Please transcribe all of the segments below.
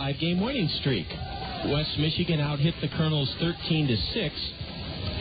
5-game winning streak. West Michigan out-hit the Kernels 13-6,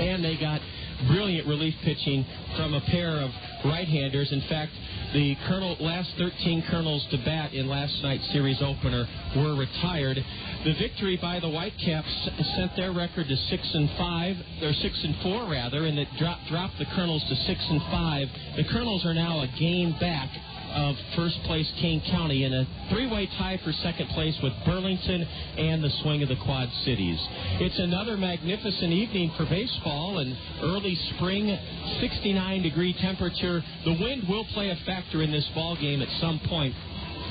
and they got brilliant relief pitching from a pair of right-handers. In fact, the last 13 Kernels to bat in last night's series opener were retired. The victory by the Whitecaps sent their record to 6-5, or 6-4 rather, and it dropped the Kernels to 6-5. The Kernels are now a game back of first place Kane County in a three-way tie for second place with Burlington and the swing of the Quad Cities. It's another magnificent evening for baseball, an early spring, 69-degree temperature. The wind will play a factor in this ball game at some point,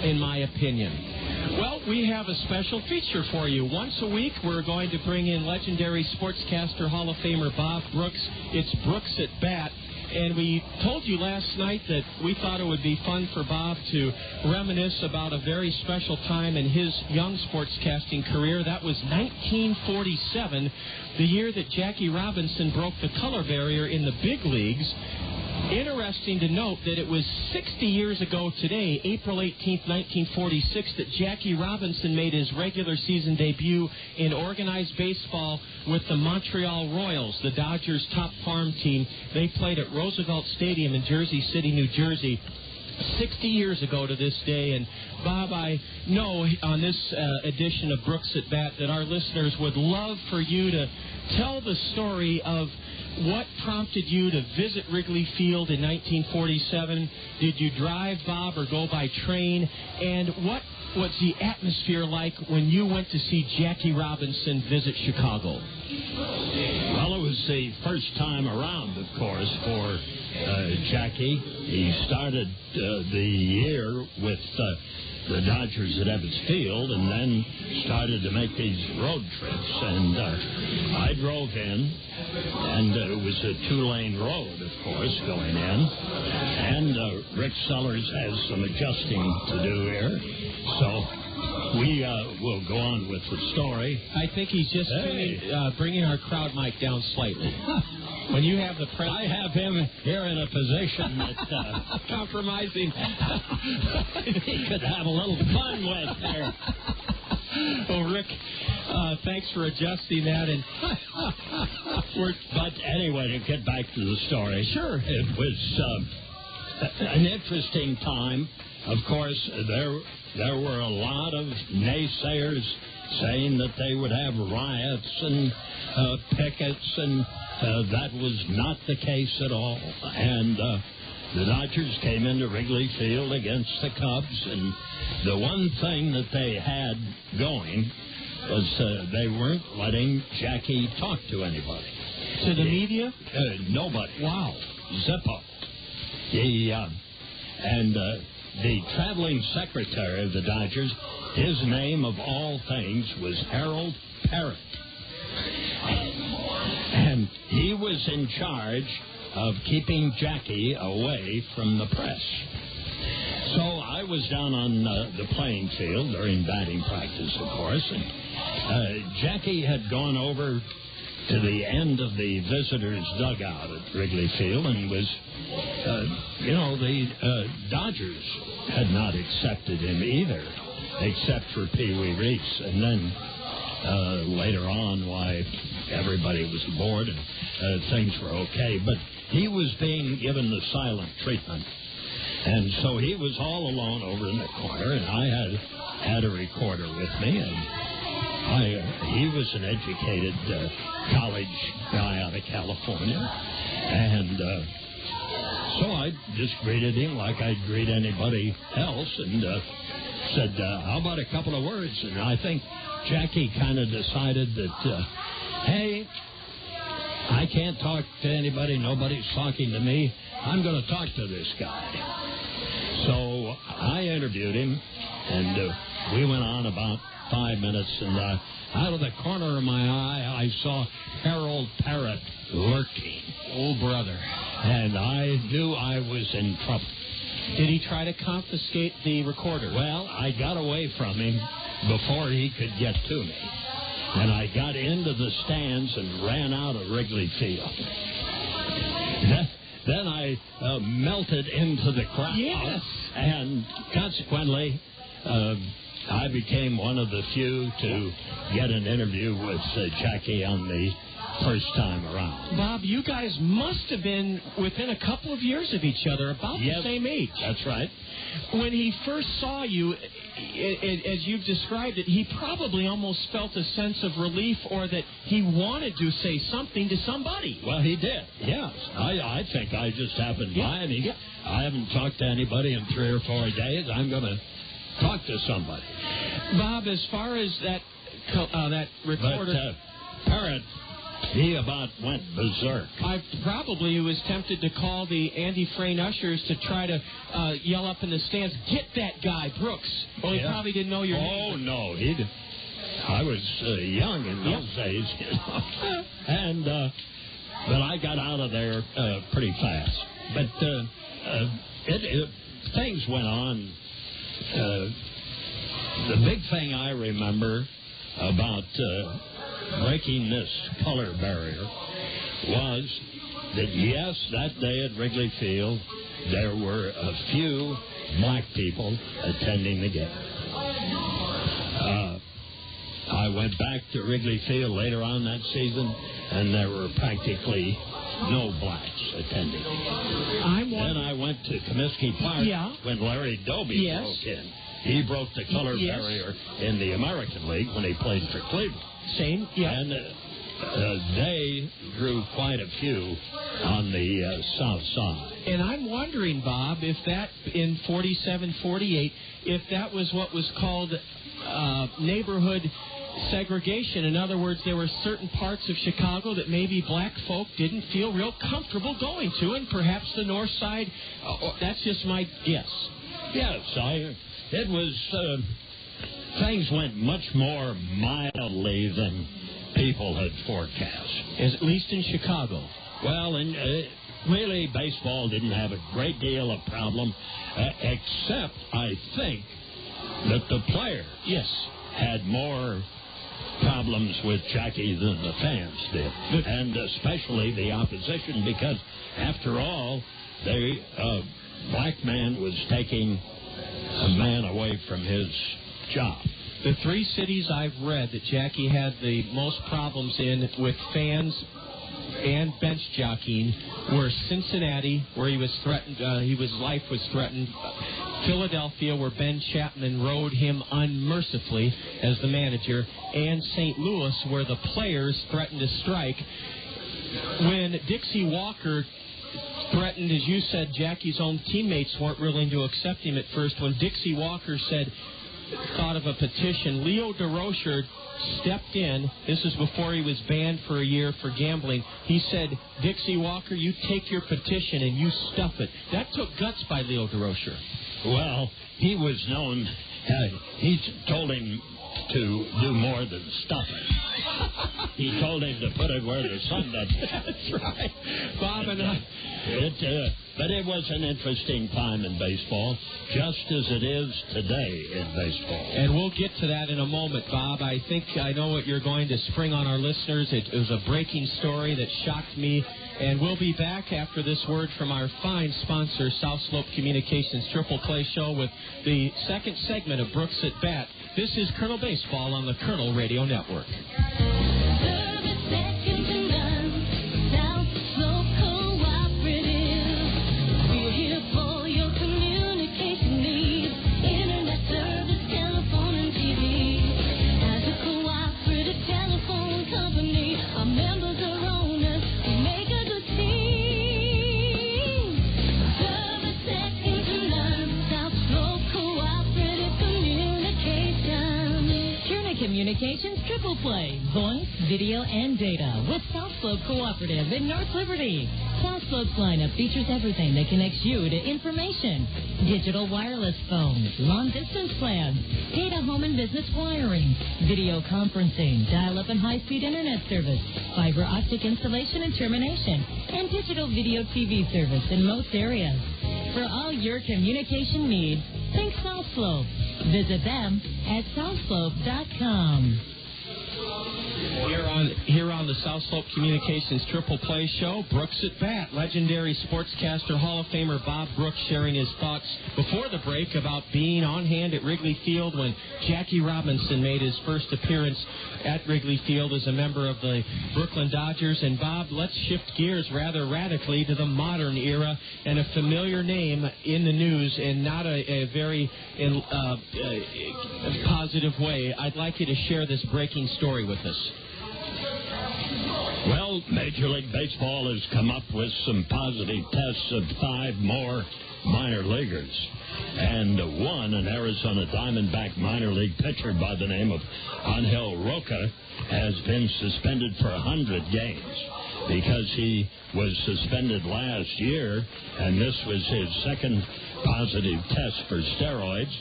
in my opinion. Well, we have a special feature for you. Once a week, we're going to bring in legendary sportscaster Hall of Famer Bob Brooks. It's Brooks at Bat. And we told you last night that we thought it would be fun for Bob to reminisce about a very special time in his young sportscasting career. That was 1947, the year that Jackie Robinson broke the color barrier in the big leagues. Interesting to note that it was 60 years ago today, April 18th, 1946, that Jackie Robinson made his regular season debut in organized baseball with the Montreal Royals, the Dodgers' top farm team. They played at Roosevelt Stadium in Jersey City, New Jersey, 60 years ago to this day. And Bob, I know on this edition of Brooks at Bat that our listeners would love for you to tell the story of what prompted you to visit Wrigley Field in 1947. Did you drive, Bob, or go by train? And what was the atmosphere like when you went to see Jackie Robinson visit Chicago? Well, it was the first time around, of course, for Jackie. He started the year with the Dodgers at Ebbets Field and then started to make these road trips. And I drove in, and it was a two-lane road, of course, going in. And Rick Sellers has some adjusting to do here. So we will go on with the story. I think he's just bringing our crowd mic down slightly. When you have the press, I have him here in a position that compromising. He could have a little fun with there. Well, Rick, thanks for adjusting that. And but anyway, to get back to the story, sure, it was an interesting time. Of course, there were a lot of naysayers saying that they would have riots and pickets, and that was not the case at all. And the Dodgers came into Wrigley Field against the Cubs, and the one thing that they had going was they weren't letting Jackie talk to anybody. To the media? Nobody. Wow. Zippo. And the traveling secretary of the Dodgers, his name of all things was Harold Parrott. And he was in charge of keeping Jackie away from the press. So I was down on the playing field during batting practice, of course, and Jackie had gone over to the end of the visitors' dugout at Wrigley Field and was, the Dodgers had not accepted him either, except for Pee Wee Reese. And then later on, why everybody was aboard and things were okay. But he was being given the silent treatment. And so he was all alone over in the corner, and I had a recorder with me, and he was an educated college guy out of California. And so I just greeted him like I'd greet anybody else and said, how about a couple of words? And I think Jackie kind of decided that, hey, I can't talk to anybody. Nobody's talking to me. I'm going to talk to this guy. So I interviewed him, and we went on about 5 minutes, and out of the corner of my eye, I saw Harold Parrott lurking. Oh, brother. And I knew I was in trouble. Did he try to confiscate the recorder? Well, I got away from him before he could get to me. And I got into the stands and ran out of Wrigley Field. Then I melted into the crowd. Yes. And consequently, I became one of the few to get an interview with Jackie on the first time around. Bob, you guys must have been within a couple of years of each other, about the same age. That's right. When he first saw you, as you've described it, he probably almost felt a sense of relief, or that he wanted to say something to somebody. Well, he did, yes. I think I just happened by, and I haven't talked to anybody in 3 or 4 days. I'm going to talk to somebody. Bob, as far as that recorder... But, Parrott, he about went berserk. I probably was tempted to call the Andy Frayne ushers to try to yell up in the stands, "Get that guy, Brooks." Well, he probably didn't know your name. Oh, no, he did. I was young in those days, you know. And, but I got out of there pretty fast. But things went on. The big thing I remember about breaking this color barrier was that, yes, that day at Wrigley Field, there were a few black people attending the game. I went back to Wrigley Field later on that season, and there were practically no blacks attending. Then I went to Comiskey Park when Larry Doby broke in. He broke the color barrier in the American League when he played for Cleveland. Same, And they drew quite a few on the south side. And I'm wondering, Bob, if that, in 47, 48, if that was what was called neighborhood segregation. In other words, there were certain parts of Chicago that maybe black folk didn't feel real comfortable going to, and perhaps the north side, that's just my guess. Yes, it was, things went much more mildly than people had forecast. At least in Chicago. Well, and really, baseball didn't have a great deal of problem, except, I think, that the players had more problems with Jackie than the fans did, and especially the opposition, because, after all, the black man was taking a man away from his job. The 3 cities I've read that Jackie had the most problems in with fans and bench jockeying were Cincinnati, where he was threatened, his life was threatened, Philadelphia, where Ben Chapman rode him unmercifully as the manager, and St. Louis, where the players threatened to strike. When Dixie Walker threatened, as you said, Jackie's own teammates weren't willing to accept him at first. When Dixie Walker thought of a petition, Leo DeRocher stepped in. This is before he was banned for a year for gambling. He said, "Dixie Walker, you take your petition and you stuff it." That took guts by Leo DeRocher. Well, he was known, he told him to do more than stuff it. He told him to put it where the sun doesn't. That's right. Bob and I... But it was an interesting time in baseball, just as it is today in baseball. And we'll get to that in a moment, Bob. I think I know what you're going to spring on our listeners. It was a breaking story that shocked me. And we'll be back after this word from our fine sponsor, South Slope Communications Triple Play Show, with the second segment of Brooks at Bat. This is Kernel Baseball on the Kernel Radio Network. Communications Triple Play, voice, video, and data with South Slope Cooperative in North Liberty. South Slope's lineup features everything that connects you to information. Digital wireless phones, long-distance plans, data home and business wiring, video conferencing, dial-up and high-speed internet service, fiber optic installation and termination, and digital video TV service in most areas. For all your communication needs, think South Slope. Visit them at southslope.com. Here on the South Slope Communications Triple Play Show. Brooks at Bat, legendary sportscaster Hall of Famer Bob Brooks sharing his thoughts before the break about being on hand at Wrigley Field when Jackie Robinson made his first appearance at Wrigley Field as a member of the Brooklyn Dodgers. And Bob, let's shift gears rather radically to the modern era and a familiar name in the news and not a very positive way. I'd like you to share this breaking story with us. Well, Major League Baseball has come up with some positive tests of 5 more minor leaguers. And one, an Arizona Diamondback minor league pitcher by the name of Angel Roca, has been suspended for 100 games because he was suspended last year, and this was his second positive test for steroids.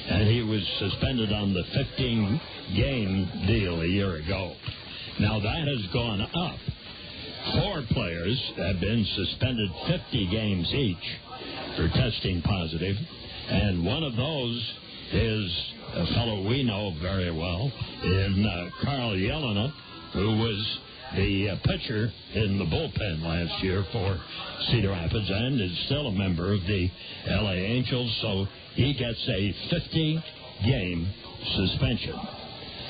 And he was suspended on the 15-game deal a year ago. Now, that has gone up. 4 players have been suspended 50 games each for testing positive. And one of those is a fellow we know very well in Carl Yelena, who was the pitcher in the bullpen last year for Cedar Rapids and is still a member of the L.A. Angels. So he gets a 50-game suspension.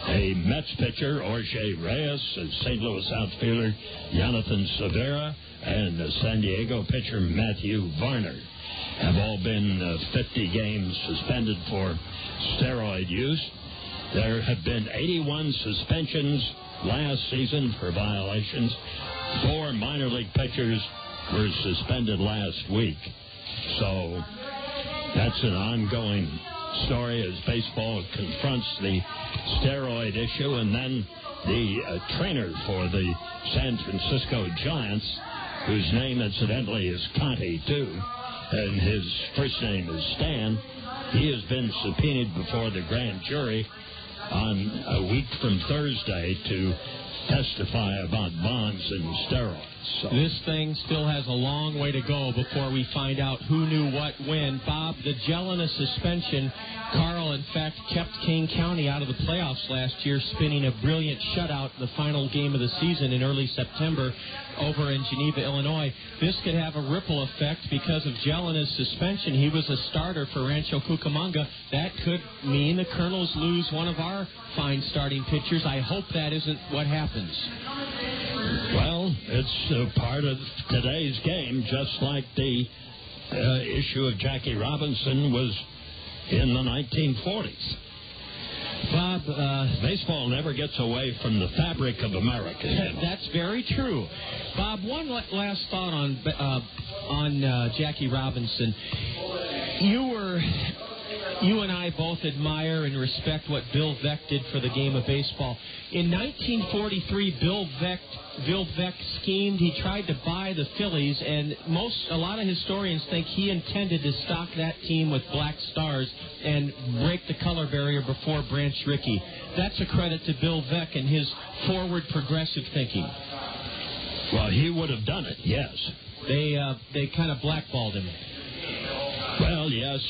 A Mets pitcher, Jorge Reyes, a St. Louis outfielder, Jonathan Severa, and a San Diego pitcher, Matthew Varner, have all been 50 games suspended for steroid use. There have been 81 suspensions last season for violations. 4 minor league pitchers were suspended last week. So that's an ongoing story as baseball confronts the steroid issue. And then the trainer for the San Francisco Giants, whose name incidentally is Conte too, and his first name is Stan, he has been subpoenaed before the grand jury on a week from Thursday to testify about bonds and steroids. So this thing still has a long way to go before we find out who knew what when. Bob, the Jelena suspension, Carl, in fact, kept Kane County out of the playoffs last year, spinning a brilliant shutout the final game of the season in early September over in Geneva, Illinois. This could have a ripple effect because of Jelena's suspension. He was a starter for Rancho Cucamonga. That could mean the Kernels lose one of our fine starting pitchers. I hope that isn't what happens. Well, it's part of today's game, just like the issue of Jackie Robinson was in the 1940s. Bob, baseball never gets away from the fabric of America. That's very true. Bob, one last thought on Jackie Robinson. You and I both admire and respect what Bill Veeck did for the game of baseball. In 1943, Bill Veeck schemed. He tried to buy the Phillies, and a lot of historians think he intended to stock that team with black stars and break the color barrier before Branch Rickey. That's a credit to Bill Veeck and his forward progressive thinking. Well, he would have done it, yes. They kind of blackballed him. Well, yes.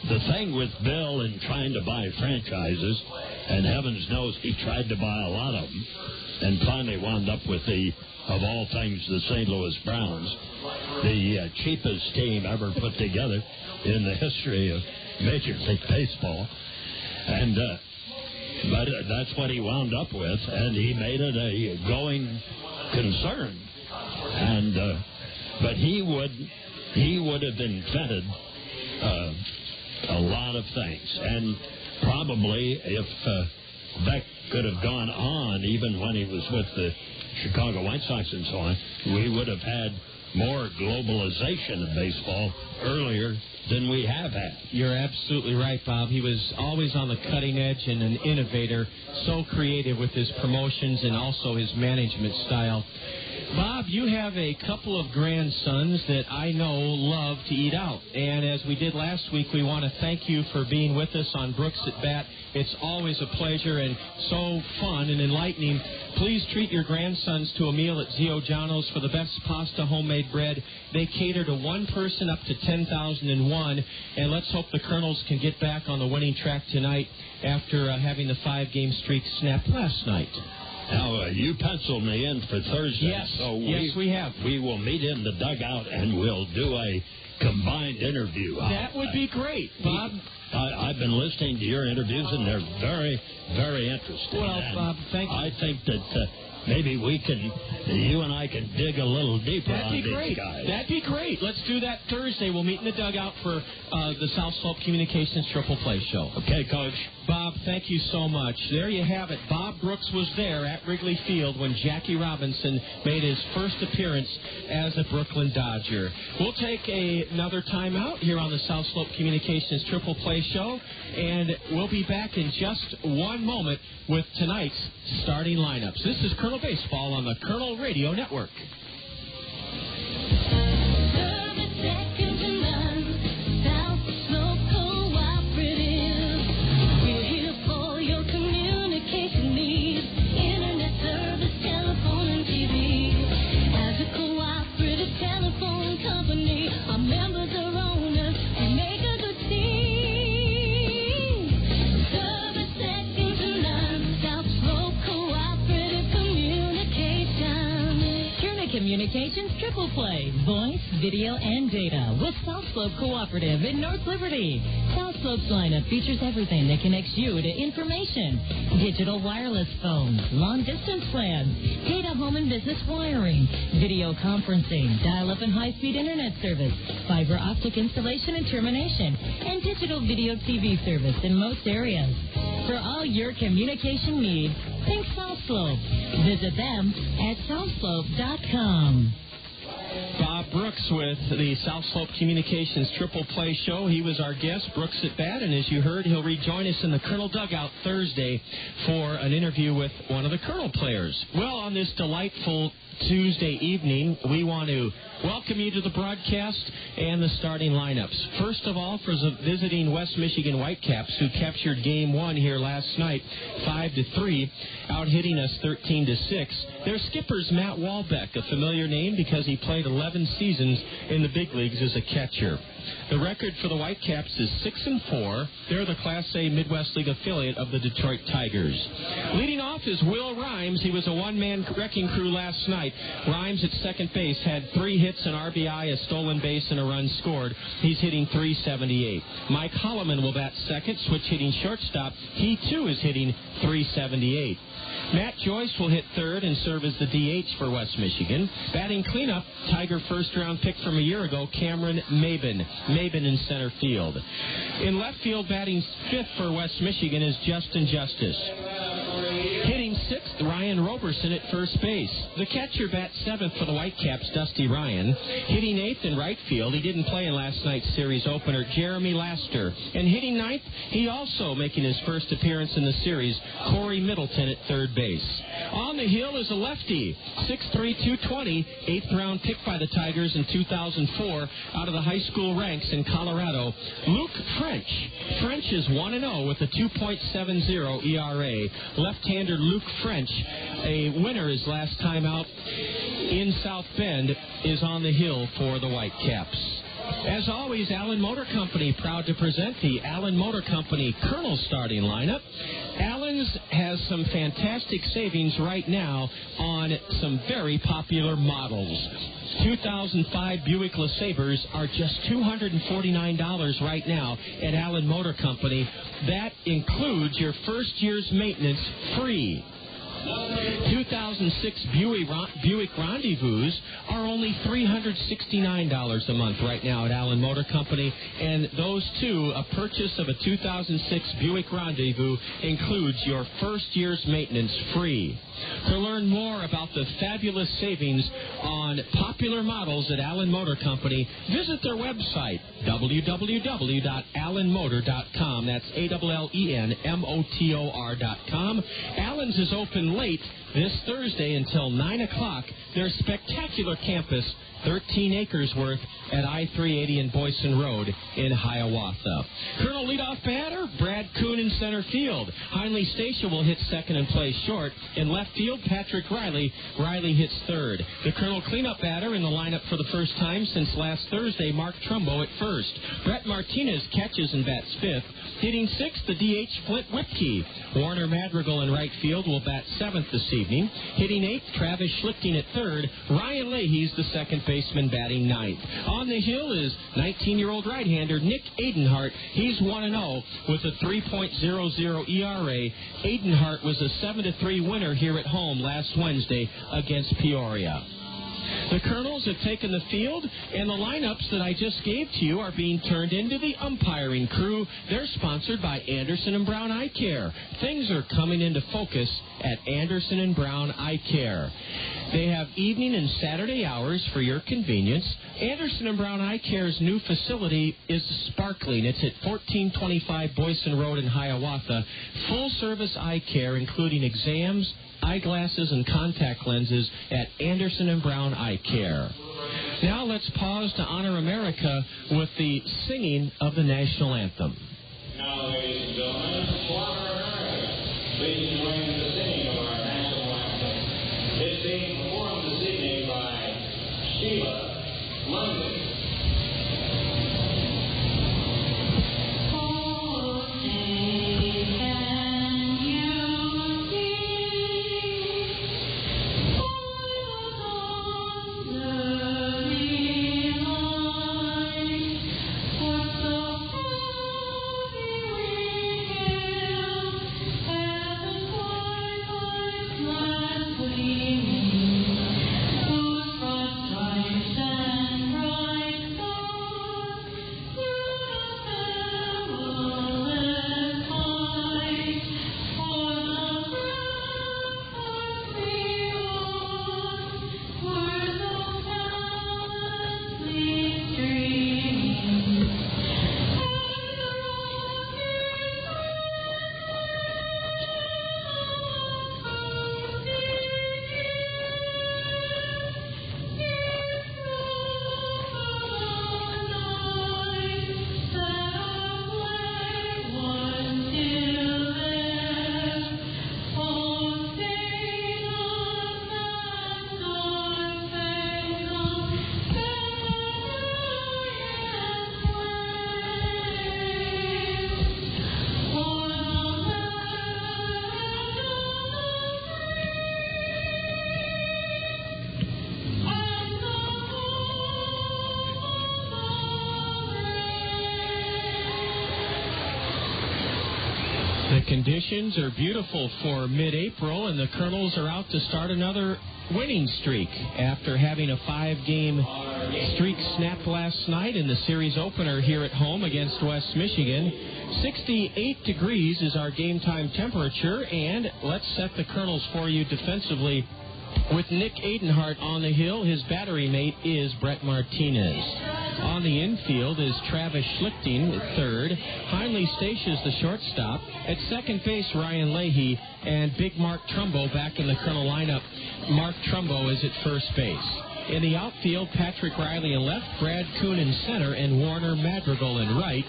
The thing with Bill in trying to buy franchises, and heavens knows he tried to buy a lot of them, and finally wound up with of all things, the St. Louis Browns, the cheapest team ever put together in the history of Major League Baseball. And but that's what he wound up with, and he made it a going concern. And but he would have invented a lot of things, and probably if Beck could have gone on even when he was with the Chicago White Sox and so on, we would have had more globalization of baseball earlier than we have had. You're absolutely right, Bob. He was always on the cutting edge and an innovator, so creative with his promotions and also his management style. Bob, you have a couple of grandsons that I know love to eat out. And as we did last week, we want to thank you for being with us on Brooks at Bat. It's always a pleasure and so fun and enlightening. Please treat your grandsons to a meal at Zio Giano's for the best pasta homemade bread. They cater to one person up to 10,001. And let's hope the Kernels can get back on the winning track tonight after having the 5-game streak snapped last night. Now, you penciled me in for Thursday. Yes, so we have. We will meet in the dugout, and we'll do a combined interview. That would be great, Bob. I've been listening to your interviews, and they're very, very interesting. Well, Bob, thank you. I think that maybe you and I can dig a little deeper on these guys. That'd be great. Let's do that Thursday. We'll meet in the dugout for the South Slope Communications Triple Play Show. Okay, Coach. Bob, thank you so much. There you have it. Bob Brooks was there at Wrigley Field when Jackie Robinson made his first appearance as a Brooklyn Dodger. We'll take another timeout here on the South Slope Communications Triple Play Show, and we'll be back in just one moment with tonight's starting lineups. This is Kernel Baseball on the Kernel Radio Network. Communications Triple Play, voice, video, and data with South Slope Cooperative in North Liberty. South Slope's lineup features everything that connects you to information. Digital wireless phones, long-distance plans, data home and business wiring, video conferencing, dial-up and high-speed internet service, fiber optic installation and termination, and digital video TV service in most areas. For all your communication needs, think South Slope. Visit them at southslope.com. Bob Brooks with the South Slope Communications Triple Play Show. He was our guest, Brooks at Bat, and as you heard, he'll rejoin us in the Kernel Dugout Thursday for an interview with one of the Kernel players. Well, on this delightful Tuesday evening, we want to welcome you to the broadcast and the starting lineups. First of all, for the visiting West Michigan Whitecaps, who captured Game 1 here last night, 5-3, out-hitting us 13-6. Their skipper's Matt Walbeck, a familiar name because he played 11 seasons in the big leagues as a catcher. The record for the Whitecaps is 6-4. They're the Class A Midwest League affiliate of the Detroit Tigers. Leading off is Will Rhymes. He was a one-man wrecking crew last night. Rhymes at second base had 3 hits, an RBI, a stolen base, and a run scored. He's hitting .378. Mike Hollimon will bat second, switch hitting shortstop. He, too, is hitting .378. Matt Joyce will hit third and serve as the DH for West Michigan. Batting cleanup, Tiger first-round pick from a year ago, Cameron Maybin. Maybin in center field. In left field, batting fifth for West Michigan is Justin Justice. Hitting sixth, Ryan Roberson at first base. The catcher bats seventh for the Whitecaps, Dusty Ryan. Hitting eighth in right field, he didn't play in last night's series opener, Jeremy Laster. And hitting ninth, he also making his first appearance in the series, Corey Middleton at third base. On the hill is a lefty, 6'3", 220, eighth-round pick by the Tigers in 2004 out of the high school ranks in Colorado, Luke French. French is 1-0 with a 2.70 ERA. Left-hander Luke French, a winner his last time out in South Bend, is on the hill for the Whitecaps. As always, Allen Motor Company proud to present the Allen Motor Company Kernel starting lineup. Allen's has some fantastic savings right now on some very popular models. 2005 Buick LeSabres are just $249 right now at Allen Motor Company. That includes your first year's maintenance free. 2006 Buick Rendezvous are only $369 a month right now at Allen Motor Company, and those two, a purchase of a 2006 Buick Rendezvous includes your first year's maintenance free. To learn more about the fabulous savings on popular models at Allen Motor Company, visit their website, www.allenmotor.com. That's ALLENMOTOR.com. Allen's is open late this Thursday until 9 o'clock. Their spectacular campus, 13 acres worth at I-380 and Boyson Road in Hiawatha. Colonel leadoff batter, Brad Kuhn in center field. Heinley Stacia will hit second and play short. In left field, Patrick Riley. Riley hits third. The Colonel cleanup batter in the lineup for the first time since last Thursday, Mark Trumbo at first. Brett Martinez catches and bats fifth. Hitting sixth, the DH Flint Whipkey. Warner Madrigal in right field will bat 7th this evening. Hitting 8th, Travis Schlichting at 3rd. Ryan Leahy's the second baseman, batting 9th. On the hill is 19-year-old right-hander Nick Adenhart. He's 1-0 with a 3.00 ERA. Adenhart was a 7-3 winner here at home last Wednesday against Peoria. The Kernels have taken the field, and the lineups that I just gave to you are being turned into the umpiring crew. They're sponsored by Anderson & Brown Eye Care. Things are coming into focus at Anderson & Brown Eye Care. They have evening and Saturday hours for your convenience. Anderson & Brown Eye Care's new facility is sparkling. It's at 1425 Boyson Road in Hiawatha. Full-service eye care, including exams, eyeglasses, and contact lenses at Anderson & Brown Eye Care. Now let's pause to honor America with the singing of the national anthem. Now, ladies and gentlemen, to honor America, please join in the singing of our national anthem. It's being performed this evening by Sheila London. The conditions are beautiful for mid-April, and the Kernels are out to start another winning streak after having a 5-game streak snapped last night in the series opener here at home against West Michigan. 68 degrees is our game time temperature, and let's set the Kernels for you defensively with Nick Adenhart on the hill. His battery mate is Brett Martinez. On the infield is Travis Schlichting at third. Heinle Stacia is the shortstop. At second base, Ryan Leahy, and Big Mark Trumbo back in the Kernel lineup. Mark Trumbo is at first base. In the outfield, Patrick Riley in left, Brad Kuhn in center, and Warner Madrigal in right.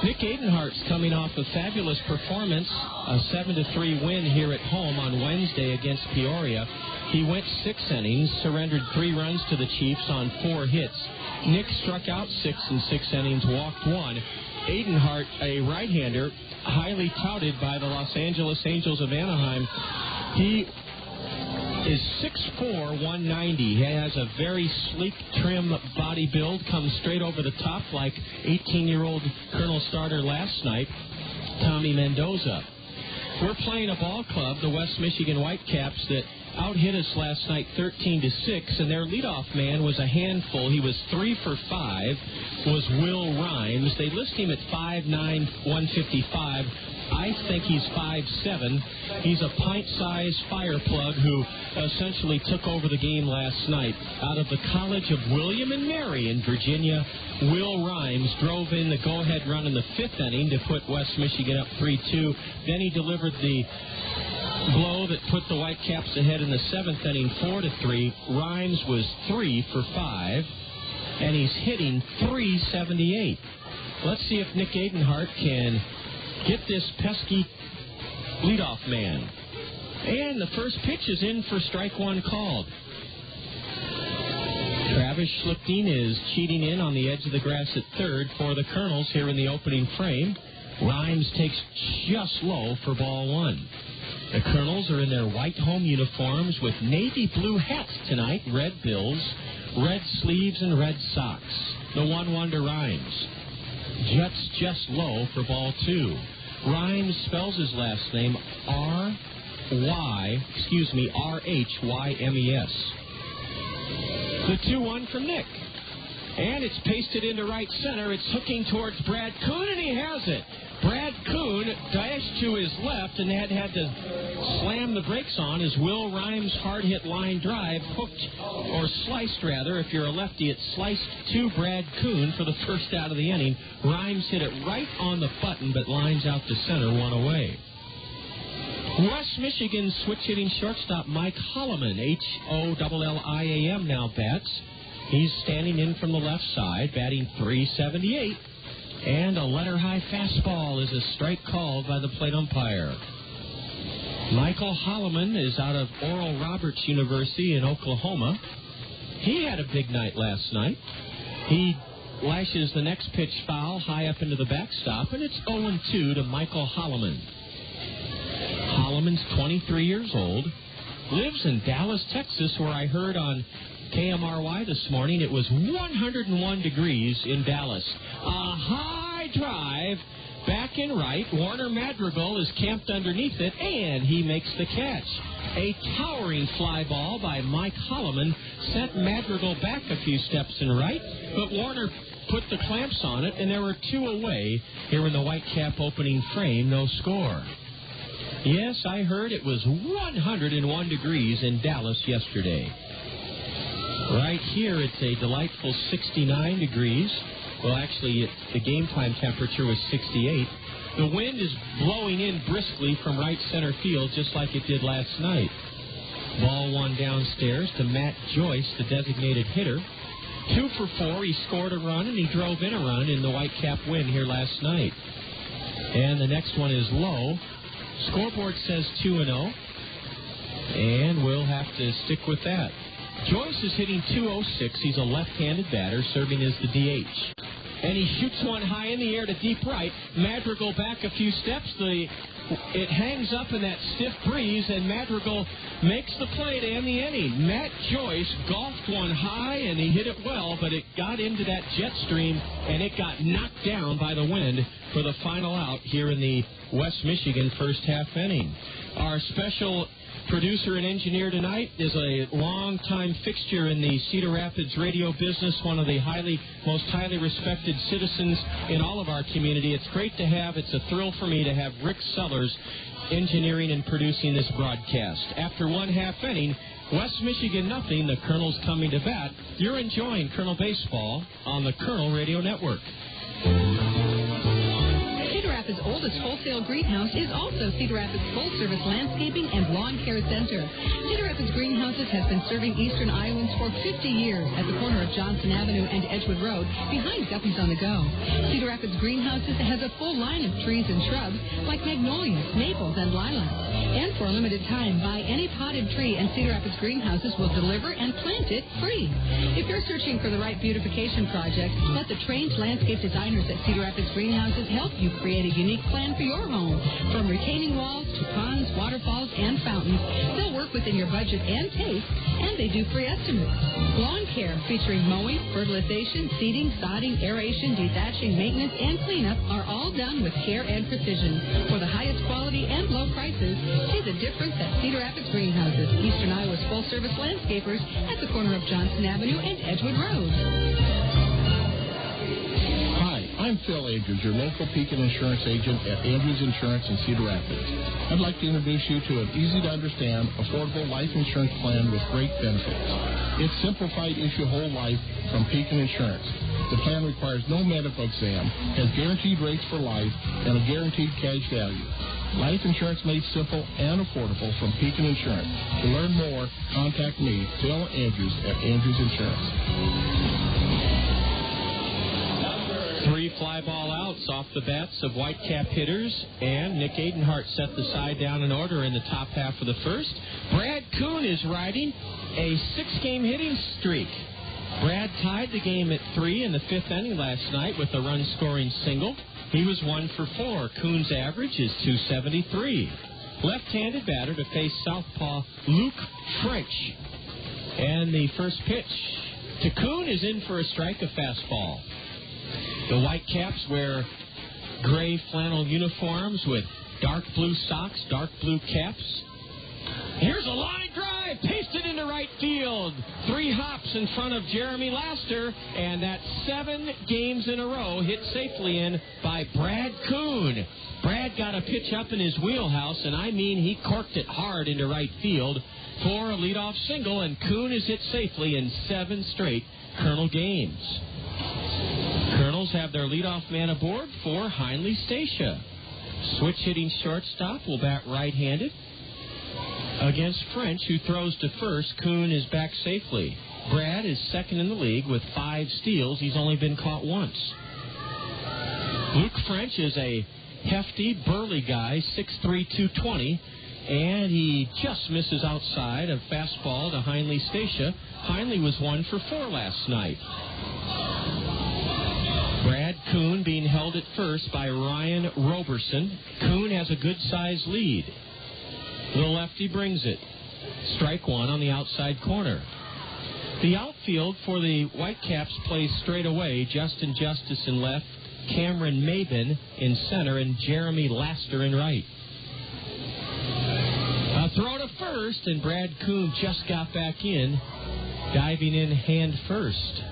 Nick Adenhart's coming off a fabulous performance, a 7-3 win here at home on Wednesday against Peoria. He went 6 innings, surrendered 3 runs to the Chiefs on 4 hits. Nick struck out 6 in 6 innings, walked 1. Adenhart, a right-hander, highly touted by the Los Angeles Angels of Anaheim. He is 6'4", 190. He has a very sleek, trim body build, comes straight over the top like 18-year-old Kernel starter last night, Tommy Mendoza. We're playing a ball club, the West Michigan Whitecaps, that out-hit us last night 13-6, and their leadoff man was a handful. He was 3 for 5, was Will Rhymes. They list him at 5'9", 155. I think he's 5'7". He's a pint-sized fire plug who essentially took over the game last night. Out of the College of William and Mary in Virginia, Will Rhymes drove in the go-ahead run in the 5th inning to put West Michigan up 3-2. Then he delivered the blow that put the Whitecaps ahead in the 7th inning, 4-3. Rhymes was 3 for 5, and he's hitting .378. Let's see if Nick Adenhart can get this pesky leadoff man. And the first pitch is in for strike one called. Travis Schlichting is cheating in on the edge of the grass at third for the Kernels here in the opening frame. Rhymes takes just low for ball one. The Kernels are in their white home uniforms with navy blue hats tonight, red bills, red sleeves, and red socks. The 1-1 to Rhymes. Jets just low for ball 2. Rhymes spells his last name R-H-Y-M-E-S. The 2-1 from Nick. And it's pasted into right center. It's hooking towards Brad Kuhn, and he has it. Brad Kuhn dashed to his left and had to slam the brakes on as Will Rhymes' hard-hit line drive hooked, or sliced rather. If you're a lefty, it sliced to Brad Kuhn for the first out of the inning. Rhymes hit it right on the button, but lines out to center, one away. West Michigan switch-hitting shortstop Mike Hollimon, Holliam now bats. He's standing in from the left side, batting .378. And a letter-high fastball is a strike called by the plate umpire. Michael Hollimon is out of Oral Roberts University in Oklahoma. He had a big night last night. He lashes the next pitch foul high up into the backstop, and it's 0-2 to Michael Hollimon. Hollimon's 23 years old, lives in Dallas, Texas, where I heard on KMRY this morning it was 101 degrees in Dallas. A high drive back and right. Warner Madrigal is camped underneath it, and he makes the catch. A towering fly ball by Mike Hollimon sent Madrigal back a few steps and right, but Warner put the clamps on it, and there were 2 away here in the Whitecap opening frame. No score. Yes, I heard it was 101 degrees in Dallas yesterday. Right here, it's a delightful 69 degrees. Well, actually, the game time temperature was 68. The wind is blowing in briskly from right center field, just like it did last night. Ball 1 downstairs to Matt Joyce, the designated hitter. 2 for 4. He scored a run, and he drove in a run in the Whitecap win here last night. And the next one is low. Scoreboard says 2-0, and we'll have to stick with that. Joyce is hitting .206. He's a left-handed batter, serving as the DH. And he shoots one high in the air to deep right. Madrigal back a few steps. It hangs up in that stiff breeze, and Madrigal makes the play to end the inning. Matt Joyce golfed one high, and he hit it well, but it got into that jet stream, and it got knocked down by the wind for the final out here in the West Michigan first half inning. Our special producer and engineer tonight is a long-time fixture in the Cedar Rapids radio business, one of the most highly respected citizens in all of our community. It's great to have, it's a thrill for me to have Rick Sellers engineering and producing this broadcast. After 1/2 inning, West Michigan nothing, the Kernels coming to bat. You're enjoying Kernel Baseball on the Kernel Radio Network. Cedar Rapids' oldest wholesale greenhouse is also Cedar Rapids' full-service landscaping and lawn care center. Cedar Rapids Greenhouses has been serving Eastern Iowans for 50 years at the corner of Johnson Avenue and Edgewood Road, behind Guppy's on the Go. Cedar Rapids Greenhouses has a full line of trees and shrubs like magnolias, maples, and lilacs. And for a limited time, buy any potted tree and Cedar Rapids Greenhouses will deliver and plant it free. If you're searching for the right beautification project, let the trained landscape designers at Cedar Rapids Greenhouses help you create a unique plan for your home. From retaining walls to ponds, waterfalls, and fountains, they'll work within your budget and taste, and they do free estimates. Lawn care featuring mowing, fertilization, seeding, sodding, aeration, dethatching, maintenance, and cleanup are all done with care and precision. For the highest quality and low prices, see the difference at Cedar Rapids Greenhouses, Eastern Iowa's full-service landscapers at the corner of Johnson Avenue and Edgewood Road. I'm Phil Andrews, your local Pekin insurance agent at Andrews Insurance in Cedar Rapids. I'd like to introduce you to an easy-to-understand, affordable life insurance plan with great benefits. It's simplified issue whole life from Pekin Insurance. The plan requires no medical exam, has guaranteed rates for life, and a guaranteed cash value. Life insurance made simple and affordable from Pekin Insurance. To learn more, contact me, Phil Andrews, at Andrews Insurance. 3 fly ball outs off the bats of Whitecap hitters, and Nick Adenhart set the side down in order in the top half of the first. Brad Kuhn is riding a 6-game hitting streak. Brad tied the game at 3 in the 5th inning last night with a run-scoring single. He was 1 for 4. Kuhn's average is .273. left-handed batter to face southpaw Luke French. And the first pitch to Kuhn is in for a strike, a fastball. The Whitecaps wear gray flannel uniforms with dark blue socks, dark blue caps. Here's a line drive, pasted into right field. 3 hops in front of Jeremy Laster, and that's 7 games in a row hit safely in by Brad Kuhn. Brad got a pitch up in his wheelhouse, and I mean he corked it hard into right field for a leadoff single, and Kuhn is hit safely in 7 straight Kernel games. Kernels have their leadoff man aboard for Heinle Stacia. Switch hitting shortstop will bat right-handed against French, who throws to first. Kuhn is back safely. Brad is second in the league with 5 steals. He's only been caught once. Luke French is a hefty, burly guy, 6'3", 220, and he just misses outside a fastball to Heinle Stacia. Heinle was 1 for 4 last night. Brad Kuhn being held at first by Ryan Roberson. Kuhn has a good-sized lead. The lefty brings it. Strike 1 on the outside corner. The outfield for the Whitecaps plays straight away. Justin Justice in left, Cameron Maybin in center, and Jeremy Laster in right. A throw to first, and Brad Kuhn just got back in, diving in hand first.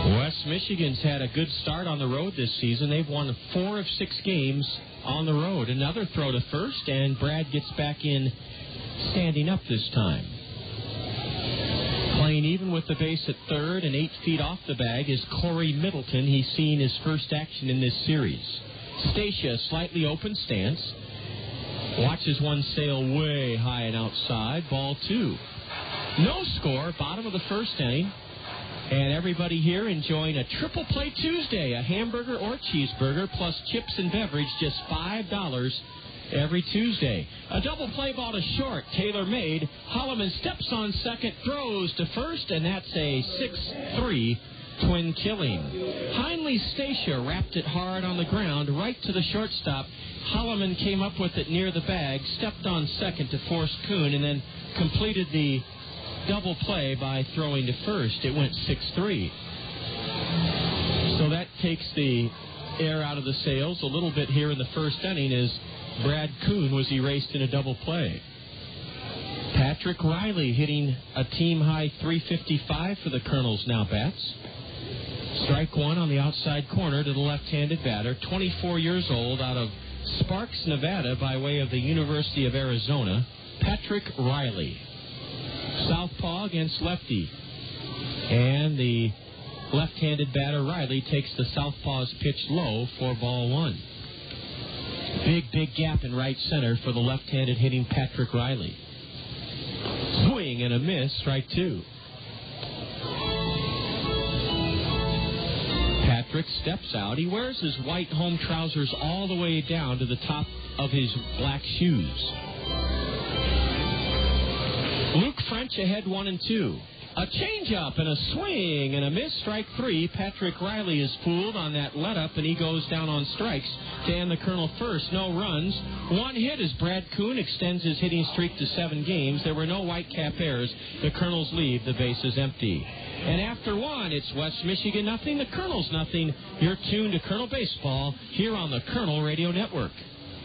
West Michigan's had a good start on the road this season. They've won 4 of 6 games on the road. Another throw to first, and Brad gets back in standing up this time. Playing even with the base at third and 8 feet off the bag is Corey Middleton. He's seen his first action in this series. Stacia, slightly open stance. Watches one sail way high and outside. Ball 2. No score, bottom of the first inning. And everybody here enjoying a Triple Play Tuesday, a hamburger or cheeseburger plus chips and beverage, just $5 every Tuesday. A double play ball to short, tailor-made. Hollimon steps on second, throws to first, and that's a 6-3 twin killing. Heinle Stacia wrapped it hard on the ground, right to the shortstop. Hollimon came up with it near the bag, stepped on second to force Kuhn, and then completed the double play by throwing to first. It went 6-3. So that takes the air out of the sails a little bit here in the first inning as Brad Kuhn was erased in a double play. Patrick Riley hitting a team-high .355 for the Kernels now bats. Strike 1 on the outside corner to the left-handed batter, 24 years old, out of Sparks, Nevada, by way of the University of Arizona, Patrick Riley. Southpaw against lefty. And the left-handed batter, Riley, takes the southpaw's pitch low for ball 1. Big gap in right center for the left-handed hitting Patrick Riley. Swing and a miss, strike 2. Patrick steps out. He wears his white home trousers all the way down to the top of his black shoes. Luke French ahead 1-2. A changeup and a swing and a miss, strike 3. Patrick Riley is fooled on that let-up, and he goes down on strikes to end the Kernel first. No runs. 1 hit as Brad Kuhn extends his hitting streak to 7 games. There were no Whitecap errors. The Kernels leave the bases empty. And after 1, it's West Michigan nothing, the Kernels nothing. You're tuned to Kernel Baseball here on the Kernel Radio Network.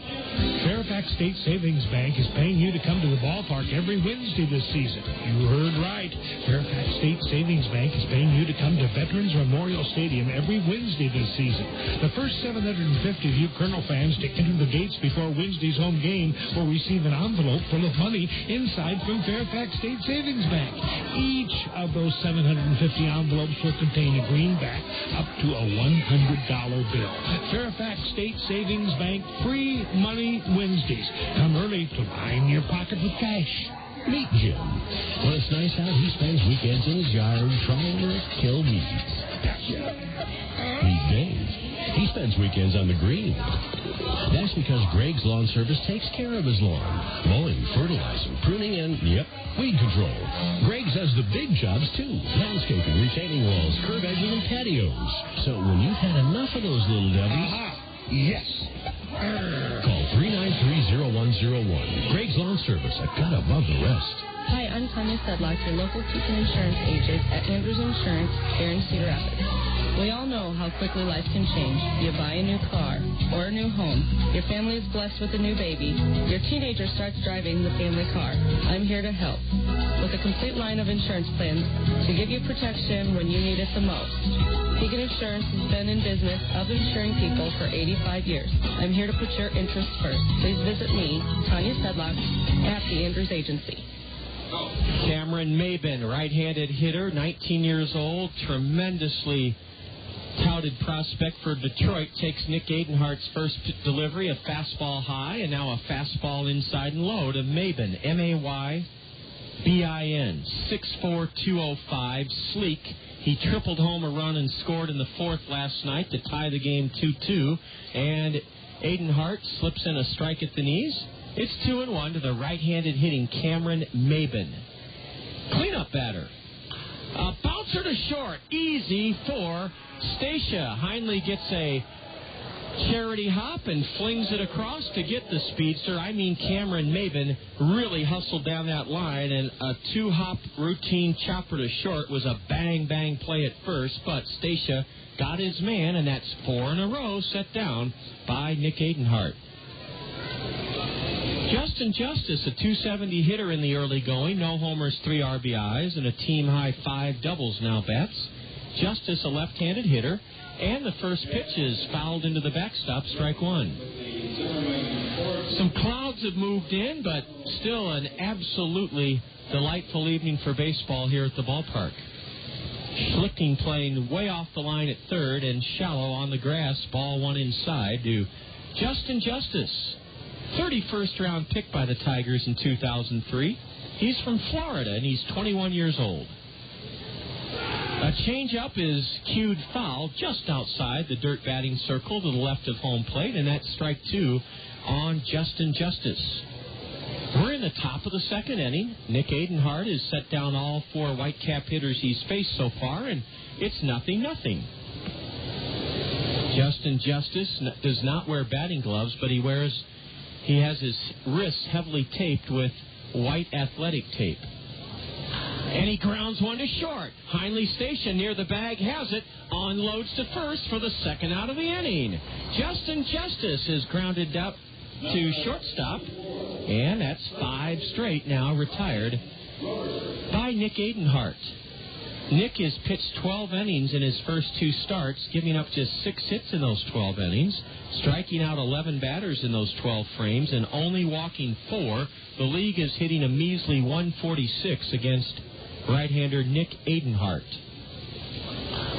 Fairfax State Savings Bank is paying you to come to the ballpark every Wednesday this season. You heard right. Fairfax State Savings Bank is paying you to come to Veterans Memorial Stadium every Wednesday this season. The first 750 of you Kernel fans to enter the gates before Wednesday's home game will receive an envelope full of money inside from Fairfax State Savings Bank. Each of those 750 envelopes will contain a greenback up to a $100 bill. Fairfax State Savings Bank, free money Wednesdays. Come early to line your pocket with cash. Meet Jim. When it's nice out, he spends weekends in his yard trying to kill weeds. Meet Dave. He spends weekends on the green. That's because Greg's Lawn Service takes care of his lawn. Mowing, fertilizing, pruning, and, weed control. Greg's does the big jobs, too. Landscaping, retaining walls, curb edges, and patios. So when you've had enough of those little devils... Yes. Call 393-0101. Greg's Lawn Service, a cut above the rest. Hi, I'm Tanya Sedlock, your local Pekin insurance agent at Andrews Insurance here in Cedar Rapids. We all know how quickly life can change. You buy a new car or a new home. Your family is blessed with a new baby. Your teenager starts driving the family car. I'm here to help with a complete line of insurance plans to give you protection when you need it the most. Pekin Insurance has been in business of insuring people for 85 years. I'm here to put your interests first. Please visit me, Tanya Sedlock, at the Andrews Agency. Cameron Maybin, right-handed hitter, 19 years old, tremendously touted prospect for Detroit, takes Nick Adenhart's first delivery, a fastball high, and now a fastball inside and low to Maybin, Maybin, 6'4", 205, sleek. He tripled home a run and scored in the fourth last night to tie the game 2-2, and Adenhart slips in a strike at the knees. It's 2-1 to the right-handed hitting Cameron Maybin. Cleanup batter. A bouncer to short. Easy for Stacia. Heinley gets a charity hop and flings it across to get the speedster. Cameron Maybin really hustled down that line, and a two-hop routine chopper to short was a bang-bang play at first, but Stacia got his man, and that's 4 in a row set down by Nick Adenhart. Justin Justice, a .270 hitter in the early going, no homers, 3 RBIs, and a team-high 5 doubles now bats. Justice, a left-handed hitter, and the first pitch is fouled into the backstop, strike one. Some clouds have moved in, but still an absolutely delightful evening for baseball here at the ballpark. Schlichting playing way off the line at third and shallow on the grass, ball one inside to Justin Justice. 31st round pick by the Tigers in 2003. He's from Florida, and he's 21 years old. A changeup is cued foul just outside the dirt batting circle to the left of home plate, and that's strike 2 on Justin Justice. We're in the top of the second inning. Nick Adenhart has set down all 4 Whitecap hitters he's faced so far, and it's 0-0. Justin Justice does not wear batting gloves, but he has his wrists heavily taped with white athletic tape. And he grounds one to short. Heinley Station near the bag has it. Unloads to first for the second out of the inning. Justin Justice is grounded out to shortstop. And that's 5 straight now retired by Nick Adenhart. Nick has pitched 12 innings in his first 2 starts, giving up just 6 hits in those 12 innings, striking out 11 batters in those 12 frames, and only walking 4. The league is hitting a measly 146 against right-hander Nick Adenhart.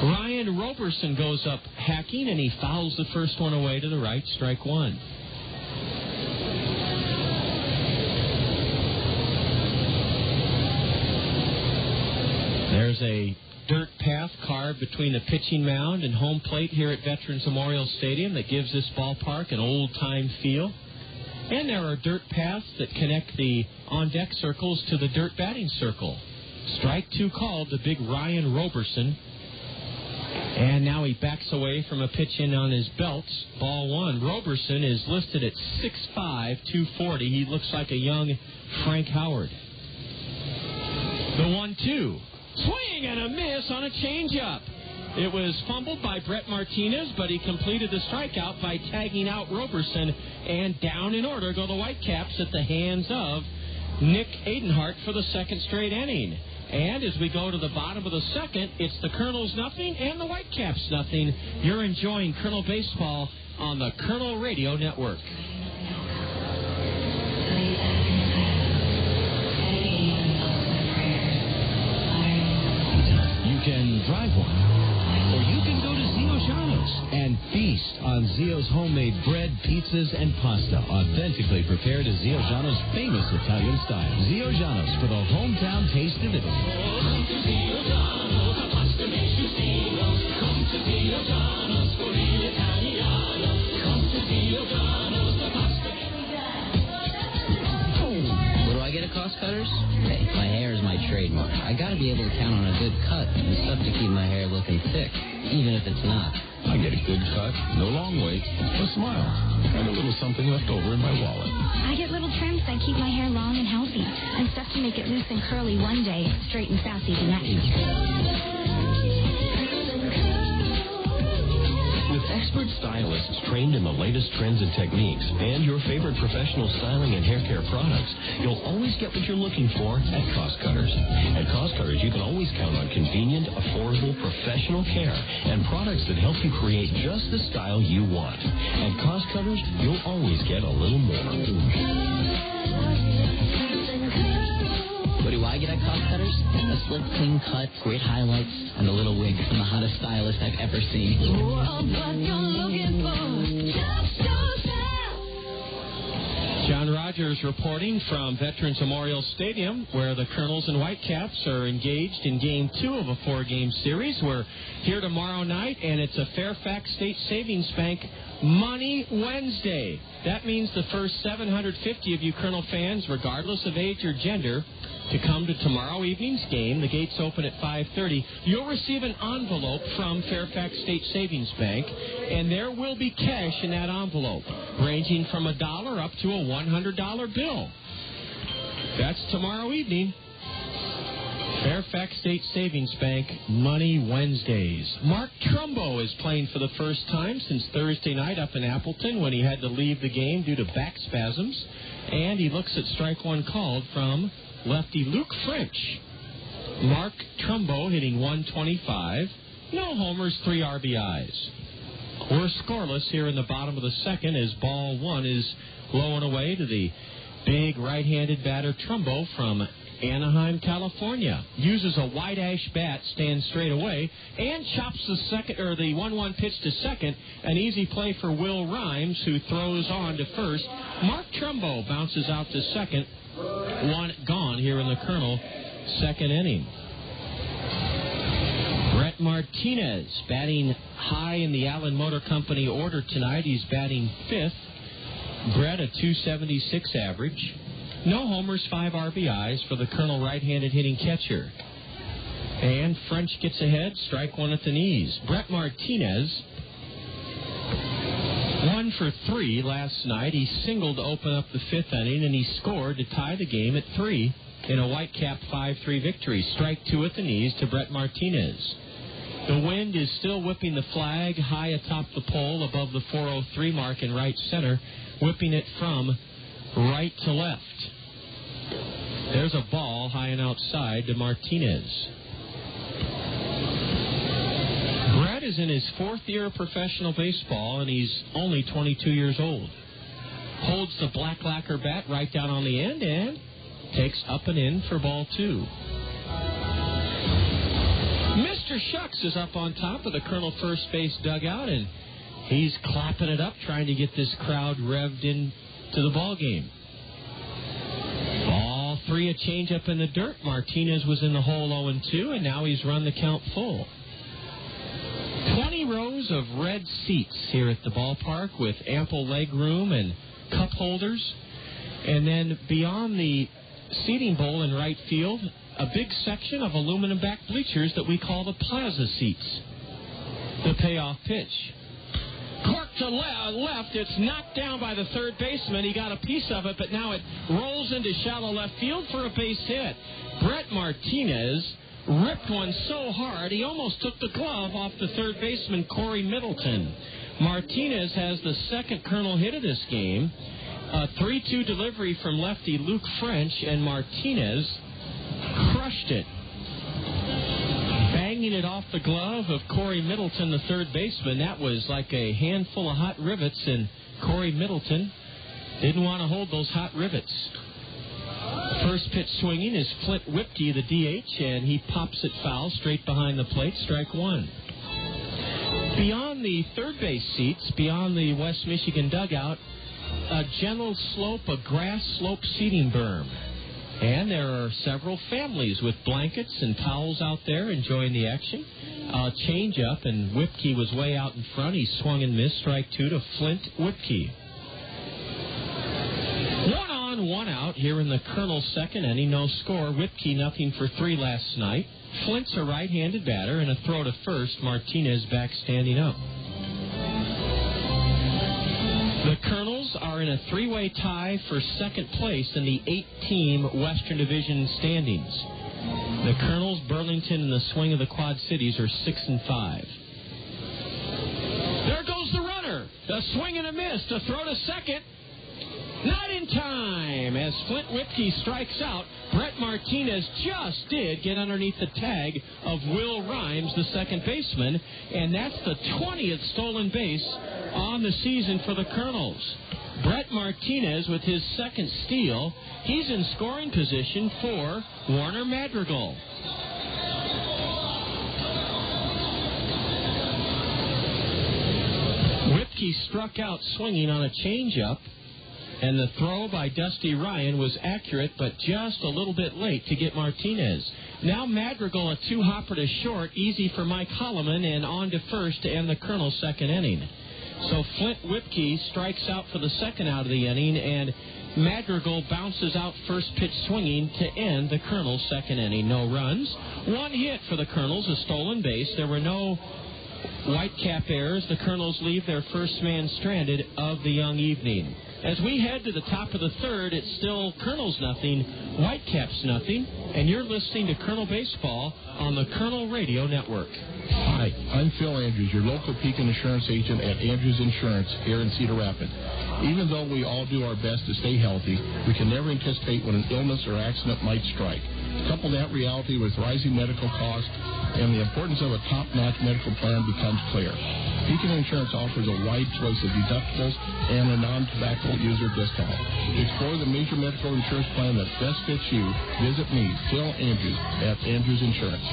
Ryan Roberson goes up hacking, and he fouls the first one away to the right, strike 1. There's a dirt path carved between the pitching mound and home plate here at Veterans Memorial Stadium that gives this ballpark an old-time feel. And there are dirt paths that connect the on-deck circles to the dirt batting circle. Strike 2 called to big Ryan Roberson. And now he backs away from a pitch in on his belts. Ball 1. Roberson is listed at 6'5", 240. He looks like a young Frank Howard. The 1-2. Swing and a miss on a changeup. It was fumbled by Brett Martinez, but he completed the strikeout by tagging out Roberson. And down in order go the Whitecaps at the hands of Nick Adenhart for the second straight inning. And as we go to the bottom of the second, it's the Kernels 0 and the Whitecaps 0. You're enjoying Kernel Baseball on the Kernel Radio Network. You can drive one, or you can go to Zio Giano's and feast on Zio's homemade bread, pizzas, and pasta, authentically prepared as Zio Giano's famous Italian style. Zio Giano's for the hometown taste of Italy. Come to Zio Giano's, the pasta makes you Zio. Come to Zio Giano's for real Italiano. Come to Zio Giano's, the pasta. What do I get at Cost Cutters? Hey, my hair is my trademark. I gotta be able to count on a good cut and stuff to keep my hair looking thick, even if it's not. I get a good cut, no long wait, a smile, and a little something left over in my wallet. I get little trims that keep my hair long and healthy, and stuff to make it loose and curly one day, straight and sassy the next. With expert stylists trained in the latest trends and techniques and your favorite professional styling and hair care products, you'll always get what you're looking for at Cost Cutters. At Cost Cutters, you can always count on convenient, affordable, professional care and products that help you create just the style you want. At Cost Cutters, you'll always get a little more. What do I get at Cost Cutters? A slick, clean cut, great highlights, and a little wig from the hottest stylist I've ever seen. John Rogers reporting from Veterans Memorial Stadium, where the Kernels and Whitecaps are engaged in Game 2 of a 4-game series. We're here tomorrow night, and it's a Fairfax State Savings Bank Money Wednesday. That means the first 750 of you Kernel fans, regardless of age or gender, to come to tomorrow evening's game. The gates open at 5:30. You'll receive an envelope from Fairfax State Savings Bank, and there will be cash in that envelope, ranging from $1 up to a $100 bill. That's tomorrow evening. Fairfax State Savings Bank Money Wednesdays. Mark Trumbo is playing for the first time since Thursday night up in Appleton when he had to leave the game due to back spasms. And he looks at strike one called from lefty Luke French. Mark Trumbo hitting 125. No homers, 3 RBIs. We're scoreless here in the bottom of the second as ball one is blowing away to the big right-handed batter Trumbo from Anaheim, California. Uses a white ash bat, stands straight away, and chops the second or the 1-1 pitch to second. An easy play for Will Rhymes, who throws on to first. Mark Trumbo bounces out to second. One gone here in the Kernel second inning. Brett Martinez batting high in the Allen Motor Company order tonight. He's batting fifth. Brett a .276 average. No homers, 5 RBIs for the Kernel right-handed hitting catcher. And French gets ahead, strike one at the knees. Brett Martinez, 1 for 3 last night. He singled to open up the fifth inning, and he scored to tie the game at 3 in a Whitecap 5-3 victory. Strike two at the knees to Brett Martinez. The wind is still whipping the flag high atop the pole above the 403 mark in right center, whipping it from right to left. There's a ball high and outside to Martinez. Brett is in his 4th year of professional baseball, and he's only 22 years old. Holds the black lacquer bat right down on the end and takes up and in for ball 2. Mr. Shucks is up on top of the Kernel first base dugout, and he's clapping it up, trying to get this crowd revved in to the ball game. Ball 3, a changeup in the dirt. Martinez was in the hole 0-2, and now he's run the count full. 20 rows of red seats here at the ballpark with ample leg room and cup holders. And then beyond the seating bowl in right field, a big section of aluminum back bleachers that we call the plaza seats. The payoff pitch. Cork to left. It's knocked down by the third baseman. He got a piece of it, but now it rolls into shallow left field for a base hit. Brett Martinez ripped one so hard he almost took the glove off the third baseman, Corey Middleton. Martinez has the second Kernel hit of this game. A 3-2 delivery from lefty Luke French, and Martinez crushed it, banging it off the glove of Corey Middleton, the third baseman. That was like a handful of hot rivets, and Corey Middleton didn't want to hold those hot rivets. First pitch swinging is Flint Whipke, the DH, and he pops it foul straight behind the plate, strike one. Beyond the third base seats, beyond the West Michigan dugout, a gentle slope, a grass slope seating berm. And there are several families with blankets and towels out there enjoying the action. Change up, and Whipke was way out in front. He swung and missed, strike two to Flint Whipke. 1 out here in the Kernels second inning. No score. Whipkey 0-for-3 last night. Flint's a right-handed batter, and a throw to first. Martinez back standing up. The Kernels are in a 3-way tie for second place in the 8-team Western Division standings. The Kernels, Burlington, and the Swing of the Quad Cities are 6-5. There goes the runner. A swing and a miss. A throw to second. Not in time. As Flint Whipkey strikes out, Brett Martinez just did get underneath the tag of Will Rhymes, the second baseman, and that's the 20th stolen base on the season for the Kernels. Brett Martinez with his second steal. He's in scoring position for Warner Madrigal. Whipkey struck out swinging on a changeup, and the throw by Dusty Ryan was accurate, but just a little bit late to get Martinez. Now Madrigal, a two-hopper to short, easy for Mike Hollimon, and on to first to end the Kernels' second inning. So Flint Whipkey strikes out for the second out of the inning, and Madrigal bounces out first pitch swinging to end the Kernels' second inning. No runs. One hit for the Kernels, a stolen base. There were no Whitecap errors. The Kernels leave their first man stranded of the young evening. As we head to the top of the third, it's still Kernels nothing, Whitecaps nothing, and you're listening to Kernel Baseball on the Kernel Radio Network. Hi, I'm Phil Andrews, your local Pekin insurance agent at Andrews Insurance here in Cedar Rapids. Even though we all do our best to stay healthy, we can never anticipate when an illness or accident might strike. Couple that reality with rising medical costs, and the importance of a top-notch medical plan becomes clear. Pekin Insurance offers a wide choice of deductibles and a non-tobacco user discount. Explore the major medical insurance plan that best fits you. Visit me, Phil Andrews, at Andrews Insurance.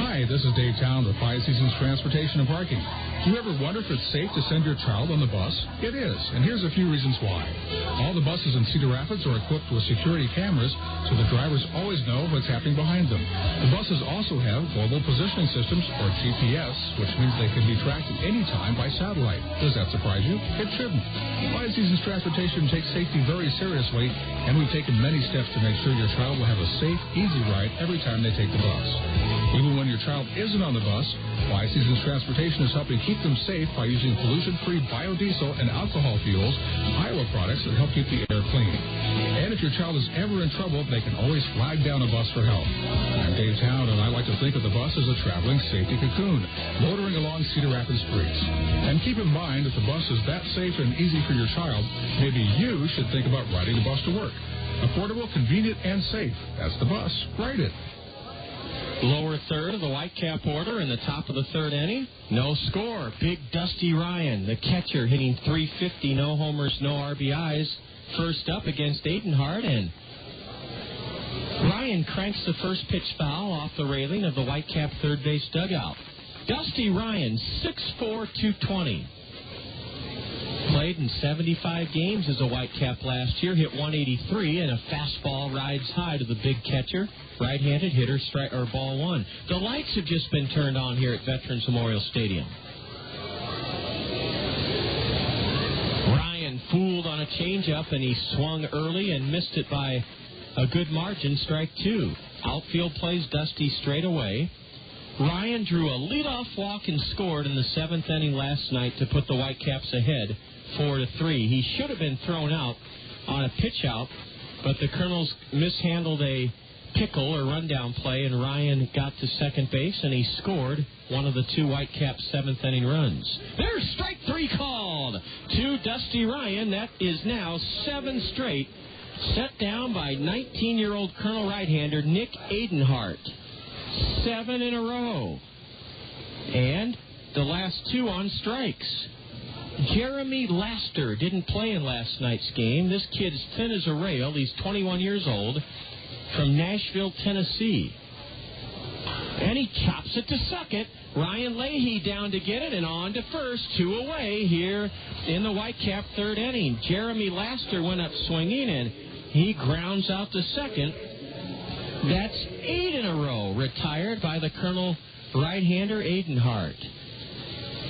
Hi, this is Dave Town with Five Seasons Transportation and Parking. Do you ever wonder if it's safe to send your child on the bus? It is, and here's a few reasons why. All the buses in Cedar Rapids are equipped with security cameras, so the drivers always know what's happening behind them. The buses also have global positioning systems, or GPS, which means they can be tracked at any time by satellite. Does that surprise you? It shouldn't. Five Seasons Transportation takes safety very seriously, and we've taken many steps to make sure your child will have a safe, easy ride every time they take the bus. Even when your child isn't on the bus, Five Seasons Transportation is helping keep them safe by using pollution-free biodiesel and alcohol fuels, Iowa products that help keep the air clean. And if your child is ever in trouble, they can always flag down a bus for help. I'm Dave Town, and I like to think of the bus as a traveling safety cocoon, motoring along Cedar Rapids streets. And keep in mind, if the bus is that safe and easy for your child, maybe you should think about riding the bus to work. Affordable, convenient, and safe. That's the bus. Ride it. Lower third of the Whitecap order in the top of the third inning. No score. Big Dusty Ryan, the catcher, hitting .350. No homers, no RBIs. First up against Adenhart, and Ryan cranks the first pitch foul off the railing of the Whitecap third base dugout. Dusty Ryan, 6'4", 220. Played in 75 games as a Whitecap last year, hit .183, and a fastball rides high to the big catcher. Right-handed hitter, strike or ball one. The lights have just been turned on here at Veterans Memorial Stadium. Ryan fooled on a changeup, and he swung early and missed it by a good margin, strike two. Outfield plays Dusty straight away. Ryan drew a leadoff walk and scored in the seventh inning last night to put the Whitecaps ahead 4-3. He should have been thrown out on a pitch out, but the Kernels mishandled a pickle or rundown play, and Ryan got to second base, and he scored one of the two Whitecaps seventh inning runs. There's strike three called to Dusty Ryan. That is now 7 straight, set down by 19-year-old Colonel right-hander Nick Adenhart. 7 in a row. And the last 2 on strikes. Jeremy Laster didn't play in last night's game. This kid is thin as a rail. He's 21 years old, from Nashville, Tennessee. And he chops it to second. Ryan Leahy down to get it, and on to first. 2 away here in the Whitecap third inning. Jeremy Laster went up swinging, and he grounds out to second. That's 8 in a row, retired by the Colonel right-hander Adenhart.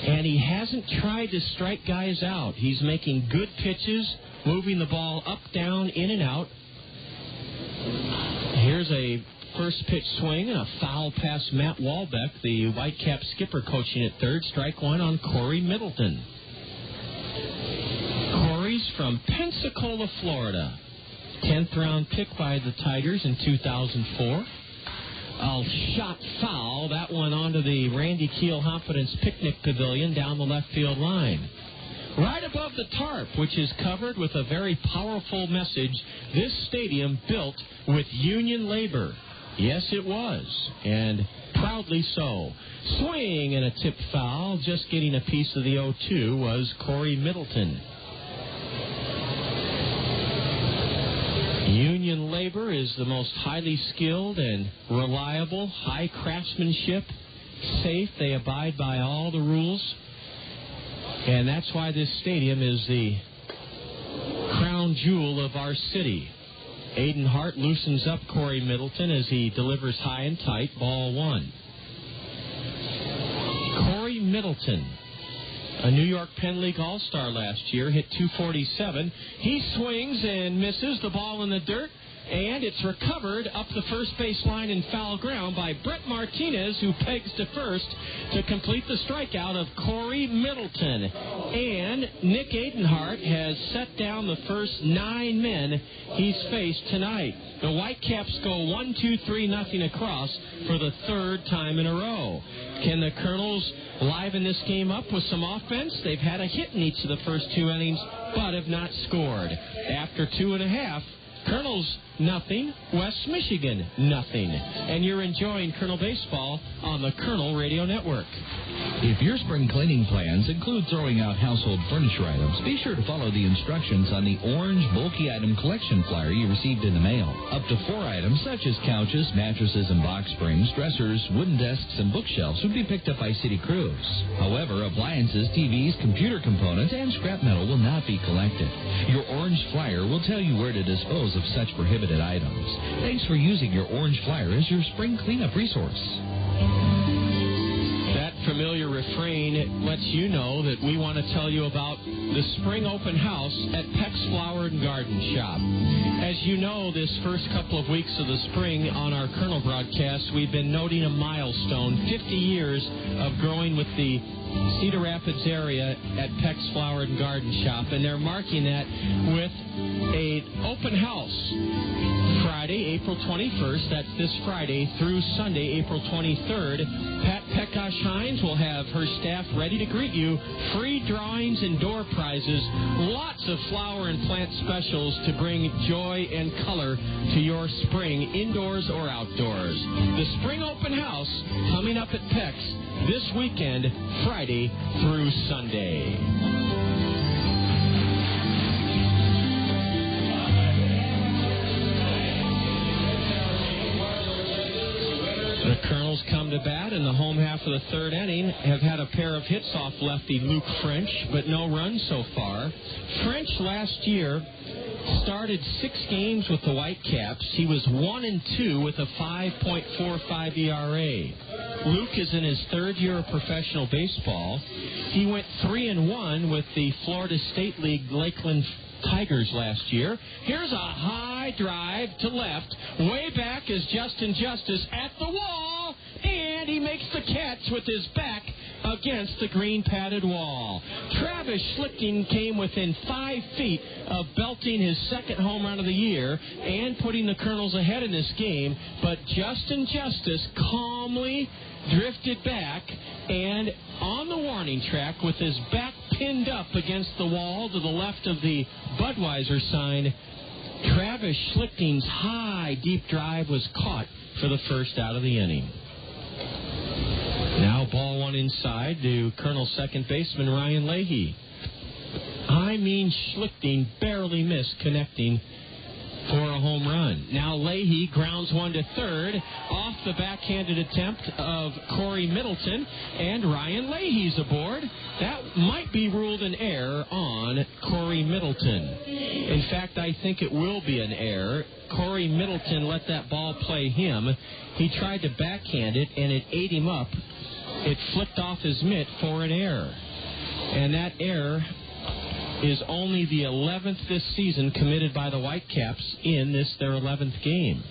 And he hasn't tried to strike guys out. He's making good pitches, moving the ball up, down, in, and out. Here's a first pitch swing and a foul past Matt Walbeck, the Whitecaps skipper coaching at third. Strike one on Corey Middleton. Corey's from Pensacola, Florida. 10th round pick by the Tigers in 2004. A shot foul. That one onto the Randy Keel Confidence Picnic Pavilion down the left field line. Right above the tarp, which is covered with a very powerful message, this stadium built with union labor. Yes, it was, and proudly so. Swing and a tip foul, just getting a piece of the 0-2 was Corey Middleton. Union labor is the most highly skilled and reliable, high craftsmanship, safe. They abide by all the rules. And that's why this stadium is the crown jewel of our city. Adenhart loosens up Corey Middleton as he delivers high and tight, ball one. Corey Middleton, a New York Penn League All-Star last year, hit .247. He swings and misses the ball in the dirt, and it's recovered up the first base line in foul ground by Brett Martinez, who pegs to first to complete the strikeout of Corey Middleton. And Nick Adenhart has set down the first 9 men he's faced tonight. The Whitecaps go 1-2-3-0 across for the third time in a row. Can the Kernels liven this game up with some offense? They've had a hit in each of the first 2 innings, but have not scored. After 2.5, Kernels nothing, West Michigan nothing. And you're enjoying Kernel Baseball on the Kernel Radio Network. If your spring cleaning plans include throwing out household furniture items, be sure to follow the instructions on the orange bulky item collection flyer you received in the mail. Up to 4 items such as couches, mattresses, and box springs, dressers, wooden desks, and bookshelves would be picked up by city crews. However, appliances, TVs, computer components, and scrap metal will not be collected. Your orange flyer will tell you where to dispose of such prohibited items. Thanks for using your orange flyer as your spring cleanup resource. That familiar refrain lets you know that we want to tell you about the spring open house at Peck's Flower and Garden Shop. As you know, this first couple of weeks of the spring on our Kernel broadcast, we've been noting a milestone, 50 years of growing with the Cedar Rapids area at Peck's Flower and Garden Shop, and they're marking that with an open house. Friday, April 21st, that's this Friday, through Sunday, April 23rd. Pat Peckosh-Hines will have her staff ready to greet you. Free drawings and door prizes. Lots of flower and plant specials to bring joy and color to your spring, indoors or outdoors. The spring open house coming up at Peck's this weekend, Friday through Sunday. The Kernels come to bat in the home half of the third inning, have had a pair of hits off lefty Luke French, but no runs so far. French last year started 6 games with the Whitecaps. He was 1-2 with a 5.45 ERA. Luke is in his 3rd year of professional baseball. He went 3-1 with the Florida State League Lakeland Tigers last year. Here's a high drive to left. Way back is Justin Justice at the wall, and he makes the catch with his back against the green padded wall. Travis Schlichting came within 5 feet of belting his 2nd home run of the year and putting the Kernels ahead in this game, but Justin Justice calmly drifted back and on the warning track with his back pinned up against the wall to the left of the Budweiser sign. Travis Schlichting's high, deep drive was caught for the first out of the inning. Now ball one inside to Kernel second baseman Ryan Leahy. I mean, Schlichting barely missed connecting for a home run. Now Leahy grounds one to third off the backhanded attempt of Corey Middleton, and Ryan Leahy's aboard. That might be ruled an error on Corey Middleton. In fact, I think it will be an error. Corey Middleton let that ball play him. He tried to backhand it, and it ate him up it flicked off his mitt for an error. And that error is only the 11th this season committed by the Whitecaps in their 11th game.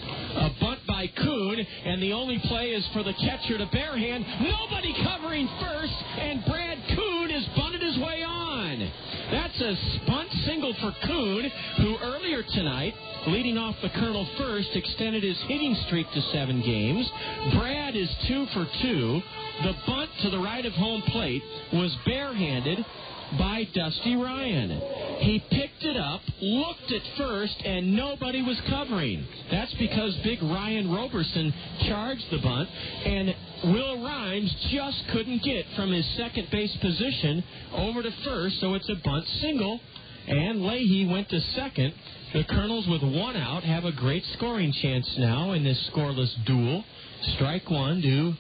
A bunt by Kuhn, and the only play is for the catcher to barehand. Nobody covering first, and Brad Kuhn has bunted his way on. That's a bunt single for Kuhn, who earlier tonight, leading off the Colonel first, extended his hitting streak to 7 games. Brad is 2 for 2. The bunt to the right of home plate was barehanded by Dusty Ryan. He picked it up, looked at first, and nobody was covering. That's because big Ryan Roberson charged the bunt, and Will Rhymes just couldn't get from his second base position over to first, so it's a bunt single, and Leahy went to second. The Kernels, with 1 out, have a great scoring chance now in this scoreless duel. Strike 1 to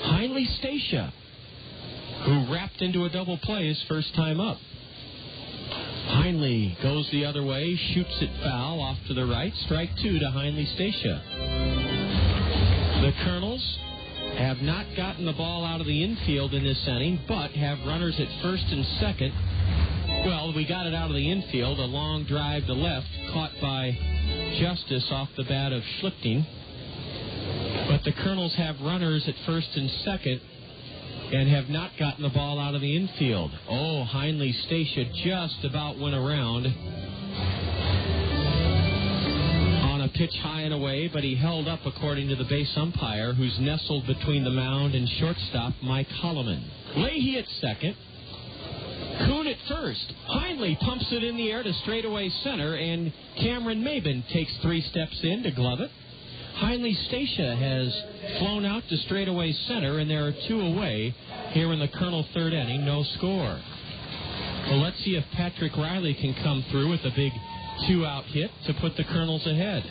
Heinle Stacia, who wrapped into a double play his first time up. Heinle goes the other way, shoots it foul off to the right. Strike 2 to Heinle Stacia. The Kernels have not gotten the ball out of the infield in this inning, but have runners at first and second. Well, we got it out of the infield. A long drive to left, caught by Justice off the bat of Schlichting. But the Kernels have runners at first and second and have not gotten the ball out of the infield. Oh, Heinle Stacia just about went around on a pitch high and away, but he held up according to the base umpire, who's nestled between the mound and shortstop, Mike Hollimon. Leahy at second. Kuhn at first. Heinle pumps it in the air to straightaway center, and Cameron Maybin takes 3 steps in to glove it. Heinle Stacia has flown out to straightaway center, and there are 2 away here in the Colonel third inning. No score. Well, let's see if Patrick Riley can come through with a big 2-out hit to put the Kernels ahead.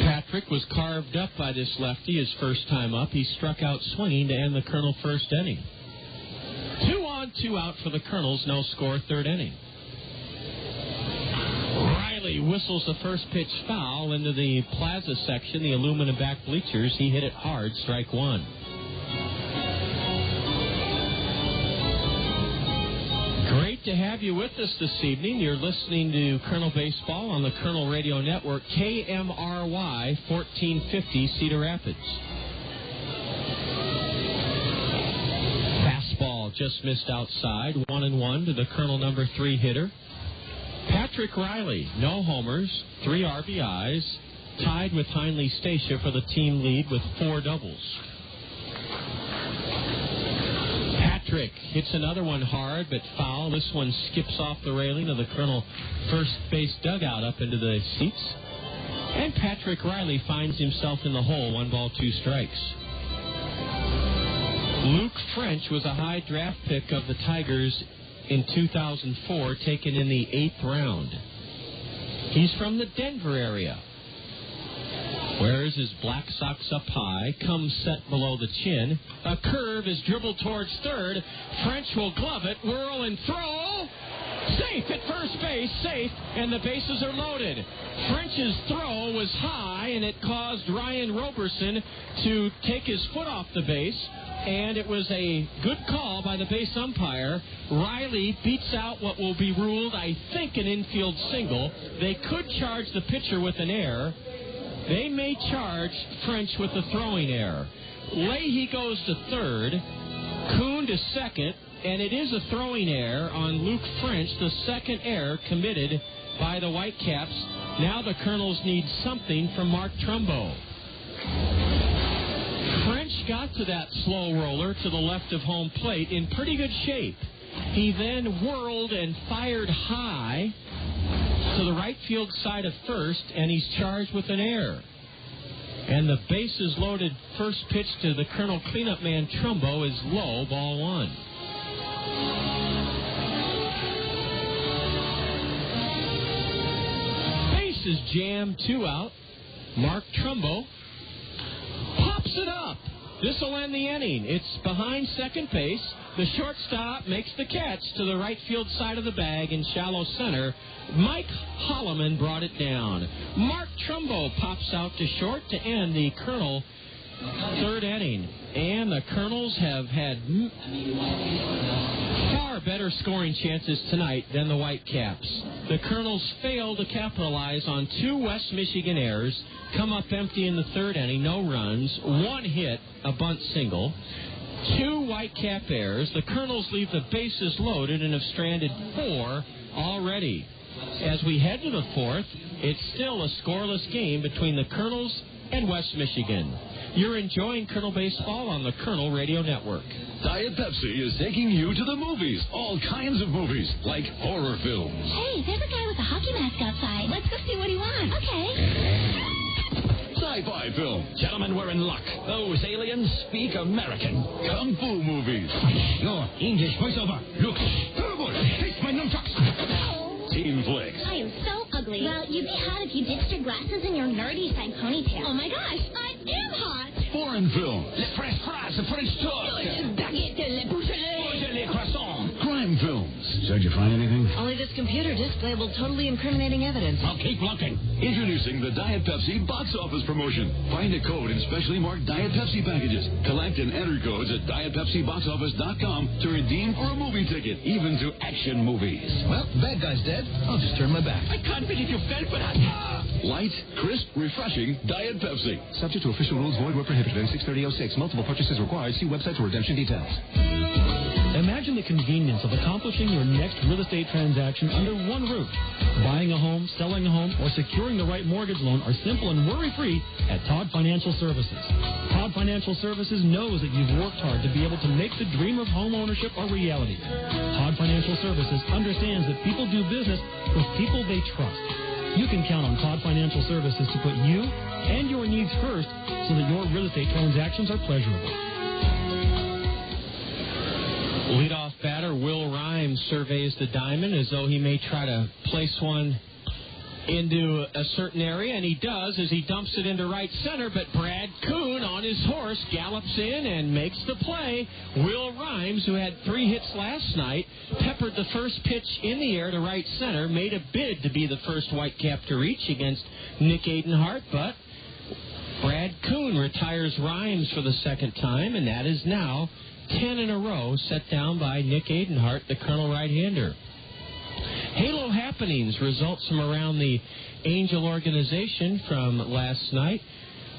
Patrick was carved up by this lefty his first time up. He struck out swinging to end the Colonel first inning. 2 on, 2 out for the Kernels. No score, third inning. Riley whistles the first pitch foul into the plaza section, the aluminum back bleachers. He hit it hard, strike 1. Great to have you with us this evening. You're listening to Colonel Baseball on the Colonel Radio Network, KMRY 1450 Cedar Rapids. Fastball just missed outside. 1-1 to the Colonel number 3 hitter. Patrick Riley, no homers, 3 RBIs, tied with Heinle Stacia for the team lead with 4 doubles. Patrick hits another one hard but foul. This one skips off the railing of the Colonel first base dugout up into the seats. And Patrick Riley finds himself in the hole. 1 ball, 2 strikes. Luke French was a high draft pick of the Tigers in 2004, taken in the 8th round. He's from the Denver area. Wears his black socks up high, comes set below the chin. A curve is dribbled towards third. French will glove it, whirl and throw. Safe at first base, safe, and the bases are loaded. French's throw was high, and it caused Ryan Roberson to take his foot off the base, and it was a good call by the base umpire. Riley beats out what will be ruled, I think, an infield single. They could charge the pitcher with an error. They may charge French with a throwing error. Leahy goes to third, Kuhn to second, and it is a throwing error on Luke French, the second error committed by the Whitecaps. Now the Kernels need something from Mark Trumbo. French got to that slow roller to the left of home plate in pretty good shape. He then whirled and fired high to the right field side of first, and he's charged with an error. And the bases loaded first pitch to the Colonel cleanup man Trumbo is low, ball 1. Bases jammed, 2 out. Mark Trumbo pops it up. This will end the inning. It's behind second base. The shortstop makes the catch to the right field side of the bag in shallow center. Mike Hollimon brought it down. Mark Trumbo pops out to short to end the Kernel third inning. And the Kernels have had far better scoring chances tonight than the Whitecaps. The Kernels failed to capitalize on 2 West Michigan errors, come up empty in the third inning, no runs, 1 hit, a bunt single. 2 Whitecap errors. The Kernels leave the bases loaded and have stranded 4 already. As we head to the fourth, it's still a scoreless game between the Kernels and West Michigan. You're enjoying Kernel Baseball on the Kernel Radio Network. Diet Pepsi is taking you to the movies. All kinds of movies, like horror films. Hey, there's a guy with a hockey mask outside. Let's go see what he wants. Okay. Sci-fi film. Gentlemen, we're in luck. Those aliens speak American. Kung Fu movies. Your English voiceover looks terrible. Taste my nunchucks. Teen flicks. I am so ugly. Well, you'd be hot if you ditched your glasses and your nerdy side ponytail. Oh my gosh, I am hot. Foreign film. Le French fries, the French toast. Baguette, le bouchelet, le croissant. Crime films. So, did you find anything? Only this computer disk labeled totally incriminating evidence. I'll keep looking. Introducing the Diet Pepsi box office promotion. Find a code in specially marked Diet Pepsi packages. Collect and enter codes at dietpepsiboxoffice.com to redeem for a movie ticket, even to action movies. Well, bad guy's dead. I'll just turn my back. I can't believe you fell for that. Light, crisp, refreshing Diet Pepsi. Subject to official rules, void where prohibited. 63006. Multiple purchases required. See website for redemption details. Imagine the convenience of accomplishing your next real estate transaction under one roof. Buying a home, selling a home, or securing the right mortgage loan are simple and worry-free at Todd Financial Services. Todd Financial Services knows that you've worked hard to be able to make the dream of home ownership a reality. Todd Financial Services understands that people do business with people they trust. You can count on Todd Financial Services to put you and your needs first so that your real estate transactions are pleasurable. Leadoff batter Will Rhymes surveys the diamond as though he may try to place one into a certain area, and he does as he dumps it into right center, but Brad Kuhn on his horse gallops in and makes the play. Will Rhymes, who had 3 hits last night, peppered the first pitch in the air to right center, made a bid to be the first Whitecap to reach against Nick Adenhart, but Brad Kuhn retires Rhymes for the second time, and that is now 10 in a row set down by Nick Adenhart, the Kernel right-hander. Halo happenings, results from around the Angel organization from last night.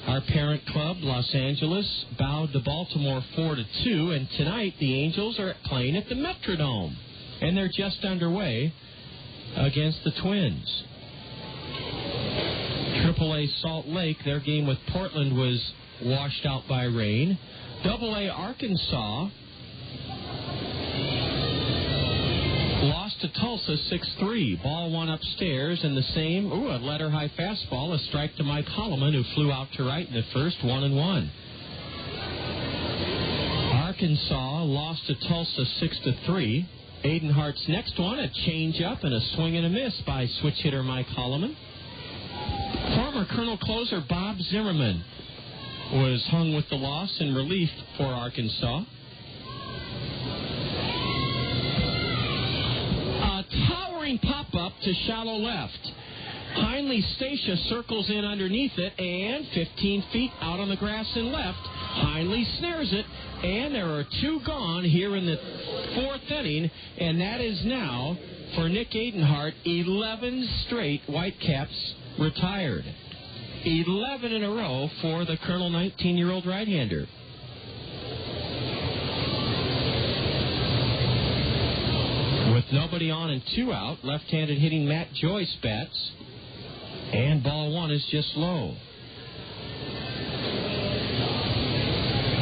Our parent club, Los Angeles, bowed to Baltimore 4-2, and tonight the Angels are playing at the Metrodome, and they're just underway against the Twins. AAA Salt Lake, their game with Portland was washed out by rain. AA Arkansas lost to Tulsa 6-3. Ball one upstairs, and the same, a letter-high fastball, a strike to Mike Hollimon, who flew out to right in the first, 1-1. Arkansas lost to Tulsa 6-3. Adenhart's next one, a change-up and a swing and a miss by switch hitter Mike Hollimon. Former Kernel closer Bob Zimmerman was hung with the loss in relief for Arkansas. A towering pop-up to shallow left. Heinley Stacia circles in underneath it, and 15 feet out on the grass and left. Heinley snares it, and there are 2 gone here in the 4th inning, and that is now, for Nick Adenhart, 11 straight Whitecaps retired. 11 in a row for the Kernel 19-year-old right-hander. With nobody on and 2 out, left-handed hitting Matt Joyce bats, and ball 1 is just low.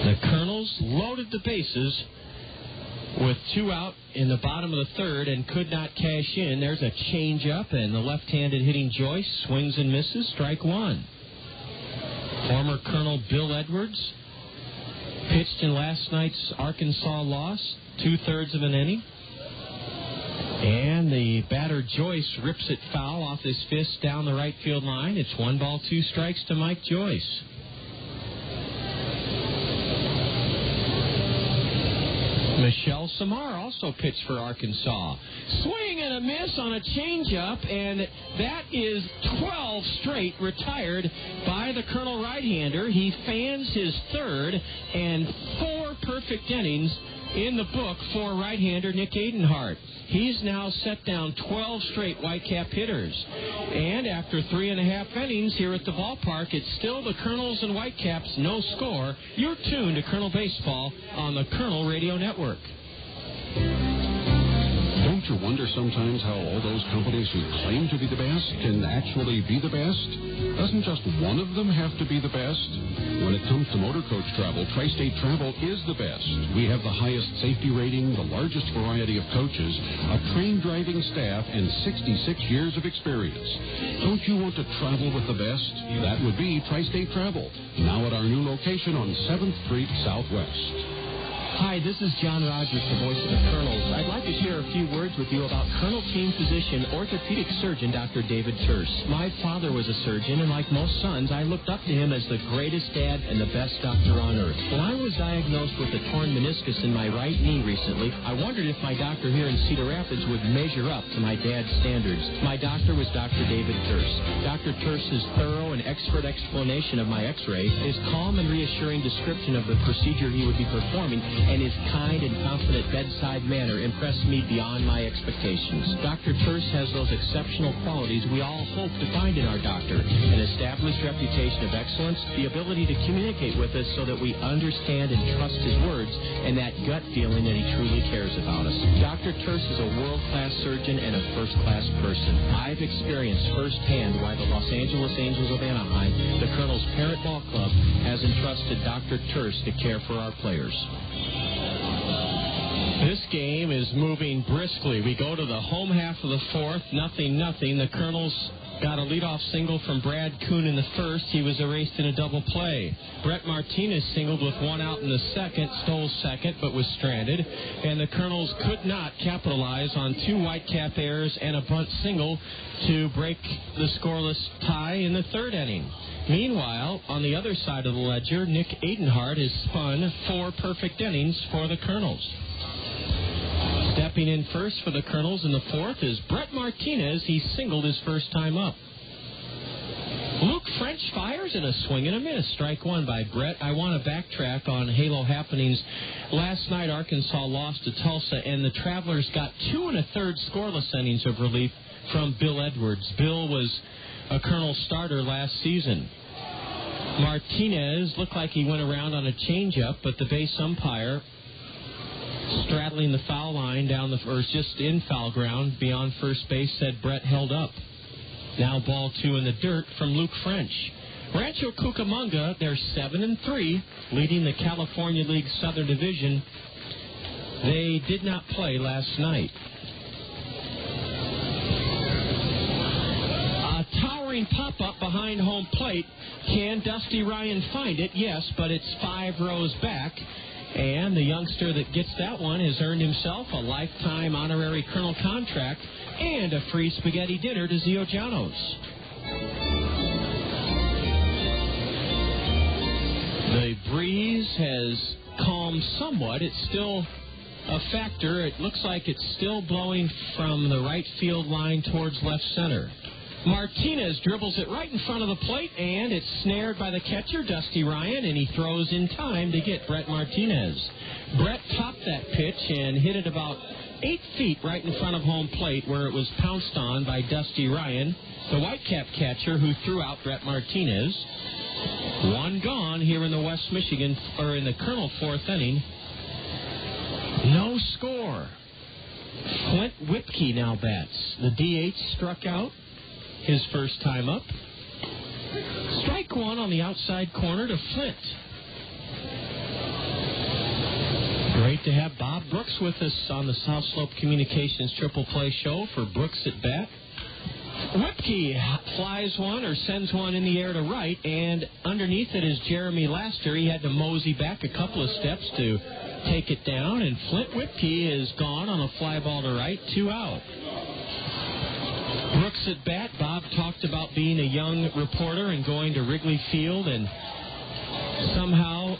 The Kernels loaded the bases with 2 out in the bottom of the 3rd and could not cash in. There's a change-up, and the left-handed hitting Joyce swings and misses, strike 1. Former Colonel Bill Edwards pitched in last night's Arkansas loss, 2/3 of an inning. And the batter Joyce rips it foul off his fist down the right field line. It's 1 ball, 2 strikes to Mike Joyce. Michelle Samar also pitched for Arkansas. Swing and a miss on a changeup, and that is 12 straight retired by the Colonel right-hander. He fans his third, and 4 perfect innings in the book for right-hander Nick Adenhart. He's now set down 12 straight Whitecap hitters. And after 3.5 innings here at the ballpark, it's still the Kernels and Whitecaps, no score. You're tuned to Colonel Baseball on the Kernel Radio Network. Don't you wonder sometimes how all those companies who claim to be the best can actually be the best? Doesn't just one of them have to be the best? When it comes to motor coach travel, Tri-State Travel is the best. We have the highest safety rating, the largest variety of coaches, a trained driving staff, and 66 years of experience. Don't you want to travel with the best? That would be Tri-State Travel, now at our new location on 7th Street Southwest. Hi, this is John Rogers, the voice of the Kernels. I'd like to share a few words with you about Colonel team physician, orthopedic surgeon Dr. David Terse. My father was a surgeon, and like most sons, I looked up to him as the greatest dad and the best doctor on earth. When I was diagnosed with a torn meniscus in my right knee recently, I wondered if my doctor here in Cedar Rapids would measure up to my dad's standards. My doctor was Dr. David Terse. Dr. Terse's thorough and expert explanation of my x-ray, his calm and reassuring description of the procedure he would be performing, and his kind and confident bedside manner impressed me beyond my expectations. Dr. Terse has those exceptional qualities we all hope to find in our doctor: an established reputation of excellence, the ability to communicate with us so that we understand and trust his words, and that gut feeling that he truly cares about us. Dr. Terse is a world-class surgeon and a first-class person. I've experienced firsthand why the Los Angeles Angels of Anaheim, the Colonel's parent ball club, has entrusted Dr. Terse to care for our players. This game is moving briskly. We go to the home half of the fourth, 0-0. The Kernels got a leadoff single from Brad Kuhn in the first. He was erased in a double play. Brett Martinez singled with 1 out in the second, stole second, but was stranded. And the Kernels could not capitalize on 2 Whitecap errors and a bunt single to break the scoreless tie in the third inning. Meanwhile, on the other side of the ledger, Nick Adenhart has spun 4 perfect innings for the Kernels. Stepping in first for the Kernels in the fourth is Brett Martinez. He singled his first time up. Luke French fires and a swing and a miss. Strike 1 by Brett. I want to backtrack on Halo happenings. Last night, Arkansas lost to Tulsa, and the Travelers got 2 1/3 scoreless innings of relief from Bill Edwards. Bill was a Colonel starter last season. Martinez looked like he went around on a changeup, but the base umpire, straddling the foul line or just in foul ground beyond first base, said Brett held up. Now ball 2 in the dirt from Luke French. Rancho Cucamonga, they're 7-3, leading the California League Southern Division. They did not play last night. A towering pop-up behind home plate. Can Dusty Ryan find it? Yes, but it's 5 rows back. And the youngster that gets that one has earned himself a lifetime honorary Colonel contract and a free spaghetti dinner to Zio Giano's. The breeze has calmed somewhat. It's still a factor. It looks like it's still blowing from the right field line towards left center. Martinez dribbles it right in front of the plate, and it's snared by the catcher, Dusty Ryan, and he throws in time to get Brett Martinez. Brett topped that pitch and hit it about 8 feet right in front of home plate, where it was pounced on by Dusty Ryan, the Whitecap catcher, who threw out Brett Martinez. 1 gone here in the West Michigan, or in the Colonel 4th inning. No score. Flint Whipke now bats. The DH struck out his first time up. Strike 1 on the outside corner to Flint. Great to have Bob Brooks with us on the South Slope Communications Triple Play Show for Brooks at bat. Whipke flies one or sends one in the air to right, and underneath it is Jeremy Laster. He had to mosey back a couple of steps to take it down, and Flint Whipke is gone on a fly ball to right, 2 out. Brooks at bat. Bob talked about being a young reporter and going to Wrigley Field and somehow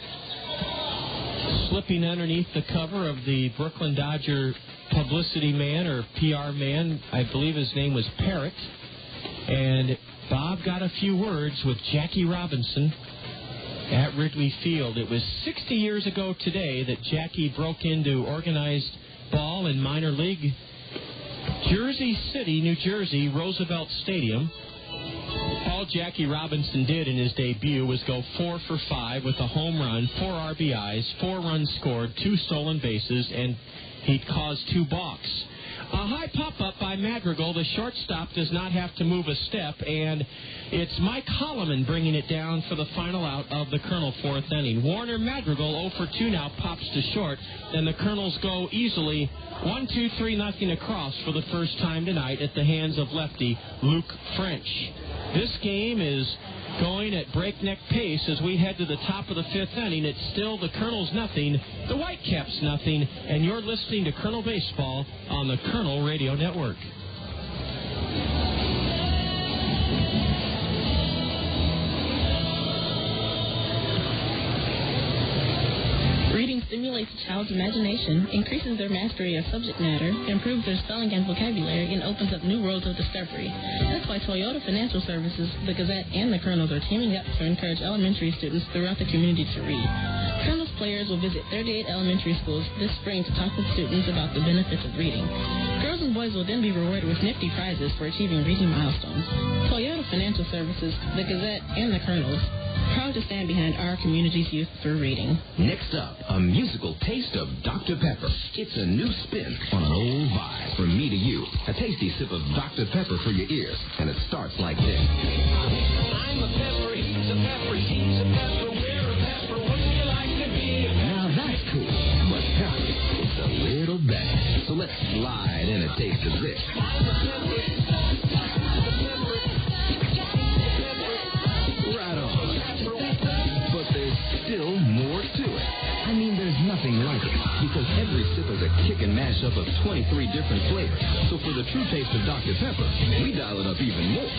slipping underneath the cover of the Brooklyn Dodger publicity man or PR man. I believe his name was Parrott. And Bob got a few words with Jackie Robinson at Wrigley Field. It was 60 years ago today that Jackie broke into organized ball in minor league. Jersey City, New Jersey, Roosevelt Stadium. All Jackie Robinson did in his debut was go 4 for 5 with a home run, 4 RBIs, 4 runs scored, 2 stolen bases, and he'd caused 2 balks. A high pop-up by Madrigal. The shortstop does not have to move a step, and it's Mike Hollimon bringing it down for the final out of the Kernel 4th inning. Warner Madrigal 0 for 2 now pops to short, and the Kernels go easily 1-2-3-0 across for the first time tonight at the hands of lefty Luke French. This game is going at breakneck pace as we head to the top of the 5th inning. It's still the Kernels nothing, the Whitecaps nothing, and you're listening to Kernel Baseball on the Kernel Radio Network. Reading stimulates a child's imagination, increases their mastery of subject matter, improves their spelling and vocabulary, and opens up new worlds of discovery. That's why Toyota Financial Services, the Gazette, and the Kernels are teaming up to encourage elementary students throughout the community to read. Kernels players will visit 38 elementary schools this spring to talk with students about the benefits of reading. Girls and boys will then be rewarded with nifty prizes for achieving reading milestones. Toyota Financial Services, the Gazette, and the Kernels, proud to stand behind our community's youth through reading. Next up, a musical taste of Dr. Pepper. It's a new spin on an old vibe. From me to you, a tasty sip of Dr. Pepper for your ears, and it starts like this. I'm a pepper, he's a pepper, he's a pepper, we're a pepper, wouldn't you like to be a pepper? Now that's cool, but pepper, it's a little better. So let's slide in a taste of this. Right on. But there's still more to it. I mean, there's nothing like it, because every sip is a kick and mashup of 23 different flavors. So for the true taste of Dr. Pepper, we dial it up even more.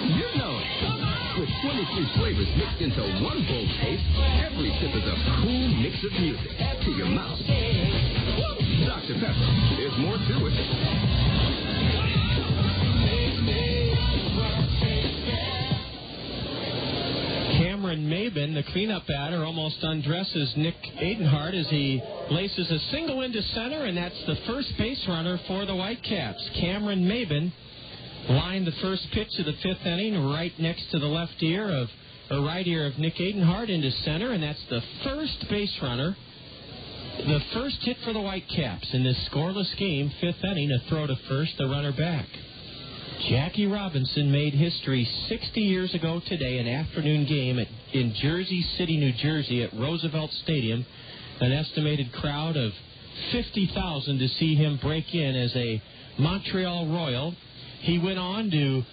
You know it. With 23 flavors mixed into one bold taste, every sip is a cool mix of music to your mouth. Dr. Pepper, there's more to it. Cameron Maybin, the cleanup batter, almost undresses Nick Adenhart as he laces a single into center, and that's the first base runner for the Whitecaps. Cameron Maybin lined the first pitch of the 5th inning right next to the right ear of Nick Adenhart into center, and that's the first base runner. The first hit for the Whitecaps in this scoreless game, 5th inning, a throw to first, the runner back. Jackie Robinson made history 60 years ago today, an afternoon game in Jersey City, New Jersey at Roosevelt Stadium. An estimated crowd of 50,000 to see him break in as a Montreal Royal. He went on to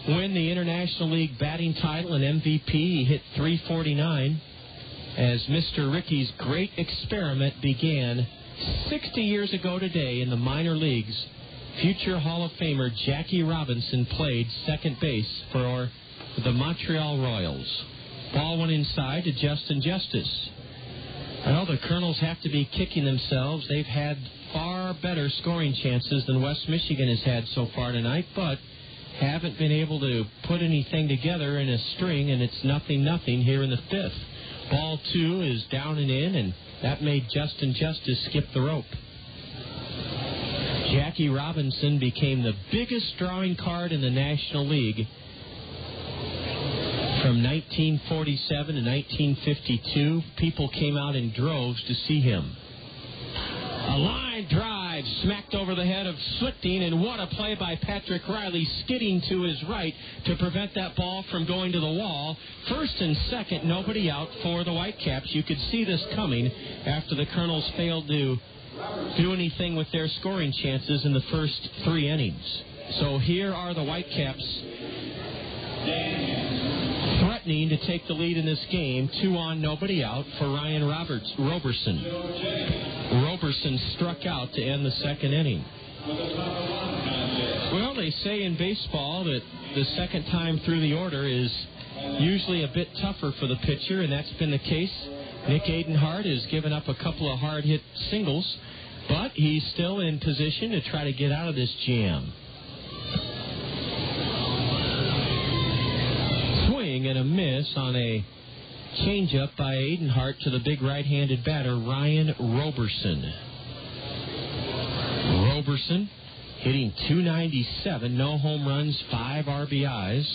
win the International League batting title and MVP. He hit .349 as Mr. Ricky's great experiment began 60 years ago today in the minor leagues. Future Hall of Famer Jackie Robinson played second base for the Montreal Royals. Ball went inside to Justin Justice. Well, the Kernels have to be kicking themselves. They've had far better scoring chances than West Michigan has had so far tonight, but haven't been able to put anything together in a string, and it's 0-0 here in the 5th. Ball 2 is down and in, and that made Justin Justice skip the rope. Jackie Robinson became the biggest drawing card in the National League from 1947 to 1952. People came out in droves to see him. A line drive smacked over the head of Schlichting, and what a play by Patrick Riley, skidding to his right to prevent that ball from going to the wall. First and second, nobody out for the Whitecaps. You could see this coming after the Kernels failed to do anything with their scoring chances in the first 3 innings. So here are the Whitecaps threatening to take the lead in this game. 2 on, nobody out for Ryan Roberson. Roberson struck out to end the 2nd inning. Well, they say in baseball that the second time through the order is usually a bit tougher for the pitcher, and that's been the case. Nick Adenhart has given up a couple of hard-hit singles, but he's still in position to try to get out of this jam. Swing and a miss on a changeup by Adenhart to the big right-handed batter, Ryan Roberson. Roberson hitting .297, no home runs, 5 RBIs.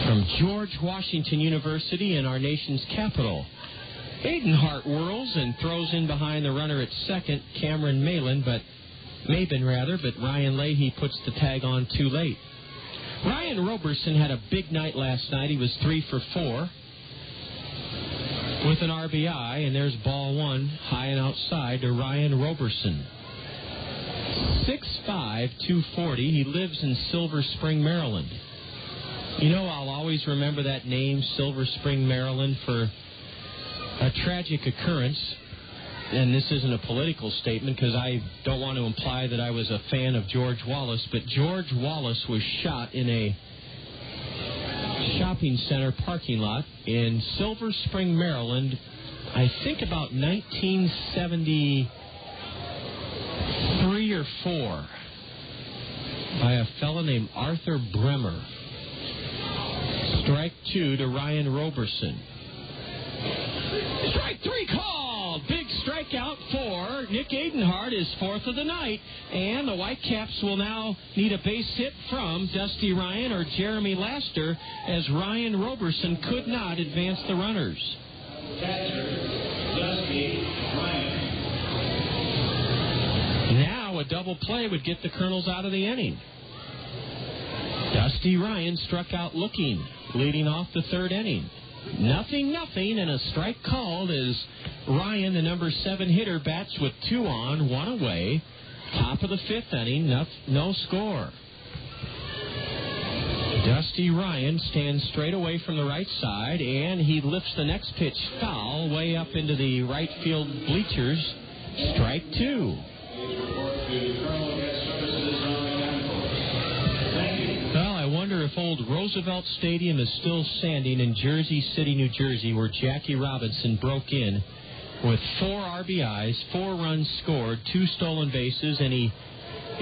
From George Washington University in our nation's capital. Adenhart whirls and throws in behind the runner at second, Maybin, but Ryan Leahy puts the tag on too late. Ryan Roberson had a big night last night. He was 3 for 4 with an RBI, and there's ball one, high and outside to Ryan Roberson. 6'5", 240. He lives in Silver Spring, Maryland. You know, I'll always remember that name, Silver Spring, Maryland, for a tragic occurrence. And this isn't a political statement because I don't want to imply that I was a fan of George Wallace, but George Wallace was shot in a shopping center parking lot in Silver Spring, Maryland, I think about 1973 or 4, by a fellow named Arthur Bremer. Strike 2 to Ryan Roberson. Strike 3 called. Big strikeout for Nick Adenhart, his 4th of the night. And the Whitecaps will now need a base hit from Dusty Ryan or Jeremy Laster, as Ryan Roberson could not advance the runners. Catcher, Dusty Ryan. Now a double play would get the Kernels out of the inning. Dusty Ryan struck out looking, leading off the 3rd inning. 0-0, and a strike called as Ryan, the number 7 hitter, bats with 2 on, 1 away. Top of the 5th inning, no score. Dusty Ryan stands straight away from the right side, and he lifts the next pitch foul way up into the right field bleachers. Strike 2. Well, I wonder if old Roosevelt Stadium is still standing in Jersey City, New Jersey, where Jackie Robinson broke in with 4 RBIs, 4 runs scored, 2 stolen bases, and he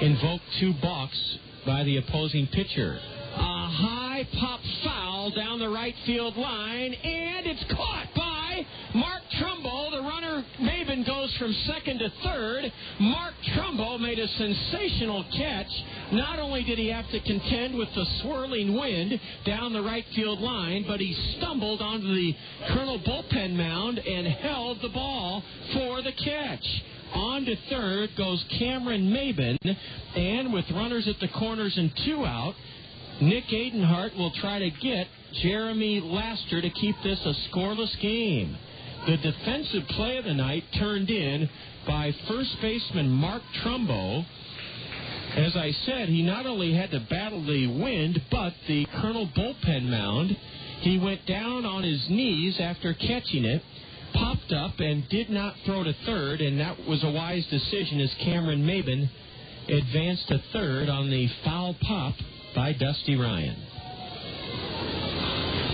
invoked 2 balks by the opposing pitcher. A high pop foul down the right field line, and it's caught by Mark Trumbo. The runner, Maybin, goes from 2nd to 3rd. Mark Trumbo made a sensational catch. Not only did he have to contend with the swirling wind down the right field line, but he stumbled onto the Colonel bullpen mound and held the ball for the catch. On to 3rd goes Cameron Maybin, and with runners at the corners and 2 out, Nick Adenhart will try to get Jeremy Laster to keep this a scoreless game. The defensive play of the night turned in by first baseman Mark Trumbo. As I said, he not only had to battle the wind, but the Colonel bullpen mound. He went down on his knees after catching it, popped up, and did not throw to 3rd, and that was a wise decision as Cameron Maybin advanced to 3rd on the foul pop by Dusty Ryan.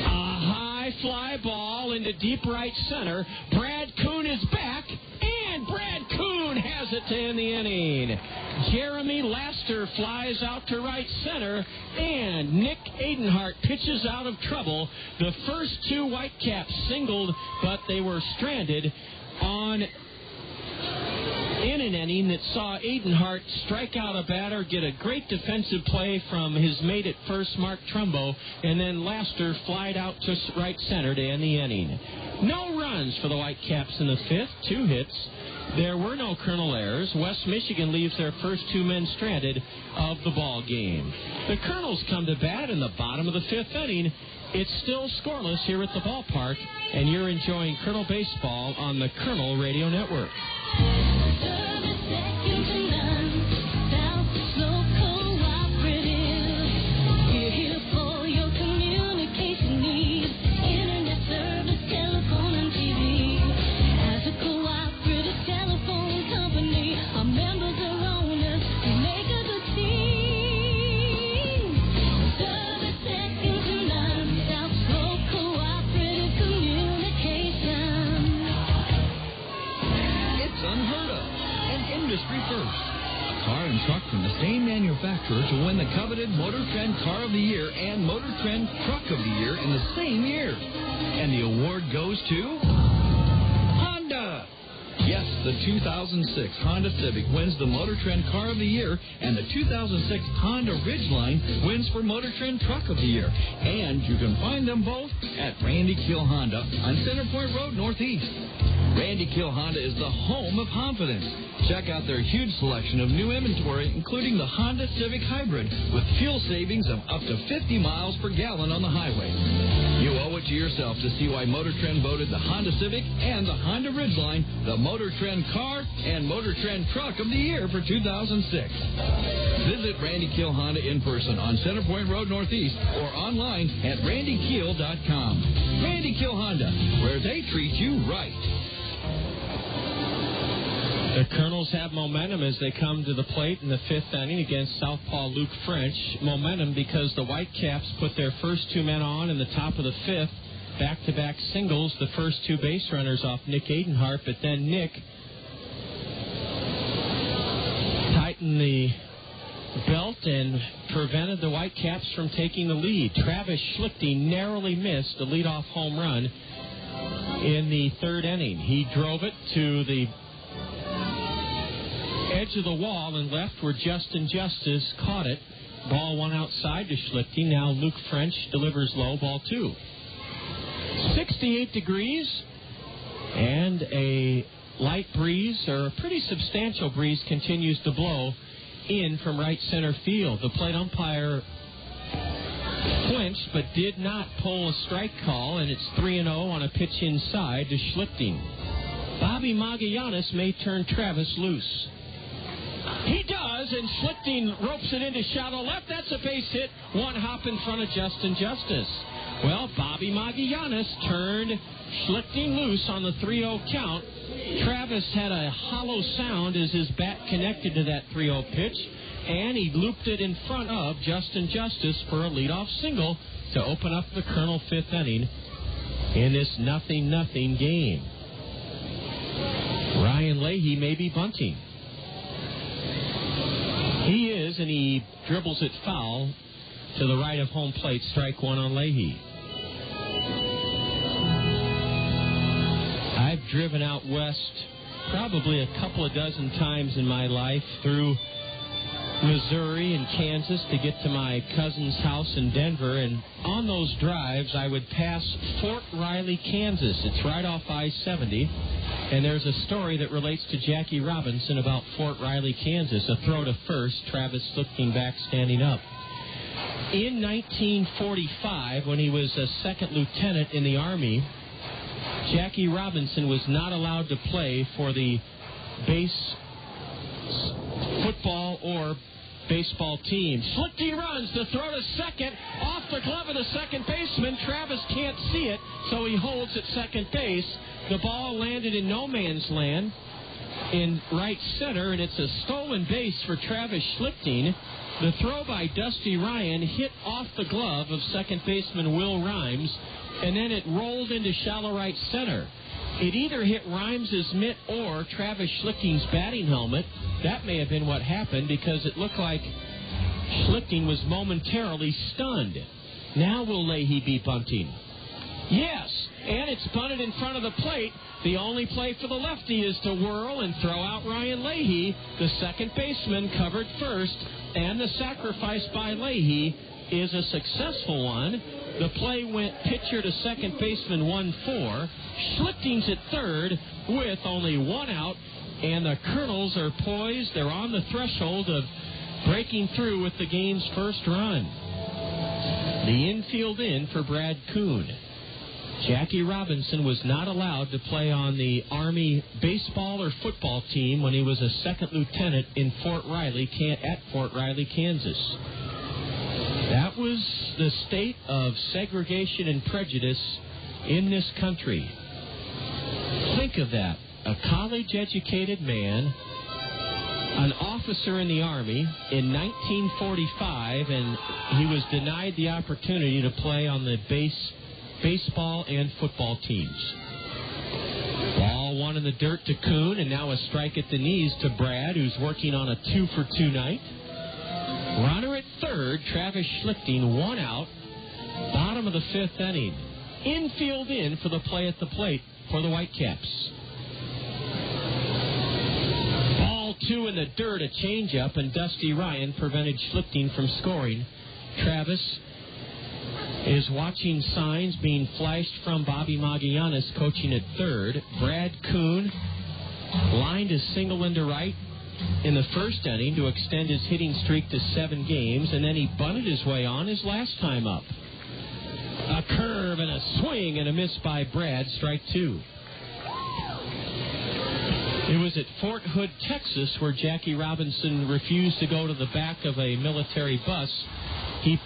A high fly ball into deep right center. Brad Kuhn is back, and Brad Kuhn has it to end the inning. Jeremy Laster flies out to right center, and Nick Adenhart pitches out of trouble. The first 2 Whitecaps singled, but they were stranded in an inning that saw Adenhart strike out a batter, get a great defensive play from his mate at first, Mark Trumbo, and then Laster flied out to right center to end the inning. No runs for the Whitecaps in the 5th, 2 hits. There were no Kernel errors. West Michigan leaves their first 2 men stranded of the ball game. The Kernels come to bat in the bottom of the 5th inning. It's still scoreless here at the ballpark, and you're enjoying Kernel baseball on the Kernel Radio Network. Service from the same manufacturer to win the coveted Motor Trend Car of the Year and Motor Trend Truck of the Year in the same year. And the award goes to Honda. Yes, the 2006 Honda Civic wins the Motor Trend Car of the Year, and the 2006 Honda Ridgeline wins for Motor Trend Truck of the Year. And you can find them both at Randy Kill Honda on Center Point Road Northeast. Randy Kill Honda is the home of confidence. Check out their huge selection of new inventory, including the Honda Civic Hybrid with fuel savings of up to 50 miles per gallon on the highway. You owe it to yourself to see why Motor Trend voted the Honda Civic and the Honda Ridgeline the Motor Trend Car and Motor Trend Truck of the Year for 2006. Visit Randy Kill Honda in person on Center Point Road Northeast or online at randykill.com. Randy Kill Honda, where they treat you right. The Kernels have momentum as they come to the plate in the fifth inning against Southpaw Luke French. Momentum because the Whitecaps put their first two men on in the top of the fifth. Back-to-back singles, the first two base runners off Nick Adenhart, but then Nick tightened the belt and prevented the Whitecaps from taking the lead. Travis Schlichting narrowly missed a leadoff home run in the third inning. He drove it to the edge of the wall and left where Justin Justice caught it. Ball one outside to Schlichting. Now Luke French delivers low, ball two. 68 degrees and a light breeze, or a pretty substantial breeze, continues to blow in from right center field. The plate umpire flinched but did not pull a strike call, and it's 3-0 on a pitch inside to Schlichting. Bobby Magallanes may turn Travis loose. He does, and Schlichting ropes it into shallow left. That's a base hit. One hop in front of Justin Justice. Well, Bobby Magallanes turned Schlichting loose on the 3-0 count. Travis had a hollow sound as his bat connected to that 3-0 pitch, and he looped it in front of Justin Justice for a leadoff single to open up the Kernel fifth inning in this 0-0 game. Ryan Leahy may be bunting. He is, and he dribbles it foul to the right of home plate. Strike one on Leahy. I've driven out west probably a couple of dozen times in my life through Missouri and Kansas to get to my cousin's house in Denver, and on those drives I would pass Fort Riley, Kansas. It's right off I-70, and there's a story that relates to Jackie Robinson about Fort Riley, Kansas. A throw to first, Travis Schlichting back standing up. In 1945, when he was a second lieutenant in the Army, Jackie Robinson was not allowed to play for the base football or baseball team. Schlichting runs to throw to second, off the glove of the second baseman. Travis can't see it, so he holds at second base. The ball landed in no man's land in right center, and it's a stolen base for Travis Schlichting. The throw by Dusty Ryan hit off the glove of second baseman Will Rhymes, and then it rolled into shallow right center. It either hit Rhymes' mitt or Travis Schlichting's batting helmet. That may have been what happened, because it looked like Schlichting was momentarily stunned. Now will Leahy be bunting? Yes, and it's bunted in front of the plate. The only play for the lefty is to whirl and throw out Ryan Leahy. The second baseman covered first, and the sacrifice by Leahy is a successful one. The play went pitcher to second baseman 1-4. Schlichting's at third with only one out, and the Kernels are poised. They're on the threshold of breaking through with the game's first run. The infield in for Brad Kuhn. Jackie Robinson was not allowed to play on the Army baseball or football team when he was a second lieutenant in Fort Riley, Kansas. That was the state of segregation and prejudice in this country. Think of that. A college-educated man, an officer in the Army in 1945, and he was denied the opportunity to play on the baseball and football teams. Ball one in the dirt to Kuhn, and now a strike at the knees to Brad, who's working on a 2-for-2 night. Runner at third, Travis Schlichting, 1 out. Bottom of the 5th inning. Infield in for the play at the plate for the Whitecaps. Ball 2 in the dirt, a changeup, and Dusty Ryan prevented Schlichting from scoring. Travis is watching signs being flashed from Bobby Magallanes, coaching at third. Brad Kuhn lined his single into right in the first inning to extend his hitting streak to 7 games, and then he bunted his way on his last time up. A curve and a swing and a miss by Brad, strike 2. It was at Fort Hood, Texas, where Jackie Robinson refused to go to the back of a military bus. He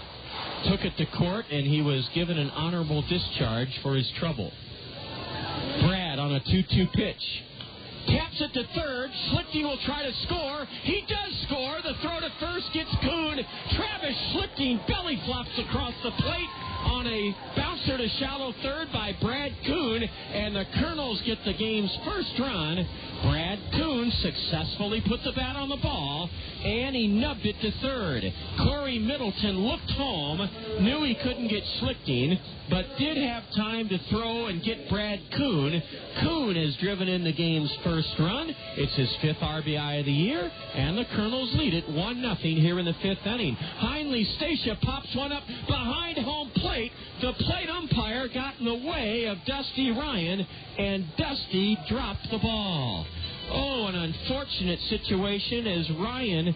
took it to court, and he was given an honorable discharge for his trouble. Brad on a 2-2 pitch. Taps it to third. Schlichting will try to score. He does score. The throw to first gets Kuhn. Travis Schlichting belly flops across the plate on a bouncer to shallow third by Brad Kuhn, and the Kernels get the game's first run. Brad Kuhn successfully put the bat on the ball, and he nubbed it to third. Corey Middleton looked home, knew he couldn't get Schlichting, but did have time to throw and get Brad Kuhn. Kuhn has driven in the game's first run. It's his 5th RBI of the year, and the Kernels lead it 1-0 here in the 5th inning. Heinle Stacia pops one up behind home plate. The plate umpire got in the way of Dusty Ryan, and Dusty dropped the ball. Oh, an unfortunate situation as Ryan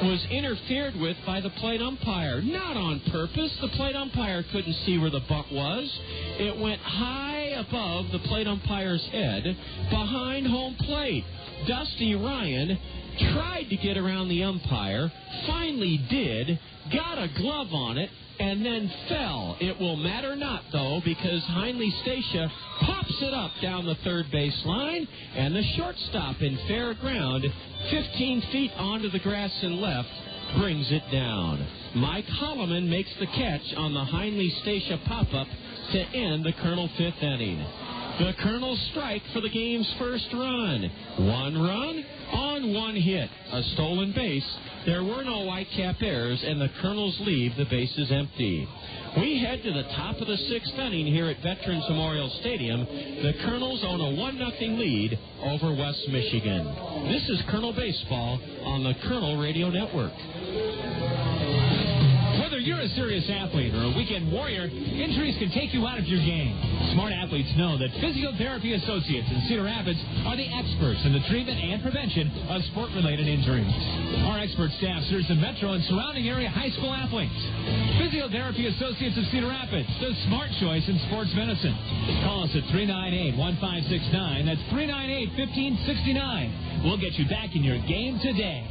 was interfered with by the plate umpire. Not on purpose. The plate umpire couldn't see where the butt was. It went high above the plate umpire's head, behind home plate. Dusty Ryan tried to get around the umpire, finally did, got a glove on it, and then fell. It will matter not, though, because Heinle Stacia pops it up down the third base line, and the shortstop in fair ground, 15 feet onto the grass and left, brings it down. Mike Hollimon makes the catch on the Heinle Stacia pop-up to end the Kernel 5th inning. The Kernels strike for the game's first run. 1 run on 1 hit, a stolen base. There were no Whitecap errors, and the Kernels leave the bases empty. We head to the top of the 6th inning here at Veterans Memorial Stadium. The Kernels own a 1-0 lead over West Michigan. This is Kernel Baseball on the Kernel Radio Network. Whether you're a serious athlete or a weekend warrior, injuries can take you out of your game. Smart athletes know that Physiotherapy Associates in Cedar Rapids are the experts in the treatment and prevention of sport-related injuries. Our expert staff serves the metro and surrounding area high school athletes. Physiotherapy Associates of Cedar Rapids, the smart choice in sports medicine. Call us at 398-1569. That's 398-1569. We'll get you back in your game today.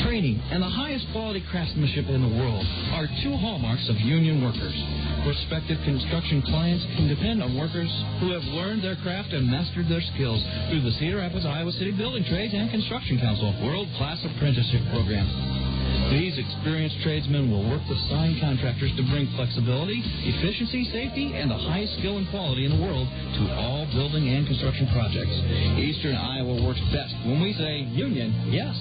Training and the highest quality craftsmanship in the world are 2 hallmarks of union workers. Prospective construction clients can depend on workers who have learned their craft and mastered their skills through the Cedar Rapids, Iowa City Building Trades and Construction Council world-class apprenticeship program. These experienced tradesmen will work with sign contractors to bring flexibility, efficiency, safety, and the highest skill and quality in the world to all building and construction projects. Eastern Iowa works best when we say union, yes.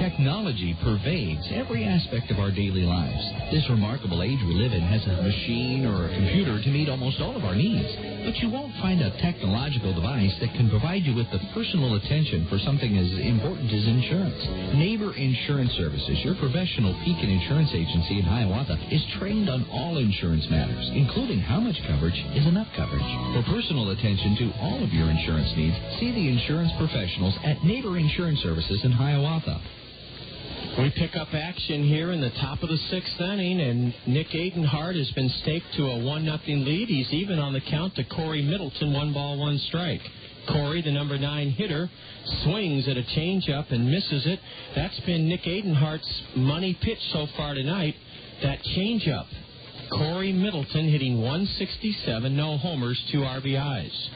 Technology pervades every aspect of our daily lives. This remarkable age we live in has a machine or a computer to meet almost all of our needs. But you won't find a technological device that can provide you with the personal attention for something as important as insurance. Neighbor Insurance Services, your professional Pekin insurance agency in Hiawatha, is trained on all insurance matters, including how much coverage is enough coverage. For personal attention to all of your insurance needs, see the insurance professionals at Neighbor Insurance Services in Hiawatha. We pick up action here in the top of the 6th inning, and Nick Adenhart has been staked to a 1-0 lead. He's even on the count to Corey Middleton, 1 ball, 1 strike. Corey, the number 9 hitter, swings at a changeup and misses it. That's been Nick Adenhart's money pitch so far tonight, that changeup. Corey Middleton hitting 167, no homers, 2 RBIs.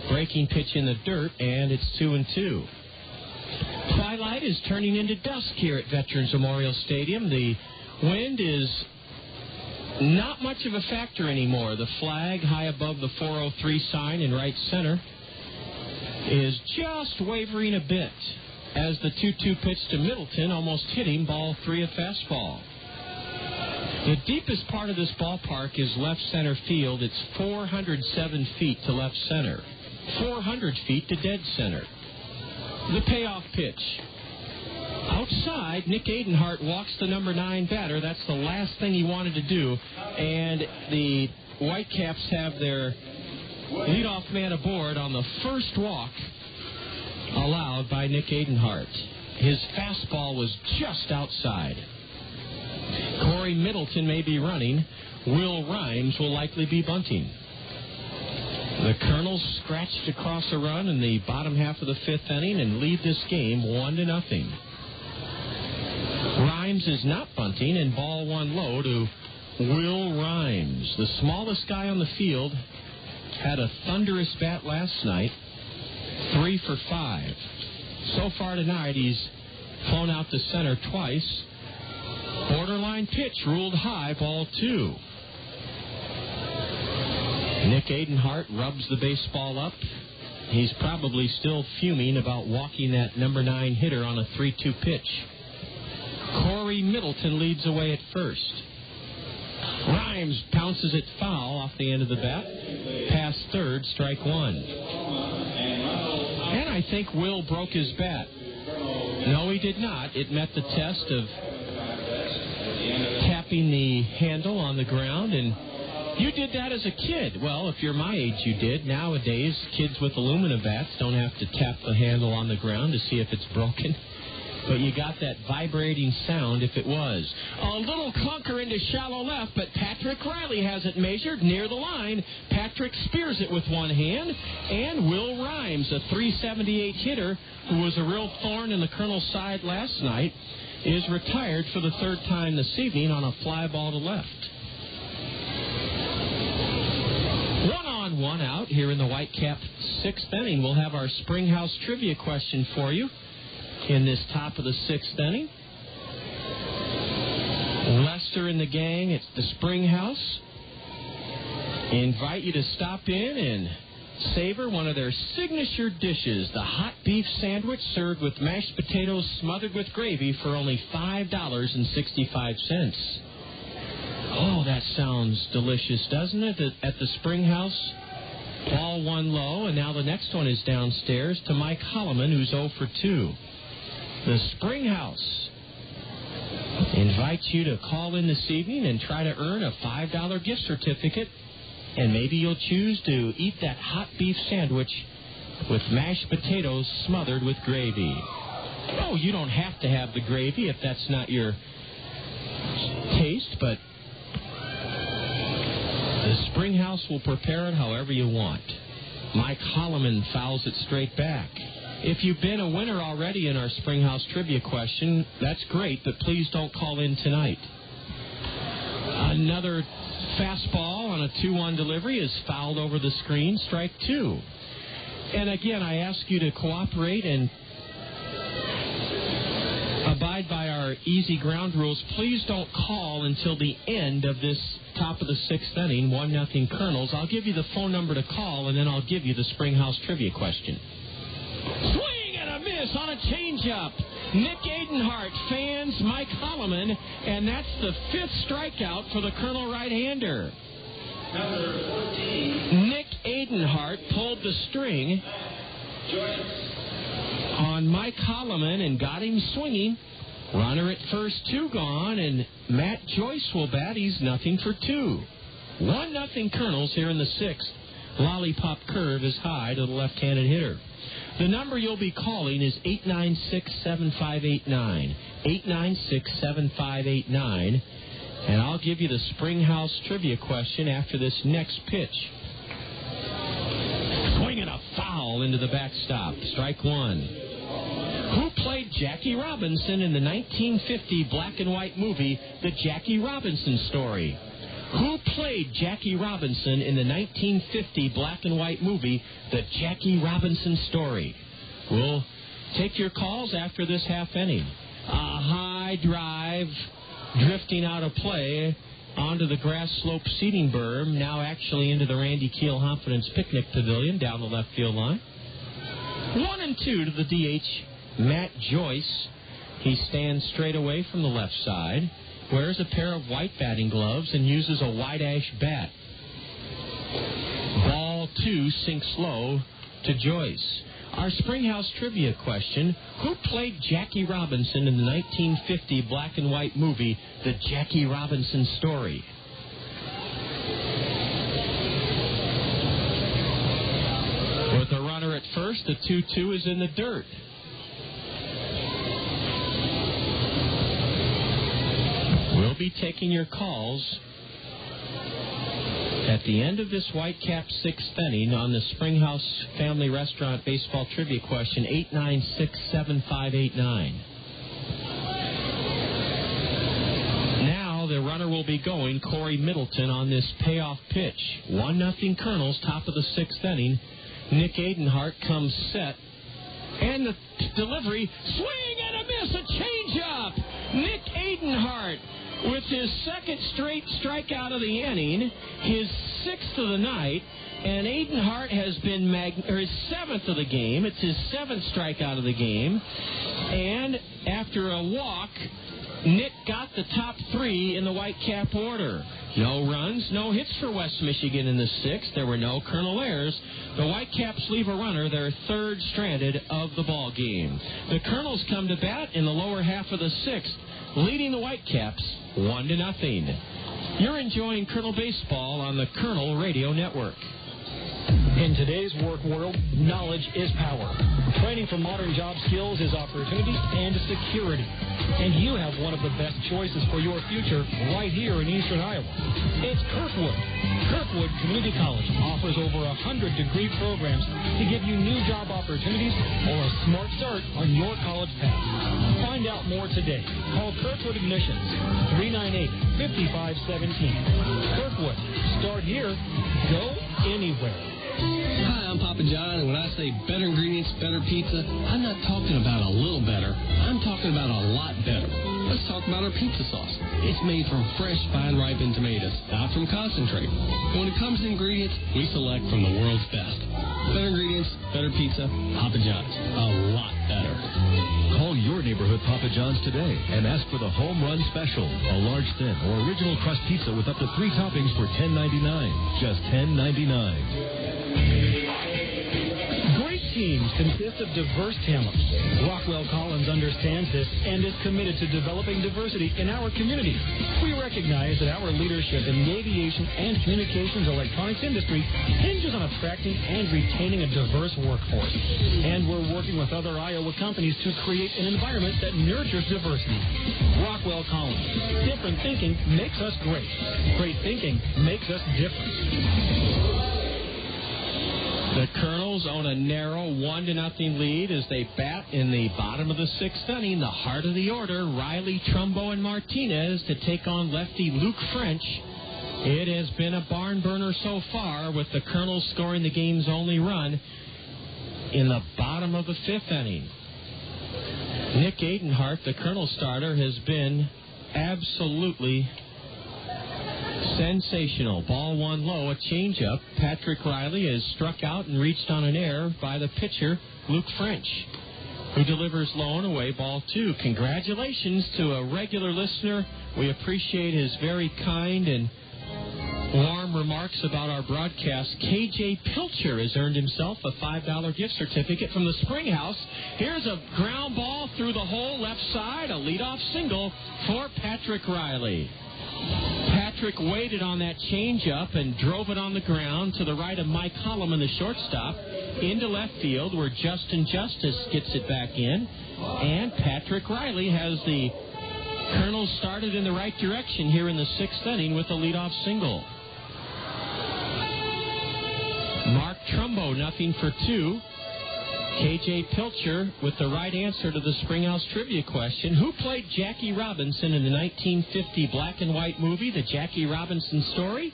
Breaking pitch in the dirt, and it's 2-2. Twilight is turning into dusk here at Veterans Memorial Stadium. The wind is not much of a factor anymore. The flag high above the 403 sign in right center is just wavering a bit. as the 2-2 pitch to Middleton almost hit him, ball 3 at fastball. The deepest part of this ballpark is left center field. It's 407 feet to left center, 400 feet to dead center. The payoff pitch. Outside, Nick Adenhart walks the number 9 batter. That's the last thing he wanted to do. And the Whitecaps have their leadoff man aboard on the first walk allowed by Nick Adenhart. His fastball was just outside. Corey Middleton may be running. Will Rhymes will likely be bunting. The Kernels scratched across a run in the bottom half of the 5th inning and lead this game 1-0. Rhymes is not bunting, and ball 1 low to Will Rhymes. The smallest guy on the field had a thunderous bat last night, 3 for 5. So far tonight, he's flown out to center twice. Borderline pitch ruled high, ball 2. Nick Adenhart rubs the baseball up. He's probably still fuming about walking that number 9 hitter on a 3-2 pitch. Corey Middleton leads away at first. Rhymes pounces it foul off the end of the bat. Past third, strike 1. And I think Will broke his bat. No, he did not. It met the test of tapping the handle on the ground, and you did that as a kid. Well, if you're my age, you did. Nowadays, kids with aluminum bats don't have to tap the handle on the ground to see if it's broken. But you got that vibrating sound if it was. A little clunker into shallow left, but Patrick Riley has it measured near the line. Patrick spears it with one hand. And Will Rhymes, a .378 hitter who was a real thorn in the Kernels' side last night, is retired for the 3rd time this evening on a fly ball to left. 1-on-1 out here in the Whitecap 6th inning. We'll have our Springhouse trivia question for you in this top of the 6th inning. Lester and the gang at the Springhouse invite you to stop in and savor one of their signature dishes, the hot beef sandwich served with mashed potatoes smothered with gravy for only $5.65. Oh, that sounds delicious, doesn't it? At the Springhouse, ball 1 low, and now the next one is downstairs to Mike Hollimon, who's 0 for 2. The Springhouse invites you to call in this evening and try to earn a $5 gift certificate, and maybe you'll choose to eat that hot beef sandwich with mashed potatoes smothered with gravy. Oh, you don't have to have the gravy if that's not your taste, but the Springhouse will prepare it however you want. Mike Hollimon fouls it straight back. If you've been a winner already in our Springhouse trivia question, that's great, but please don't call in tonight. Another fastball on a 2-1 delivery is fouled over the screen, strike 2. And again, I ask you to cooperate and abide by our easy ground rules. Please don't call until the end of this top of the 6th inning, 1-0 Kernels. I'll give you the phone number to call, and then I'll give you the Springhouse trivia question. Swing and a miss on a changeup. Nick Adenhart fans Mike Hollimon, and that's the 5th strikeout for the Kernel right-hander. Number 14. Nick Adenhart pulled the string Joyce. on Mike Hollimon and got him swinging. Runner at first, 2 gone, and Matt Joyce will bat. He's 0 for 2. 1-0 Kernels here in the 6th. Lollipop curve is high to the left-handed hitter. The number you'll be calling is 896-7589. 896-7589. And I'll give you the Springhouse trivia question after this next pitch. Swinging a foul into the backstop. Strike 1. Who played Jackie Robinson in the 1950 black and white movie, The Jackie Robinson Story? Who played Jackie Robinson in the 1950 black and white movie, The Jackie Robinson Story? We'll take your calls after this half inning. A high drive drifting out of play onto the grass slope seating berm, now actually into the Randy Keel Confidence Picnic Pavilion down the left field line. 1-2 to the DH, Matt Joyce. He stands straight away from the left side, wears a pair of white batting gloves, and uses a white ash bat. Ball 2 sinks low to Joyce. Our Springhouse trivia question: who played Jackie Robinson in the 1950 black and white movie, The Jackie Robinson Story? With a runner at first, the 2-2 is in the dirt. We'll be taking your calls at the end of this Whitecaps sixth inning on the Springhouse Family Restaurant Baseball Trivia question, 896-7589. Now the runner will be going, Corey Middleton, on this payoff pitch. 1-0 Kernels, top of the sixth inning. Nick Adenhart comes set, and the delivery, swing and a miss, a changeup. Nick Adenhart with his second straight strikeout of the inning, his sixth of the night, and Adenhart has been his seventh of the game. It's his seventh strikeout of the game, and after a walk, Nick got the top three in the Whitecap order. No runs, no hits for West Michigan in the sixth. There were no Kernel errors. The Whitecaps leave a runner, their third stranded of the ball game. The Kernels come to bat in the lower half of the sixth, leading the Whitecaps 1-0. You're enjoying Kernel Baseball on the Kernel Radio Network. In today's work world, knowledge is power. Training for modern job skills is opportunity and security. And you have one of the best choices for your future right here in Eastern Iowa. It's Kirkwood. Kirkwood Community College offers over 100 degree programs to give you new job opportunities or a smart start on your college path. Find out more today. Call Kirkwood Admissions, 398-5517. Kirkwood. Start here. Go anywhere. Hi, I'm Papa John, and when I say better ingredients, better pizza, I'm not talking about a little better. I'm talking about a lot better. Let's talk about our pizza sauce. It's made from fresh, fine-ripened tomatoes, not from concentrate. When it comes to ingredients, we select from the world's best. Better ingredients, better pizza, Papa John's. A lot better. Call your neighborhood Papa John's today and ask for the Home Run Special, a large, thin, or original crust pizza with up to 3 toppings for $10.99. Just $10.99. Great teams consist of diverse talent. Rockwell Collins understands this and is committed to developing diversity in our community. We recognize that our leadership in the aviation and communications electronics industry hinges on attracting and retaining a diverse workforce. And we're working with other Iowa companies to create an environment that nurtures diversity. Rockwell Collins. Different thinking makes us great. Great thinking makes us different. The Kernels own a narrow 1-0 lead as they bat in the bottom of the sixth inning. The heart of the order, Riley, Trumbo, and Martinez to take on lefty Luke French. It has been a barn burner so far, with the Kernels scoring the game's only run in the bottom of the fifth inning. Nick Adenhart, the Kernel starter, has been absolutely sensational. Ball one low, a changeup. Patrick Riley is struck out and reached on an error by the pitcher, Luke French, who delivers low and away, ball two. Congratulations to a regular listener. We appreciate his very kind and warm remarks about our broadcast. KJ Pilcher has earned himself a $5 gift certificate from the Springhouse. Here's a ground ball through the hole left side, a leadoff single for Patrick Riley. Patrick waited on that changeup and drove it on the ground to the right of Mike Hollimon, the shortstop, into left field, where Justin Justice gets it back in. And Patrick Riley has the Kernels started in the right direction here in the sixth inning with a leadoff single. Mark Trumbo, 0-for-2. KJ Pilcher with the right answer to the Springhouse trivia question. Who played Jackie Robinson in the 1950 black and white movie, The Jackie Robinson Story?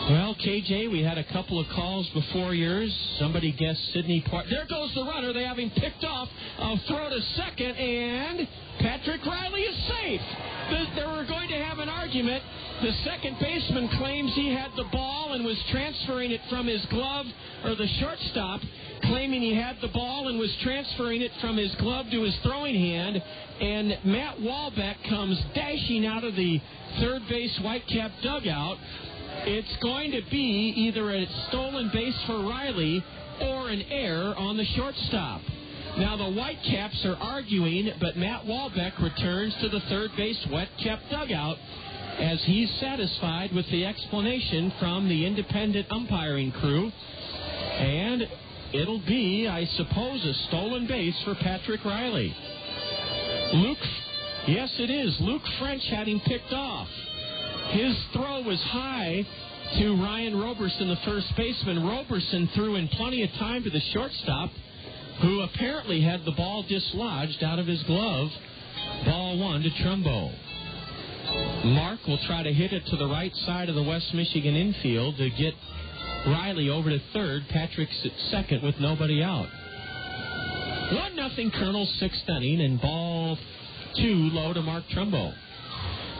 Well, KJ, we had a couple of calls before yours. Somebody guessed Sidney Park. There goes the runner. They have him picked off. A throw to second, and Patrick Riley is safe. They were going to have an argument. The second baseman claims he had the ball and was transferring it from his glove, or the shortstop claiming he had the ball and was transferring it from his glove to his throwing hand, and Matt Walbeck comes dashing out of the third base Whitecap dugout. It's going to be either a stolen base for Riley or an error on the shortstop. Now the Whitecaps are arguing, but Matt Walbeck returns to the third base Whitecap dugout as he's satisfied with the explanation from the independent umpiring crew. And it'll be, I suppose, a stolen base for Patrick Riley. Yes, it is. Luke French had him picked off. His throw was high to Ryan Roberson, the first baseman. Roberson threw in plenty of time to the shortstop, who apparently had the ball dislodged out of his glove. Ball 1 to Trumbo. Mark will try to hit it to the right side of the West Michigan infield to get Riley over to third. Patrick's at second with nobody out. 1-0 Kernels, sixth inning, and ball 2 low to Mark Trumbo.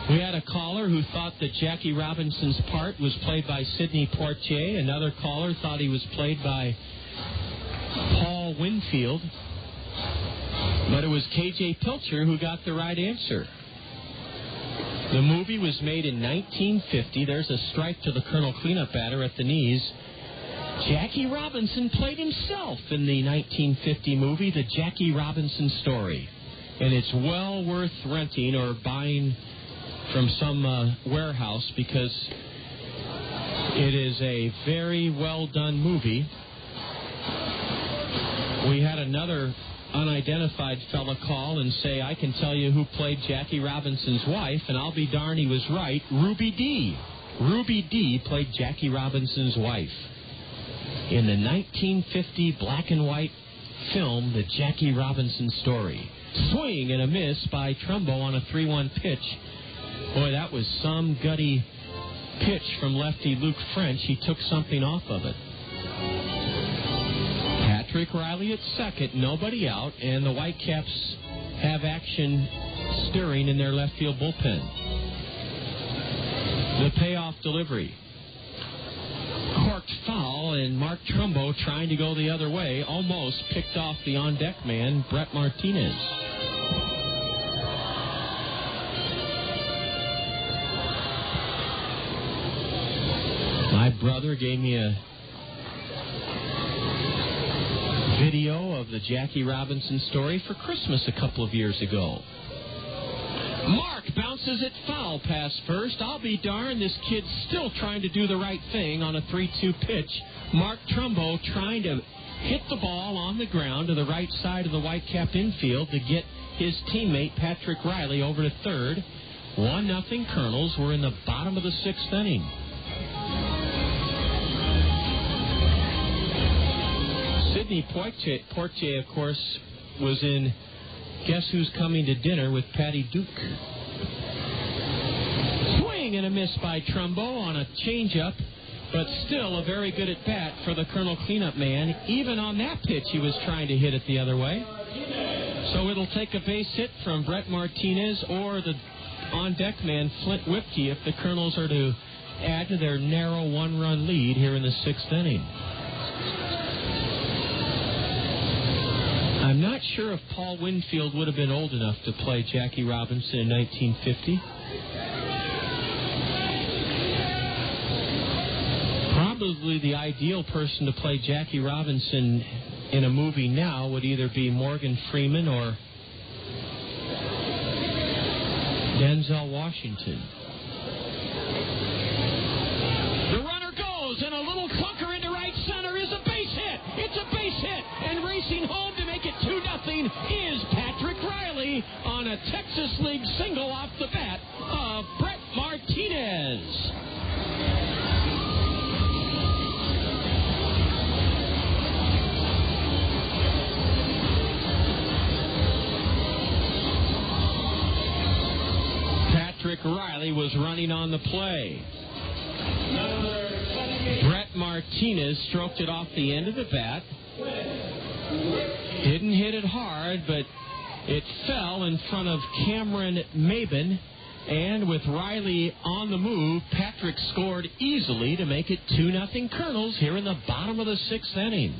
We had a caller who thought that Jackie Robinson's part was played by Sidney Poitier. Another caller thought he was played by Paul Winfield. But it was K.J. Pilcher who got the right answer. The movie was made in 1950. There's a strike to the Colonel cleanup batter at the knees. Jackie Robinson played himself in the 1950 movie, The Jackie Robinson Story. And it's well worth renting or buying from some warehouse because it is a very well done movie. We had another unidentified fella call and say, I can tell you who played Jackie Robinson's wife, and I'll be darned he was right. Ruby Dee. Ruby Dee played Jackie Robinson's wife in the 1950 black and white film, The Jackie Robinson Story. Swing and a miss by Trumbo on a 3-1 pitch. Boy, that was some gutty pitch from lefty Luke French. He took something off of it. Patrick Riley at second, nobody out, and the Whitecaps have action stirring in their left field bullpen. The payoff delivery. Corked foul, and Mark Trumbo trying to go the other way, almost picked off the on-deck man, Brett Martinez. My brother gave me a video of the Jackie Robinson Story for Christmas a couple of years ago. Mark bounces it foul past first. I'll be darned, this kid's still trying to do the right thing on a 3-2 pitch. Mark Trumbo trying to hit the ball on the ground to the right side of the Whitecap infield to get his teammate Patrick Riley over to third. 1-0 Kernels. We're in the bottom of the sixth inning. Sidney Poitier, of course, was in Guess Who's Coming to Dinner with Patty Duke. Swing and a miss by Trumbo on a changeup, but still a very good at bat for the Colonel cleanup man. Even on that pitch, he was trying to hit it the other way. So it'll take a base hit from Brett Martinez or the on-deck man, Flint Whipke, if the Kernels are to add to their narrow one-run lead here in the sixth inning. I'm not sure if Paul Winfield would have been old enough to play Jackie Robinson in 1950. Probably the ideal person to play Jackie Robinson in a movie now would either be Morgan Freeman or Denzel Washington. The runner goes, and a little clunker into right center is a base hit. It's a base hit, and racing home to make it 2-0 is Patrick Riley on a Texas League single off the bat of Brett Martinez. Patrick Riley was running on the play. Brett Martinez stroked it off the end of the bat. Didn't hit it hard, but it fell in front of Cameron Maybin. And with Riley on the move, Patrick scored easily to make it 2-0 Kernels here in the bottom of the sixth inning.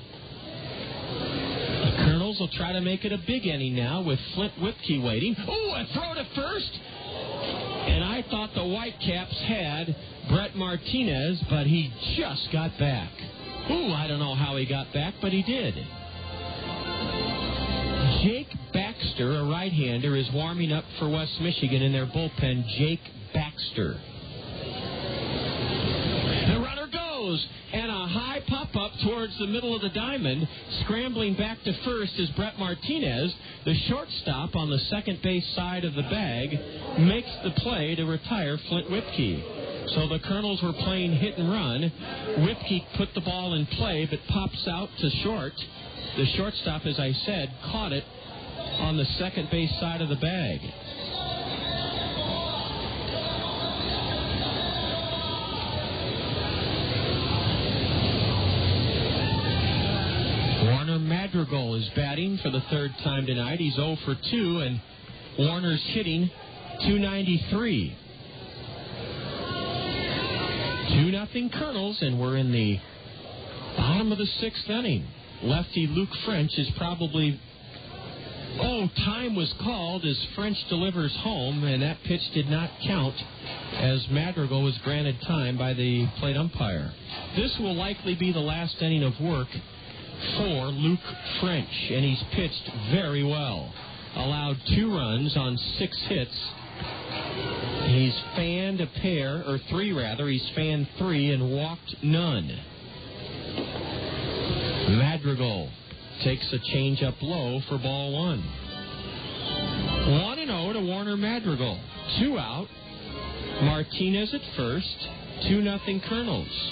Kernels will try to make it a big inning now with Flint Whipke waiting. Oh, a throw to first. And I thought the Whitecaps had Brett Martinez, but he just got back. Ooh, I don't know how he got back, but he did. Jake Baxter, a right-hander, is warming up for West Michigan in their bullpen. Jake Baxter. The runner goes, and a high pop-up towards the middle of the diamond. Scrambling back to first is Brett Martinez. The shortstop on the second base side of the bag makes the play to retire Flint Whipke. So the Kernels were playing hit and run. Whipke put the ball in play, but pops out to short. The shortstop, as I said, caught it on the second base side of the bag. Warner Madrigal is batting for the third time tonight. He's 0 for 2, and Warner's hitting .293. 2-0 Kernels, and we're in the bottom of the sixth inning. Lefty Luke French is probably... Oh, time was called as French delivers home, and that pitch did not count as Madrigal was granted time by the plate umpire. This will likely be the last inning of work for Luke French, and he's pitched very well. Allowed 2 runs on 6 hits. He's fanned a pair, or 3 rather. He's fanned 3 and walked none. Madrigal takes a changeup low for ball 1. 1-0 to Warner Madrigal. 2 out. Martinez at first. 2-0 Kernels.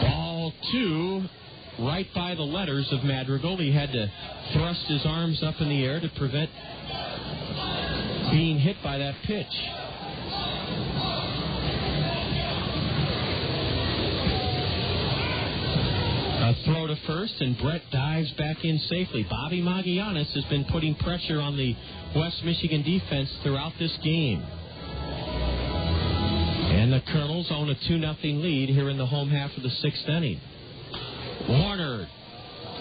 Ball 2, right by the letters of Madrigal. He had to thrust his arms up in the air to prevent being hit by that pitch. A throw to first, and Brett dives back in safely. Bobby Magianis has been putting pressure on the West Michigan defense throughout this game. And the Kernels own a 2-0 lead here in the home half of the sixth inning. Warner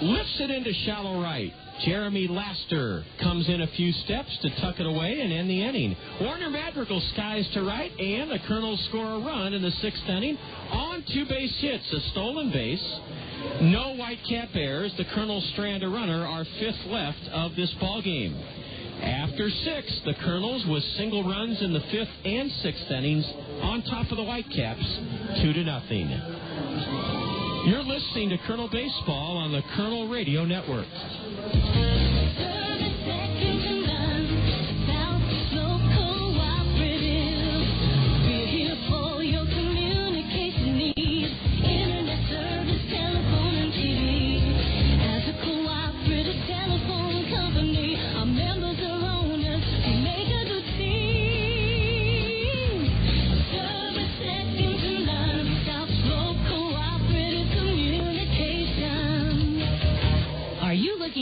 lifts it into shallow right. Jeremy Laster comes in a few steps to tuck it away and end the inning. Warner Madrigal skies to right, and the Kernels score a run in the sixth inning on 2 base hits, a stolen base. No Whitecap errors. The Kernels strand a runner, our 5th left of this ball game. After 6, the Kernels with single runs in the 5th and 6th innings on top of the Whitecaps, 2-0. You're listening to Kernel Baseball on the Kernel Radio Network.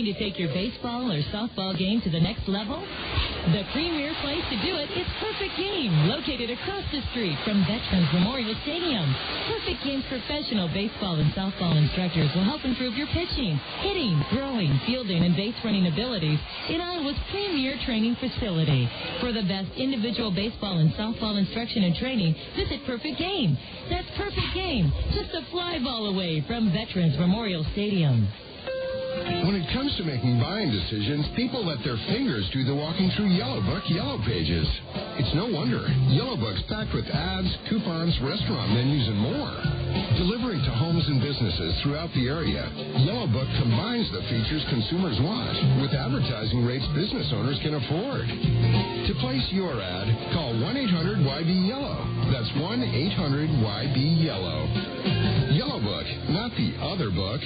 To take your baseball or softball game to the next level? The premier place to do it is Perfect Game, located across the street from Veterans Memorial Stadium. Perfect Game's professional baseball and softball instructors will help improve your pitching, hitting, throwing, fielding, and base running abilities in Iowa's premier training facility. For the best individual baseball and softball instruction and training, visit Perfect Game. That's Perfect Game, just a fly ball away from Veterans Memorial Stadium. When it comes to making buying decisions, people let their fingers do the walking through Yellow Book Yellow Pages. It's no wonder. Yellow Book's packed with ads, coupons, restaurant menus, and more. Delivering to homes and businesses throughout the area, Yellow Book combines the features consumers want with advertising rates business owners can afford. To place your ad, call 1-800-YB-YELLOW. That's 1-800-YB-YELLOW. Yellow Book, not the other book.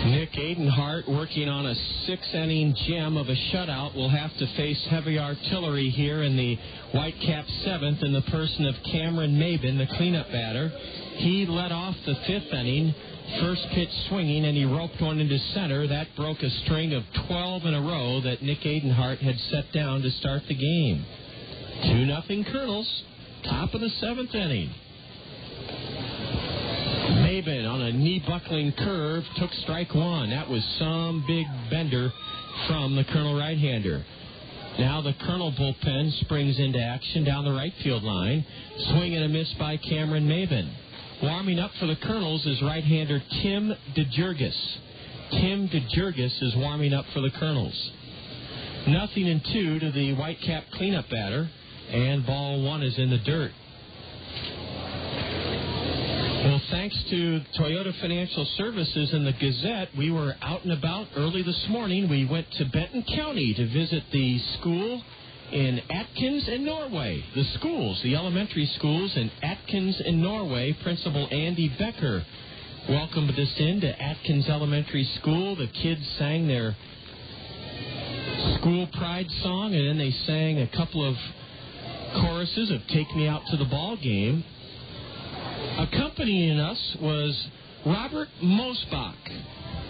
Nick Adenhart, working on a 6-inning gem of a shutout, will have to face heavy artillery here in the Whitecaps 7th in the person of Cameron Maybin, the cleanup batter. He led off the 5th inning, first pitch swinging, and he roped one into center. That broke a string of 12 in a row that Nick Adenhart had set down to start the game. 2-0 Kernels, top of the 7th inning. Maybin on a knee-buckling curve took strike one. That was some big bender from the Colonel right-hander. Now the Colonel bullpen springs into action down the right field line. Swing and a miss by Cameron Maybin. Warming up for the Colonels is right-hander Tim DeJurgis. Tim DeJurgis is warming up for the Colonels. 0-2 to the Whitecap cleanup batter, and ball one is in the dirt. Well, thanks to Toyota Financial Services and the Gazette, we were out and about early this morning. We went to Benton County to visit the school in Atkins and Norway. The schools, the elementary schools in Atkins and Norway. Principal Andy Becker welcomed us into Atkins Elementary School. The kids sang their school pride song, and then they sang a couple of choruses of Take Me Out to the Ball Game. Accompanying us was Robert Mosbach.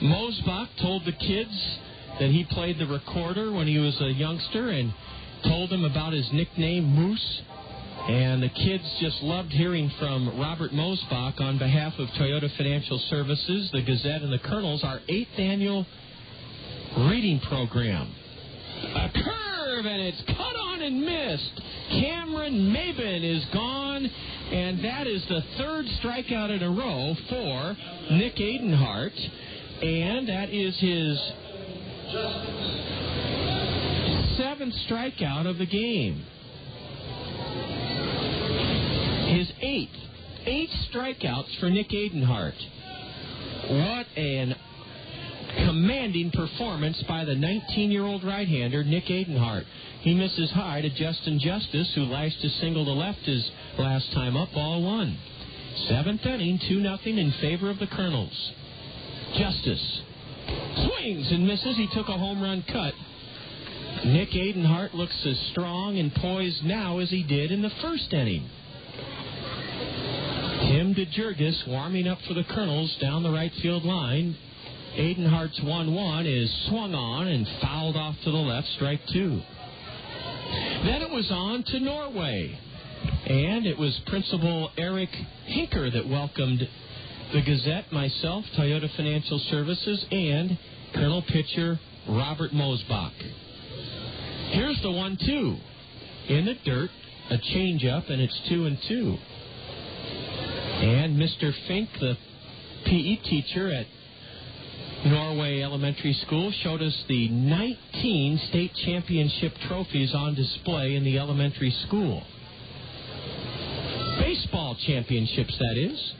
Mosbach told the kids that he played the recorder when he was a youngster and told them about his nickname, Moose. And the kids just loved hearing from Robert Mosbach on behalf of Toyota Financial Services, the Gazette, and the Kernels, our 8th annual reading program. A curve, and it's cut on and missed. Cameron Maybin is gone, and that is the 3rd strikeout in a row for Nick Adenhart, and that is his 7th strikeout of the game. His 8th. 8 strikeouts for Nick Adenhart. What an commanding performance by the 19-year-old right-hander, Nick Adenhart. He misses high to Justin Justice, who lashed a single to left his last time up, ball one. 7th inning, 2-0 in favor of the Kernels. Justice swings and misses. He took a home run cut. Nick Adenhart looks as strong and poised now as he did in the 1st inning. Tim DeJurgis warming up for the Kernels down the right field line. Adenhart's 1-1 is swung on and fouled off to the left, strike 2. Then it was on to Norway, and it was Principal Eric Hinker that welcomed the Gazette, myself, Toyota Financial Services, and Colonel pitcher Robert Mosbach. Here's the 1-2. In the dirt, a changeup, and it's 2-2. And Mr. Fink, the PE teacher at Norway Elementary School, showed us the 19 state championship trophies on display in the elementary school. Baseball championships, that is.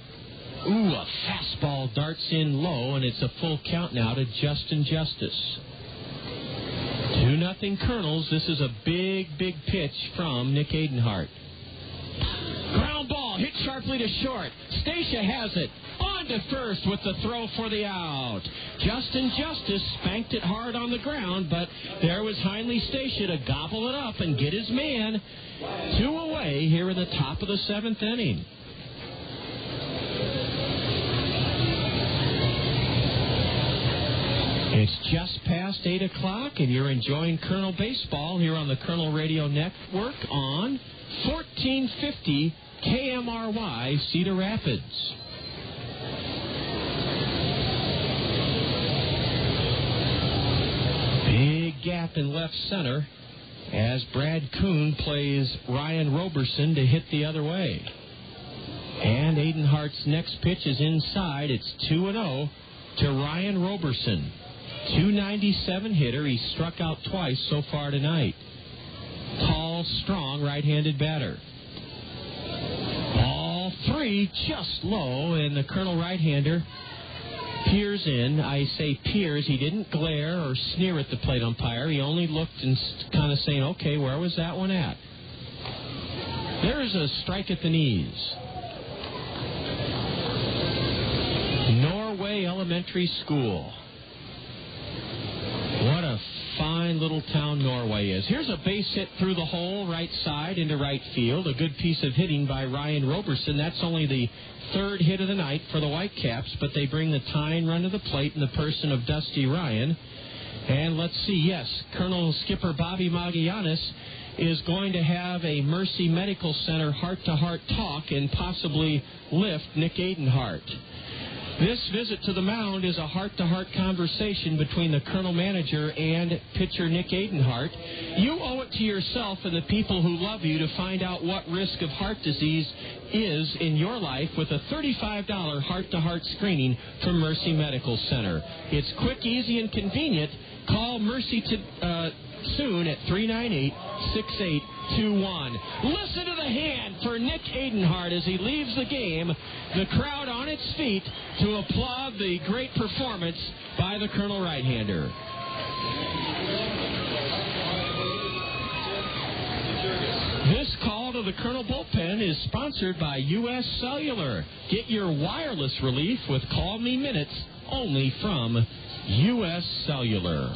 Ooh, a fastball darts in low, and it's a full count now to Justin Justice. 2-0 Kernels. This is a big, big pitch from Nick Adenhart. Ground ball, hit sharply to short. Stacia has it. On to first with the throw for the out. Justin Justice spanked it hard on the ground, but there was Heinley Stacia to gobble it up and get his man. 2 away here in the top of the 7th inning. It's just past 8 o'clock, and you're enjoying Colonel Baseball here on the Colonel Radio Network on 1450 KMRY, Cedar Rapids. Big gap in left center as Brad Kuhn plays Ryan Roberson to hit the other way. And Adenhart's next pitch is inside. It's 2-0 to Ryan Roberson. 297 hitter. He struck out twice so far tonight. Tall, strong, right-handed batter. Ball 3, just low, and the Colonel right-hander peers in. I say peers. He didn't glare or sneer at the plate umpire. He only looked and kind of saying, okay, where was that one at? There is a strike at the knees. Norway Elementary School. What a fine little town Norway is. Here's a base hit through the hole, right side into right field. A good piece of hitting by Ryan Roberson. That's only the 3rd hit of the night for the Whitecaps, but they bring the tying run to the plate in the person of Dusty Ryan. And let's see, yes, Colonel Skipper Bobby Magallanes is going to have a Mercy Medical Center heart-to-heart talk and possibly lift Nick Adenhart. This visit to the mound is a heart-to-heart conversation between the Colonel manager and pitcher Nick Adenhart. You owe it to yourself and the people who love you to find out what risk of heart disease is in your life with a $35 heart-to-heart screening from Mercy Medical Center. It's quick, easy, and convenient. Call Mercy soon at 398-6821. Listen to the hand for Nick Adenhart as he leaves the game. The crowd on its feet to applaud the great performance by the Colonel right-hander. This call to the Colonel bullpen is sponsored by U.S. Cellular. Get your wireless relief with Call Me Minutes only from U.S. Cellular.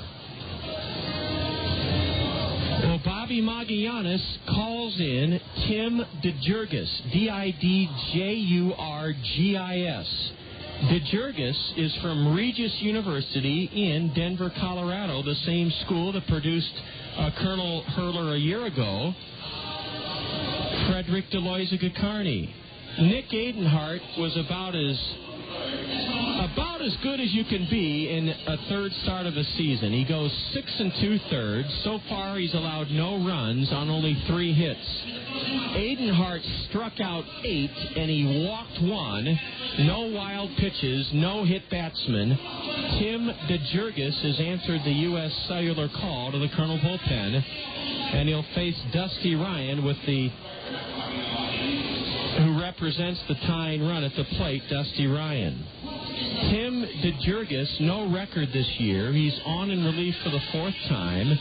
Well, Bobby Magallanes calls in Tim DeJurgis, D-I-D-J-U-R-G-I-S. DeJurgis is from Regis University in Denver, Colorado, the same school that produced Colonel Hurler a year ago, Frederick Deloise-Gacarni. Nick Adenhart was about as good as you can be in a third start of a season. He goes 6 2/3. So far, he's allowed no runs on only 3 hits. Adenhart struck out 8, and he walked 1. No wild pitches, no hit batsman. Tim DeJurgis has answered the U.S. Cellular call to the Colonel bullpen, and he'll face Dusty Ryan who represents the tying run at the plate, Dusty Ryan. Tim DeJurgis, no record this year. He's on in relief for the 4th time.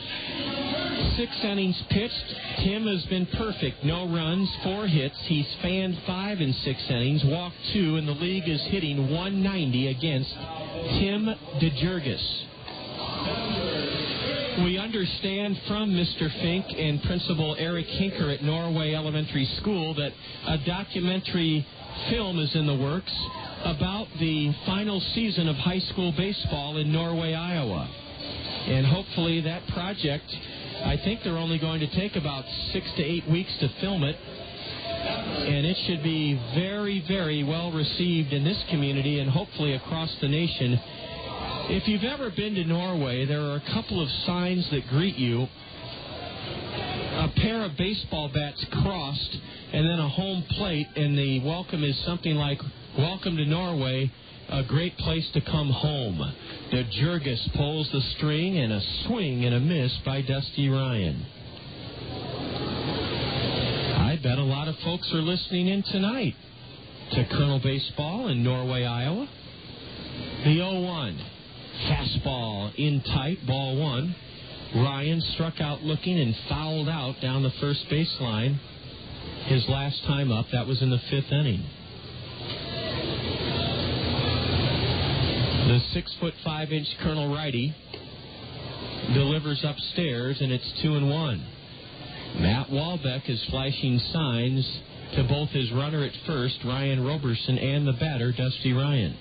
6 innings pitched. Tim has been perfect. No runs, 4 hits. He's fanned 5 in 6 innings, walked 2, and the league is hitting 190 against Tim DeJurgis. We understand from Mr. Fink and Principal Eric Hinker at Norway Elementary School that a documentary film is in the works about the final season of high school baseball in Norway, Iowa. And hopefully that project, I think they're only going to take about 6 to 8 weeks to film it. And it should be very, very well received in this community and hopefully across the nation. If you've ever been to Norway, there are a couple of signs that greet you. A pair of baseball bats crossed, and then a home plate, and the welcome is something like, "Welcome to Norway, a great place to come home." DeJurgis pulls the string, and a swing and a miss by Dusty Ryan. I bet a lot of folks are listening in tonight to Colonel Baseball in Norway, Iowa. The 0-1. Fastball in tight, ball 1. Ryan struck out looking and fouled out down the first baseline. His last time up, that was in the 5th inning. The 6'5" Colonel righty delivers upstairs, and it's 2-1. Matt Walbeck is flashing signs to both his runner at first, Ryan Roberson, and the batter, Dusty Ryan.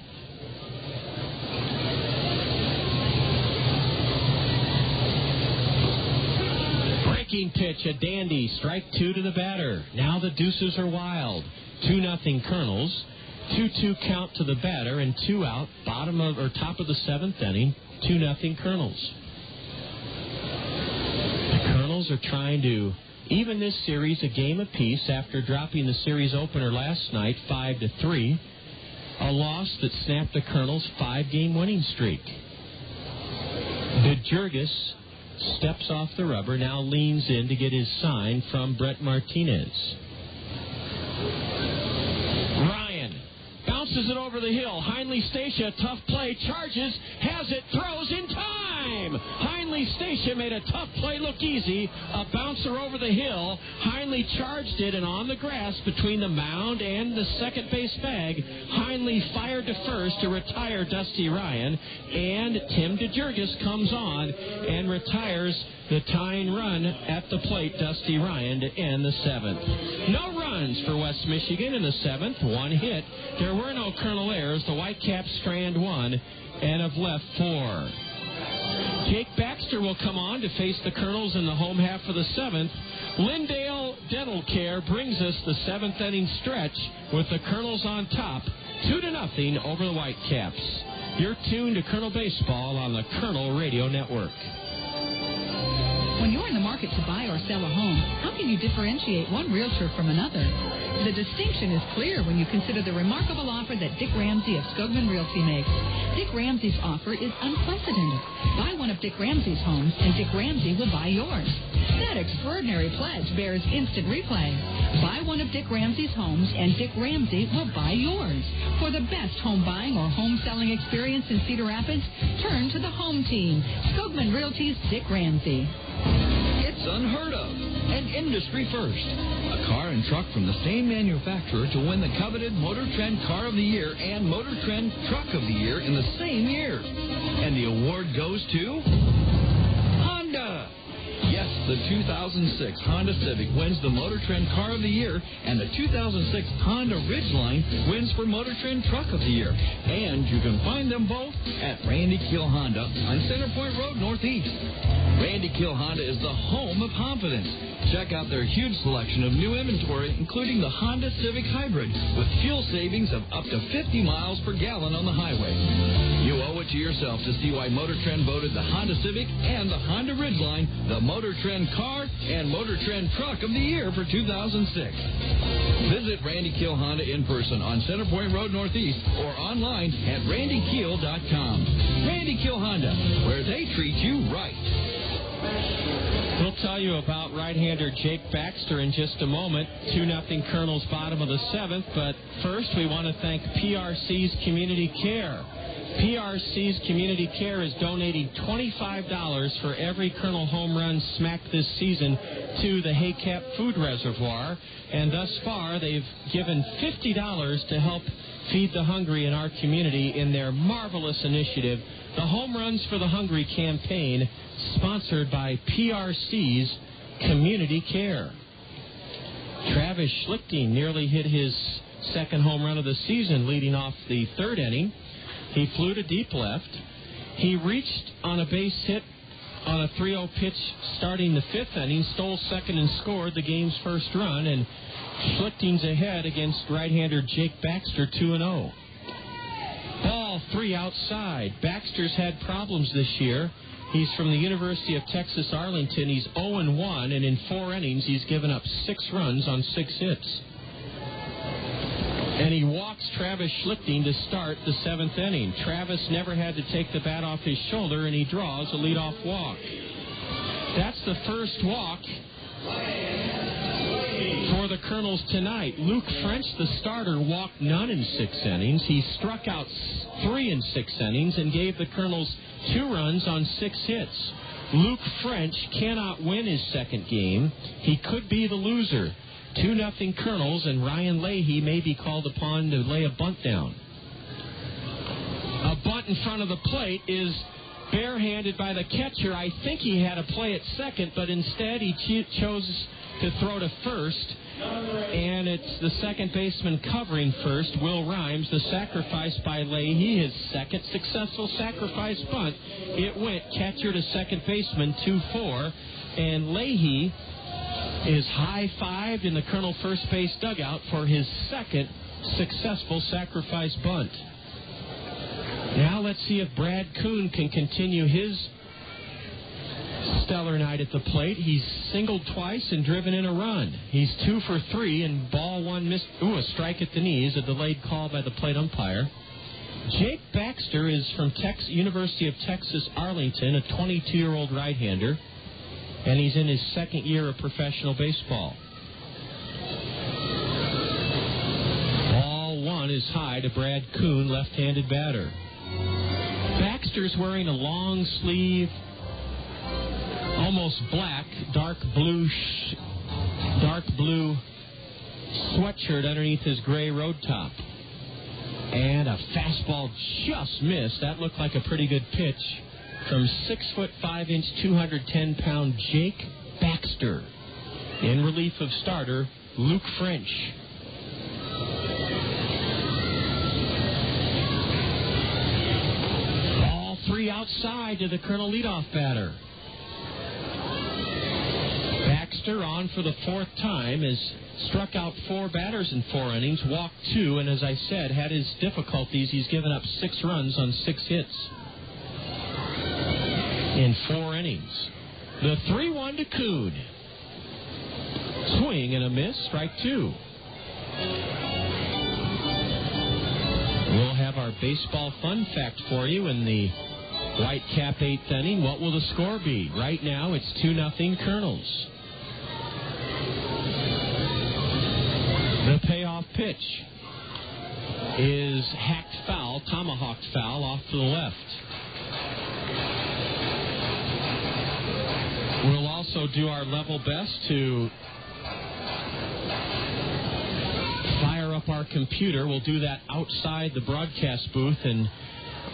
Breaking pitch, a dandy, strike 2 to the batter. Now the deuces are wild. 2-0 Colonels. 2-2 count to the batter, and 2 out, top of the 7th inning, 2-0 Colonels. The Colonels are trying to even this series a game apiece after dropping the series opener last night 5-3, a loss that snapped the Colonels' 5-game winning streak. DeJurgis steps off the rubber, now leans in to get his sign from Brett Martinez. Ryan bounces it over the hill. Heinley Stacia, tough play, charges, has it, throws in time. Heinley Stacia made a tough play look easy. A bouncer over the hill. Heinley charged it, and on the grass between the mound and the second base bag, Heinley fired to first to retire Dusty Ryan, and Tim DeJurgis comes on and retires the tying run at the plate, Dusty Ryan, to end the 7th. No runs for West Michigan in the 7th. 1 hit. There were no Colonel errors. The Whitecaps strand 1 and have left 4. Jake Baxter will come on to face the Colonels in the home half of the 7th. Lindale Dental Care brings us the 7th inning stretch with the Colonels on top 2-0 over the Whitecaps. You're tuned to Kernel Baseball on the Kernel Radio Network. When you're in the market to buy or sell a home, how can you differentiate one realtor from another? The distinction is clear when you consider the remarkable offer that Dick Ramsey of Skogman Realty makes. Dick Ramsey's offer is unprecedented. Buy one of Dick Ramsey's homes, and Dick Ramsey will buy yours. That extraordinary pledge bears instant replay. Buy one of Dick Ramsey's homes, and Dick Ramsey will buy yours. For the best home buying or home selling experience in Cedar Rapids, turn to the home team. Skogman Realty's Dick Ramsey. It's unheard of and industry first. A car and truck from the same manufacturer to win the coveted Motor Trend Car of the Year and Motor Trend Truck of the Year in the same year. And the award goes to Honda. Yes, the 2006 Honda Civic wins the Motor Trend Car of the Year, and the 2006 Honda Ridgeline wins for Motor Trend Truck of the Year. And you can find them both at Randy Keel Honda on Center Point Road Northeast. Randy Keel Honda is the home of confidence. Check out their huge selection of new inventory, including the Honda Civic Hybrid, with fuel savings of up to 50 miles per gallon on the highway. You owe it to yourself to see why Motor Trend voted the Honda Civic and the Honda Ridgeline the Motor Trend Car and Motor Trend Truck of the Year for 2006. Visit Randy Keel Honda in person on Center Point Road Northeast or online at randykeel.com. Randy Keel Honda, where they treat you right. We'll tell you about right-hander Jake Baxter in just a moment. 2-0 Kernels, bottom of the 7th. But first, we want to thank PRC's Community Care. PRC's Community Care is donating $25 for every Kernel home run smacked this season to the Haycap Food Reservoir. And thus far, they've given $50 to help feed the hungry in our community in their marvelous initiative, the Home Runs for the Hungry campaign, sponsored by PRC's Community Care. Travis Schlichting nearly hit his second home run of the season, leading off the third inning. He flew to deep left. He reached on a base hit on a 3-0 pitch starting the fifth inning, stole second and scored the game's first run, and Schlichting's ahead against right-hander Jake Baxter 2-0. Ball 3 outside. Baxter's had problems this year. He's from the University of Texas Arlington. He's 0-1, and in 4 innings, he's given up 6 runs on 6 hits. And he walks Travis Schlichting to start the 7th inning. Travis never had to take the bat off his shoulder, and he draws a leadoff walk. That's the first walk for the Kernels tonight. Luke French, the starter, walked none in 6 innings. He struck out 3 in 6 innings and gave the Kernels 2 runs on 6 hits. Luke French cannot win his second game. He could be the loser. 2-0 Kernels, and Ryan Leahy may be called upon to lay a bunt down. A bunt in front of the plate is barehanded by the catcher. I think he had a play at second, but instead he chose to throw to first, and it's the second baseman covering first, Will Rhymes. The sacrifice by Leahy, his second successful sacrifice bunt. It went catcher to second baseman 2-4, and Leahy is high-fived in the Kernel first base dugout for his second successful sacrifice bunt. Now let's see if Brad Kuhn can continue his stellar night at the plate. He's singled twice and driven in a run. He's 2 for 3, and ball 1 missed. A strike at the knees, a delayed call by the plate umpire. Jake Baxter is from University of Texas Arlington, a 22-year-old right-hander, and he's in his second year of professional baseball. Ball 1 is high to Brad Kuhn, left-handed batter. Baxter's wearing a long sleeve, almost black, dark blue sweatshirt underneath his gray road top. And a fastball just missed. That looked like a pretty good pitch from 6'5", 210-pound Jake Baxter, in relief of starter Luke French. Ball 3 outside to the Kernel leadoff batter. Laster on for the fourth time, has struck out 4 batters in 4 innings, walked 2, and as I said, had his difficulties. He's given up 6 runs on 6 hits in 4 innings. The 3-1 to Kuhn. Swing and a miss, strike 2. We'll have our baseball fun fact for you in the Whitecap 8th inning. What will the score be? Right now, it's 2-0 Kernels. The payoff pitch is hacked foul, tomahawked foul off to the left. We'll also do our level best to fire up our computer. We'll do that outside the broadcast booth and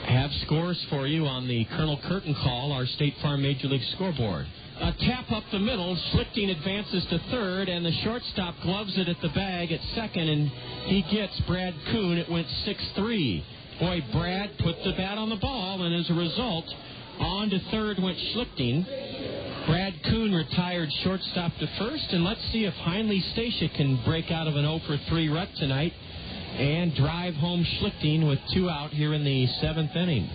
have scores for you on the Colonel Curtin call, our State Farm Major League scoreboard. A tap up the middle. Schlichting advances to third, and the shortstop gloves it at the bag at second, and he gets Brad Kuhn. It went 6-3. Boy, Brad put the bat on the ball, and as a result, on to third went Schlichting. Brad Kuhn retired shortstop to first, and let's see if Heinle Stacia can break out of an 0-for-3 rut tonight and drive home Schlichting with 2 out here in the 7th inning.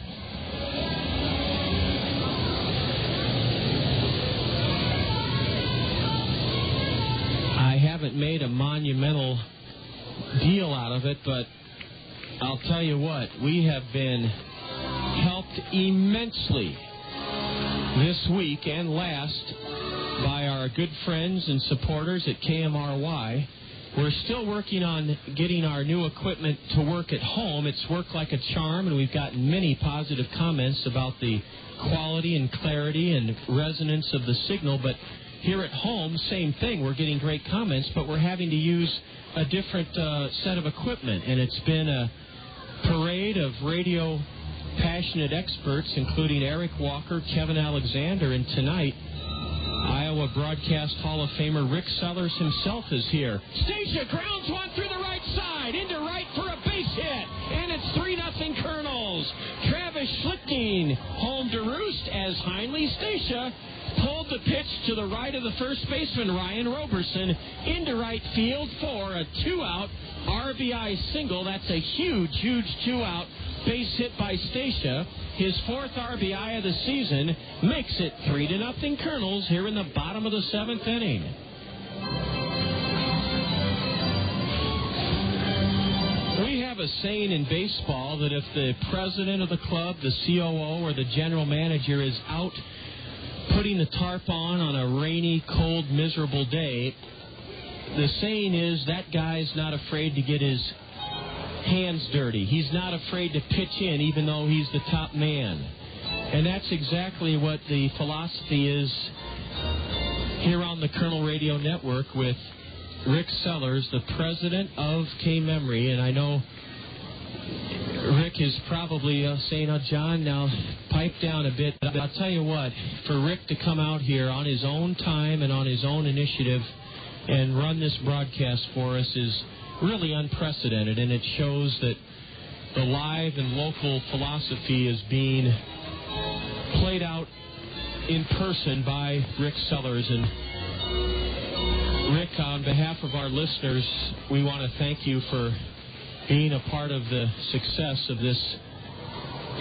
I haven't made a monumental deal out of it, but I'll tell you what, we have been helped immensely this week and last by our good friends and supporters at KMRY. We're still working on getting our new equipment to work at home. It's worked like a charm, and we've gotten many positive comments about the quality and clarity and resonance of the signal. But here at home, same thing. We're getting great comments, but we're having to use a different set of equipment. And it's been a parade of radio passionate experts, including Eric Walker, Kevin Alexander, and tonight, Iowa Broadcast Hall of Famer Rick Sellers himself is here. Stacia grounds one through the right side, into right for a base hit, and it's 3-0 Kernels. Travis Schlichting home to roost as Heinle Stacia pulled the pitch to the right of the first baseman, Ryan Roberson, into right field for a 2-out RBI single. That's a huge 2-out base hit by Stacia. His 4th RBI of the season makes it 3-0 Kernels here in the bottom of the 7th inning. We have a saying in baseball that if the president of the club, the COO, or the general manager is out putting the tarp on a rainy, cold, miserable day, the saying is that guy's not afraid to get his hands dirty. He's not afraid to pitch in, even though he's the top man. And that's exactly what the philosophy is here on the Colonel Radio Network with Rick Sellers, the president of K-Memory. And I know Rick is probably saying, "Oh, John, now pipe down a bit." But I'll tell you what, for Rick to come out here on his own time and on his own initiative and run this broadcast for us is really unprecedented, and it shows that the live and local philosophy is being played out in person by Rick Sellers. And Rick, on behalf of our listeners, we want to thank you for being a part of the success of this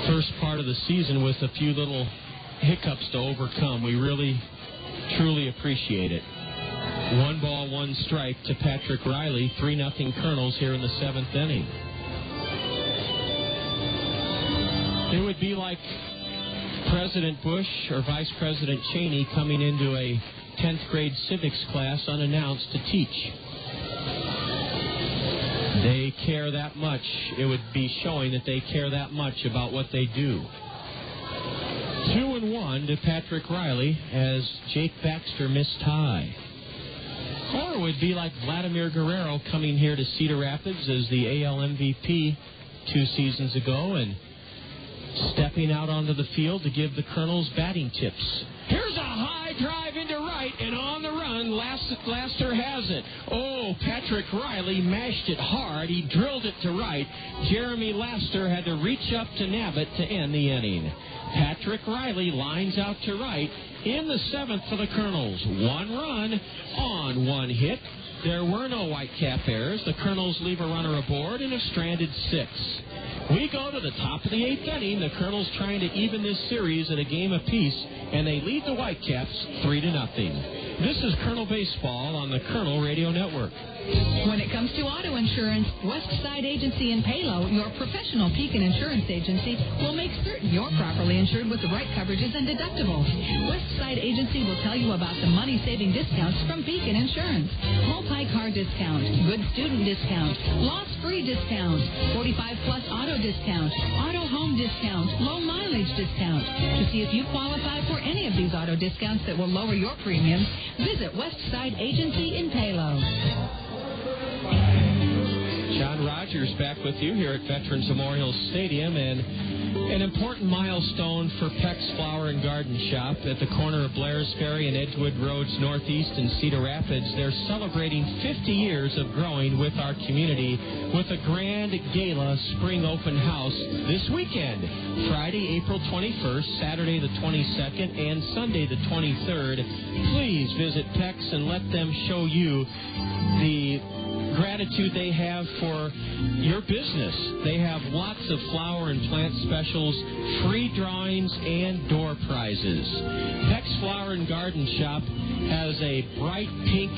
first part of the season with a few little hiccups to overcome. We really, truly appreciate it. 1 ball, 1 strike to Patrick Riley. 3-0 Kernels here in the 7th inning. It would be like President Bush or Vice President Cheney coming into a 10th grade civics class unannounced to teach. They care that much. It would be showing that they care that much about what they do. 2-1 to Patrick Riley as Jake Baxter missed high. Or it would be like Vladimir Guerrero coming here to Cedar Rapids as the AL MVP 2 seasons ago and stepping out onto the field to give the Kernels batting tips. Here's a high drive into right, and on the run, Laster has it. Oh, Patrick Riley mashed it hard. He drilled it to right. Jeremy Laster had to reach up to nab it to end the inning. Patrick Riley lines out to right. in the 7th for the Kernels. 1 run on 1 hit. There were no Whitecap errors. The Kernels leave a runner aboard and have stranded 6. We go to the top of the 8th inning. The Kernels trying to even this series at a game apiece, and they lead the Whitecaps 3-0. This is Kernel Baseball on the Kernel Radio Network. When it comes to auto insurance, Westside Agency in Palo, your professional Pekin insurance agency, will make certain you're properly insured with the right coverages and deductibles. Westside Agency will tell you about the money-saving discounts from Pekin Insurance. Multi-car discount, good student discount, loss-free discount, 45-plus auto discount, auto home discount, low mileage discount. To see if you qualify for any of these auto discounts that will lower your premiums, visit Westside Agency in Palo. John Rogers back with you here at Veterans Memorial Stadium, and an important milestone for Peck's Flower and Garden Shop at the corner of Blair's Ferry and Edgewood Roads Northeast in Cedar Rapids. They're celebrating 50 years of growing with our community with a grand gala spring open house this weekend, Friday, April 21st, Saturday the 22nd, and Sunday the 23rd. Please visit Peck's and let them show you the gratitude they have for your business. They have lots of flower and plant specials, free drawings, and door prizes. Peck's Flower and Garden Shop has a bright pink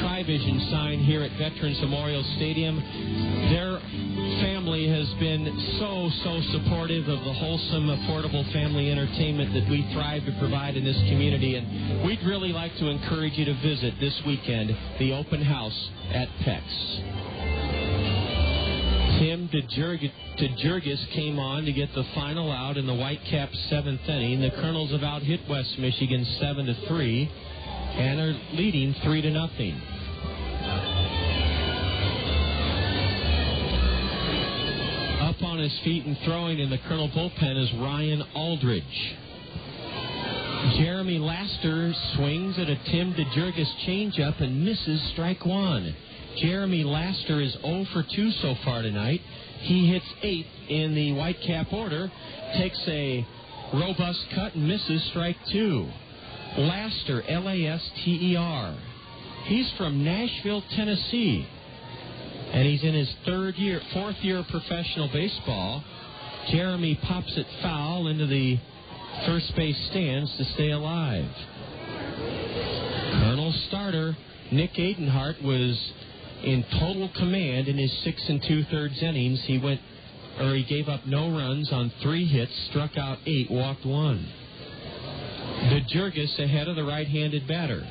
Tri-Vision sign here at Veterans Memorial Stadium. Their family has been so supportive of the wholesome, affordable family entertainment that we thrive to provide in this community, and we'd really like to encourage you to visit this weekend the open house at Peck's. Tim DeJurgis came on to get the final out in the Whitecaps' 7th inning. The Kernels have out-hit West Michigan 7-3 and are leading 3-0. Up on his feet and throwing in the Kernel bullpen is Ryan Aldridge. Jeremy Laster swings at a Tim DeJurgis changeup and misses strike 1. Jeremy Laster is 0 for 2 so far tonight. He hits 8th in the Whitecap order, takes a robust cut and misses strike 2. Laster, Laster. He's from Nashville, Tennessee, and he's in his 4th year of professional baseball. Jeremy pops it foul into the first base stands to stay alive. Kernel starter Nick Adenhart was in total command in his 6 2/3 innings. He gave up no runs on 3 hits, struck out 8, walked 1. DeJurgis ahead of the right-handed batter.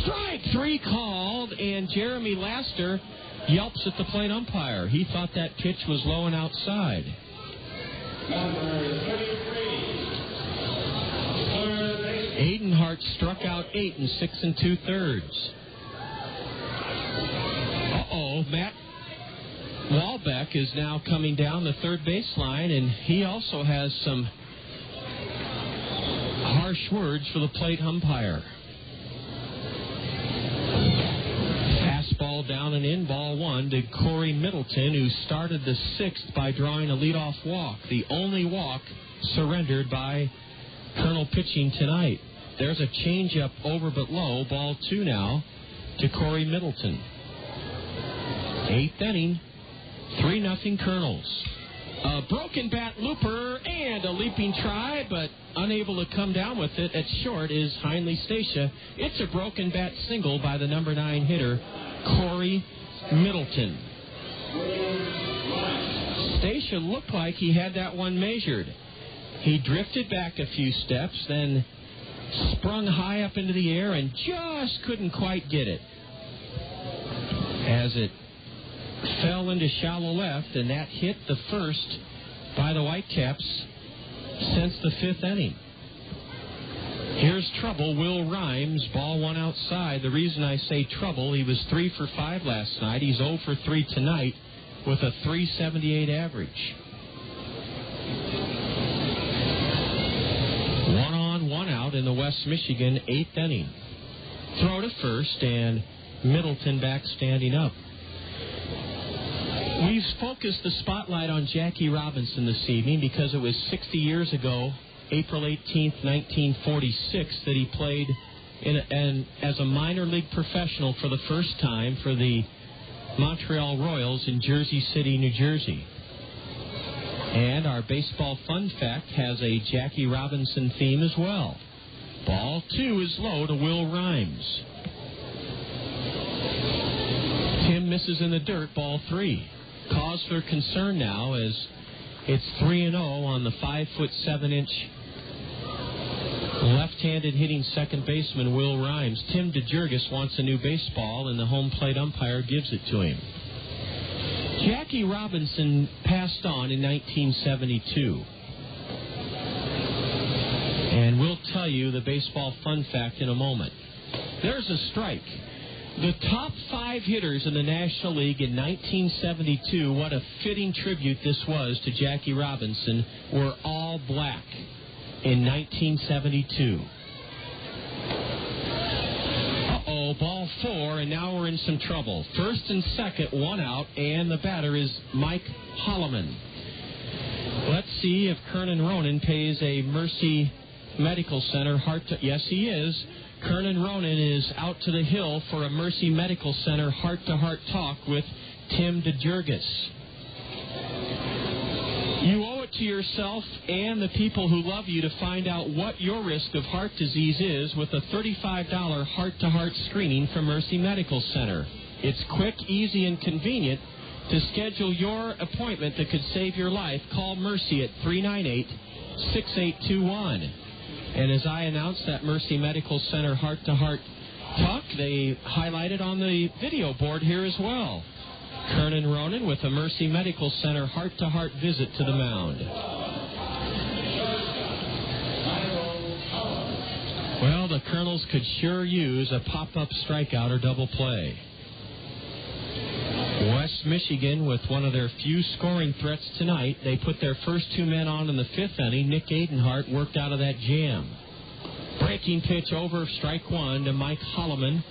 Strike 3 called, and Jeremy Laster yelps at the plate umpire. He thought that pitch was low and outside. Adenhart struck out 8 in 6 2/3. Matt Walbeck is now coming down the third baseline, and he also has some harsh words for the plate umpire. Fastball down and in, ball 1 to Corey Middleton, who started the 6th by drawing a leadoff walk, the only walk surrendered by Kernel pitching tonight. There's a changeup over but low, ball 2 now to Corey Middleton. 8th inning, 3-0 Kernels. A broken bat looper and a leaping try, but unable to come down with it at short is Heinley Stacia. It's a broken bat single by the number 9 hitter, Corey Middleton. Stacia looked like he had that one measured. He drifted back a few steps, then sprung high up into the air and just couldn't quite get it. As it fell into shallow left, and that hit the first by the Whitecaps since the 5th inning. Here's trouble, Will Rhymes, ball 1 outside. The reason I say trouble, he was 3 for 5 last night. He's 0 for 3 tonight with a .378 average. 1 on, 1 out in the West Michigan 8th inning. Throw to first, and Middleton back standing up. We've focused the spotlight on Jackie Robinson this evening because it was 60 years ago April 18th, 1946, that he played as a minor league professional for the first time for the Montreal Royals in Jersey City, New Jersey. And our baseball fun fact has a Jackie Robinson theme as well. Ball 2 is low to Will Rhymes. Tim misses in the dirt, ball 3. Cause for concern now as it's 3-0 on the 5'7" left-handed hitting second baseman Will Rhymes. Tim DeJurgis wants a new baseball, and the home plate umpire gives it to him. Jackie Robinson passed on in 1972. And we'll tell you the baseball fun fact in a moment. There's a strike. The top 5 hitters in the National League in 1972, what a fitting tribute this was to Jackie Robinson, were all black in 1972. Uh-oh, ball 4, and now we're in some trouble. First and second, one out, and the batter is Mike Hollimon. Let's see if Kernan Ronan pays a Mercy Medical Center yes, he is. Kernan Ronan is out to the hill for a Mercy Medical Center heart-to-heart talk with Tim DeJurgis. You owe it to yourself and the people who love you to find out what your risk of heart disease is with a $35 heart-to-heart screening from Mercy Medical Center. It's quick, easy, and convenient. To schedule your appointment that could save your life, call Mercy at 398-6821. And as I announced that Mercy Medical Center heart-to-heart talk, they highlighted on the video board here as well. Kernan Ronan with a Mercy Medical Center heart-to-heart visit to the mound. Well, the Kernels could sure use a pop-up strikeout or double play. West Michigan with one of their few scoring threats tonight. They put their first 2 men on in the 5th inning. Nick Adenhart worked out of that jam. Breaking pitch over, strike 1 to Mike Hollimon.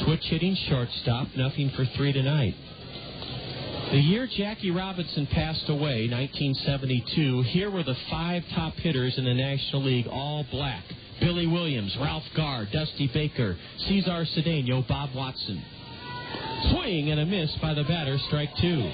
Switch hitting shortstop, nothing for 3 tonight. The year Jackie Robinson passed away, 1972, here were the 5 top hitters in the National League, all black. Billy Williams, Ralph Garr, Dusty Baker, Cesar Cedeno, Bob Watson. Swing and a miss by the batter, strike 2.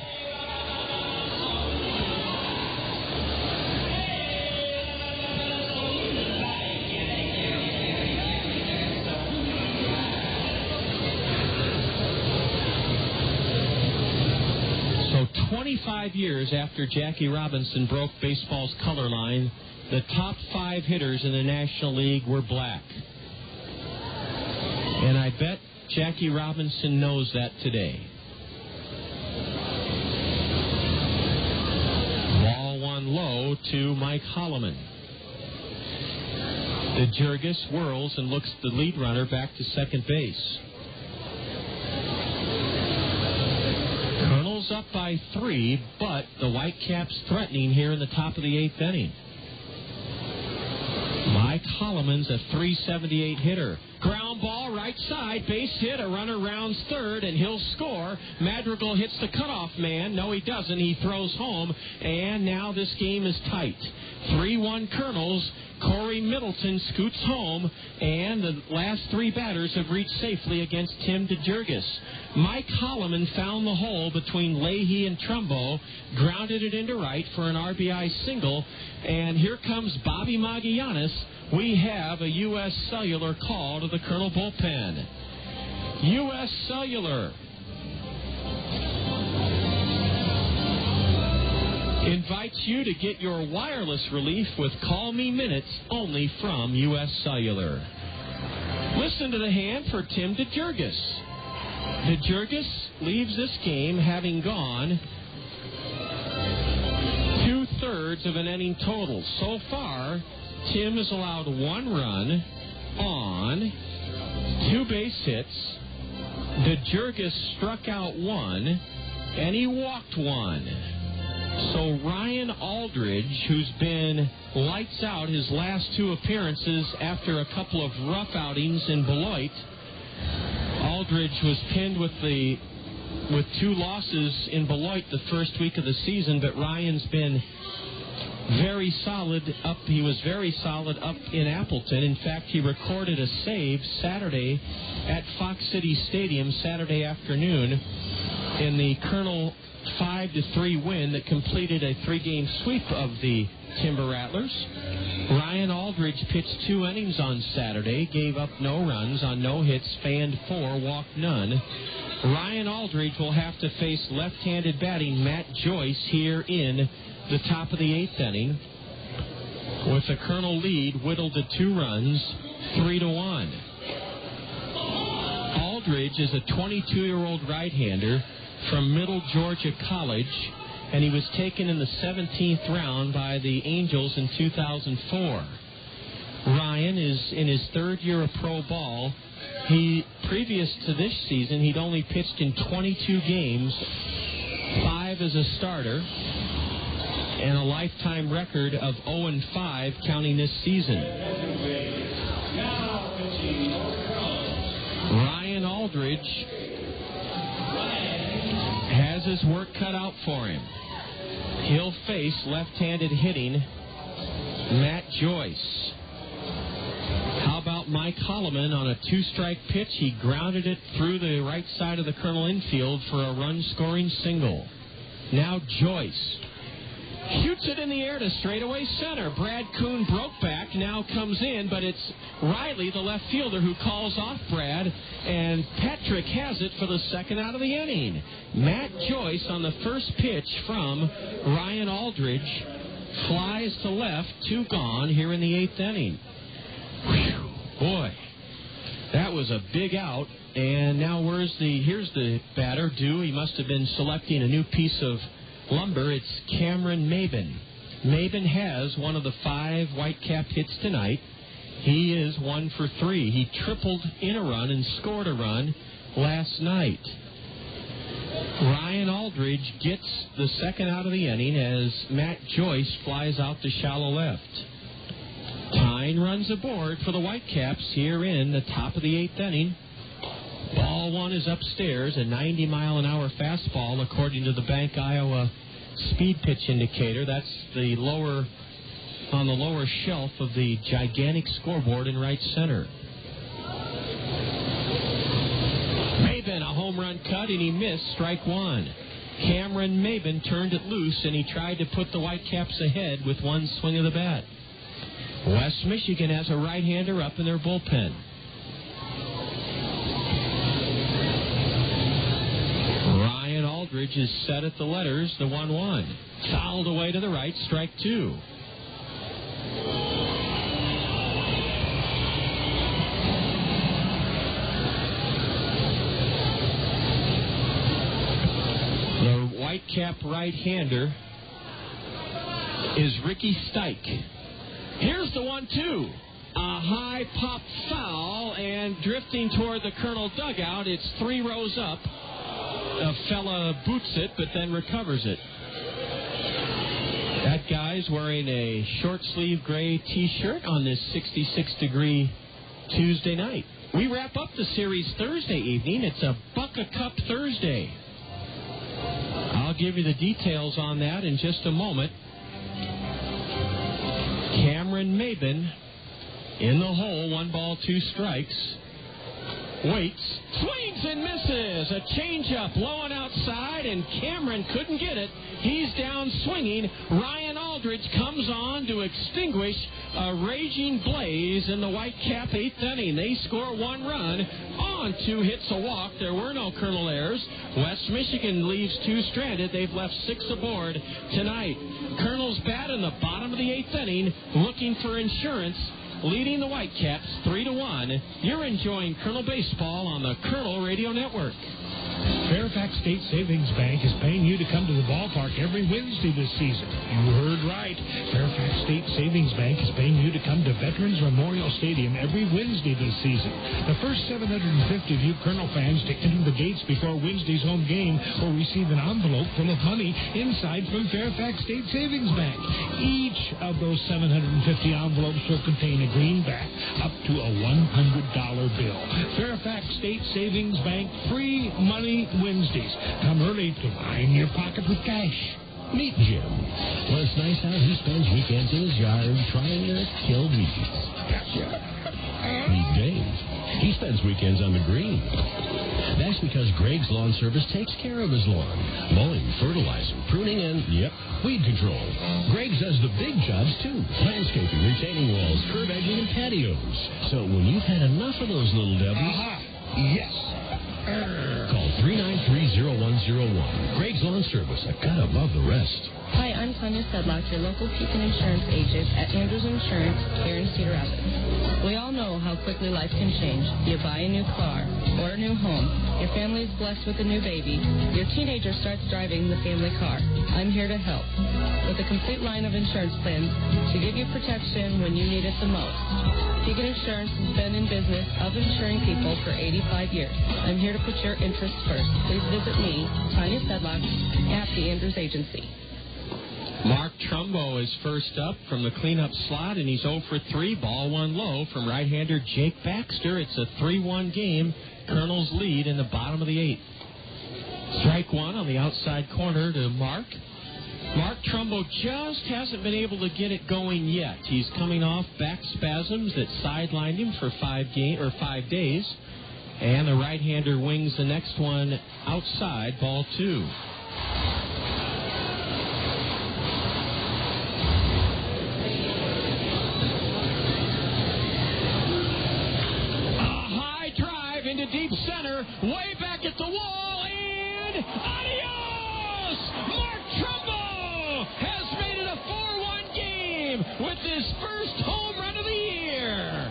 So 25 years after Jackie Robinson broke baseball's color line, the top 5 hitters in the National League were black. And I bet Jackie Robinson knows that today. Ball 1 low to Mike Hollimon. DeJurgis whirls and looks the lead runner back to second base. Kernels up by 3, but the Whitecaps threatening here in the top of the 8th inning. Mike Hollimon's a .378 hitter. Ground ball, right side, base hit, a runner rounds third, and he'll score. Madrigal hits the cutoff man. No, he doesn't. He throws home, and now this game is tight. 3-1 Kernels. Corey Middleton scoots home, and the last 3 batters have reached safely against Tim DeJurgis. Mike Hollimon found the hole between Leahy and Trumbo, grounded it into right for an RBI single, and here comes Bobby Magallanes. We have a U.S. Cellular call to the Colonel bullpen. U.S. Cellular invites you to get your wireless relief with Call Me Minutes only from U.S. Cellular. Listen to the hand for Tim DeJurgis. DeJurgis leaves this game having gone 2/3 of an inning total. So far, Tim has allowed 1 run on 2 base hits. DeJurgis struck out 1, and he walked 1. So Ryan Aldridge, who's been lights out his last 2 appearances after a couple of rough outings in Beloit. Aldridge was pinned with 2 losses in Beloit the first week of the season, but Ryan's been very solid up. He was very solid up in Appleton. In fact, he recorded a save Saturday at Fox City Stadium Saturday afternoon in the Kernel 5-3 win that completed a 3-game sweep of the Timber Rattlers. Ryan Aldridge pitched 2 innings on Saturday, gave up no runs on no hits, fanned 4, walked none. Ryan Aldridge will have to face left-handed batting Matt Joyce here in the top of the 8th inning, with the Kernel lead whittled to 2 runs, 3-1. Aldridge is a 22-year-old right-hander from Middle Georgia College, and he was taken in the 17th round by the Angels in 2004. Ryan is in his 3rd year of pro ball. Previous to this season, he'd only pitched in 22 games, 5 as a starter, and a lifetime record of 0-5 counting this season. Ryan Aldridge has his work cut out for him. He'll face left-handed hitting Matt Joyce. How about Mike Hollimon on a 2-strike pitch? He grounded it through the right side of the Kernel infield for a run-scoring single. Now Joyce shoots it in the air to straightaway center. Brad Kuhn broke back, now comes in, but it's Riley, the left fielder, who calls off Brad, and Patrick has it for the 2nd out of the inning. Matt Joyce on the first pitch from Ryan Aldridge flies to left, 2 gone here in the 8th inning. Whew, boy, that was a big out. And now here's the batter due. He must have been selecting a new piece of lumber. It's Cameron Maybin. Maybin has one of the 5 Whitecap hits tonight. He is 1 for 3. He tripled in a run and scored a run last night. Ryan Aldridge gets the 2nd out of the inning as Matt Joyce flies out to shallow left. Tyne runs aboard for the Whitecaps here in the top of the 8th inning. Ball 1 is upstairs, a 90-mile-an-hour fastball, according to the Bank Iowa speed pitch indicator. That's on the lower shelf of the gigantic scoreboard in right center. Maybin, a home run cut, and he missed strike 1. Cameron Maybin turned it loose, and he tried to put the Whitecaps ahead with 1 swing of the bat. West Michigan has a right-hander up in their bullpen. Ryan Aldridge is set at the letters, the 1-1. Fouled away to the right, strike 2. The Whitecap right-hander is Ricky Stike. Here's the 1-2. A high pop foul, and drifting toward the Kernel dugout, it's 3 rows up. A fella boots it, but then recovers it. That guy's wearing a short-sleeve gray T-shirt on this 66-degree Tuesday night. We wrap up the series Thursday evening. It's a Buck a Cup Thursday. I'll give you the details on that in just a moment. Cameron Maybin in the hole, 1 ball, 2 strikes. Waits, swings and misses. A changeup low and outside, and Cameron couldn't get it. He's down swinging. Ryan Aldridge comes on to extinguish a raging blaze in the Whitecap 8th inning. They score 1 run on 2 hits, a walk. There were no Kernel errors. West Michigan leaves 2 stranded. They've left 6 aboard tonight. Kernel's bat in the bottom of the 8th inning, looking for insurance, leading the Whitecaps 3-1. You're enjoying Kernel baseball on the Kernel Radio Network. Fairfax State Savings Bank is paying you to come to the ballpark every Wednesday this season. You heard right. Fairfax State Savings Bank is paying you to come to Veterans Memorial Stadium every Wednesday this season. The first 750 of you Kernel fans to enter the gates before Wednesday's home game will receive an envelope full of money inside from Fairfax State Savings Bank. Each of those 750 envelopes will contain a greenback up to a $100 bill. Fairfax State Savings Bank, free money Wednesdays. Come early to line your pocket with cash. Meet Jim. When it's nice out, he spends weekends in his yard trying to kill weeds. Meet Dave. He spends weekends on the green. That's because Greg's Lawn Service takes care of his lawn. Mowing, fertilizing, pruning, and, weed control. Greg's does the big jobs, too. Landscaping, retaining walls, curb edging, and patios. So when you've had enough of those little devils... Yes. Call 393-0101. Greg's Lawn Service, a cut above the rest. Hi, I'm Tanya Sedlock, your local Pekin insurance agent at Andrews Insurance here in Cedar Rapids. We all know how quickly life can change. You buy a new car or a new home. Your family is blessed with a new baby. Your teenager starts driving the family car. I'm here to help with a complete line of insurance plans to give you protection when you need it the most. Pekin Insurance has been in business of insuring people for 85 years. I'm here to put your interests first. Please visit me, Tanya Sedlock, at the Andrews Agency. Mark Trumbo is first up from the cleanup slot, and he's 0 for 3. Ball one low from right-hander Jake Baxter. It's a 3-1 game. Kernels lead in the bottom of the 8th. Strike one on the outside corner to Mark. Mark Trumbo just hasn't been able to get it going yet. He's coming off back spasms that sidelined him for 5 days. And the right-hander wings the next one outside, ball 2. Into deep center, way back at the wall, and adios! Mark Trumbo has made it a 4-1 game with his first home run of the year.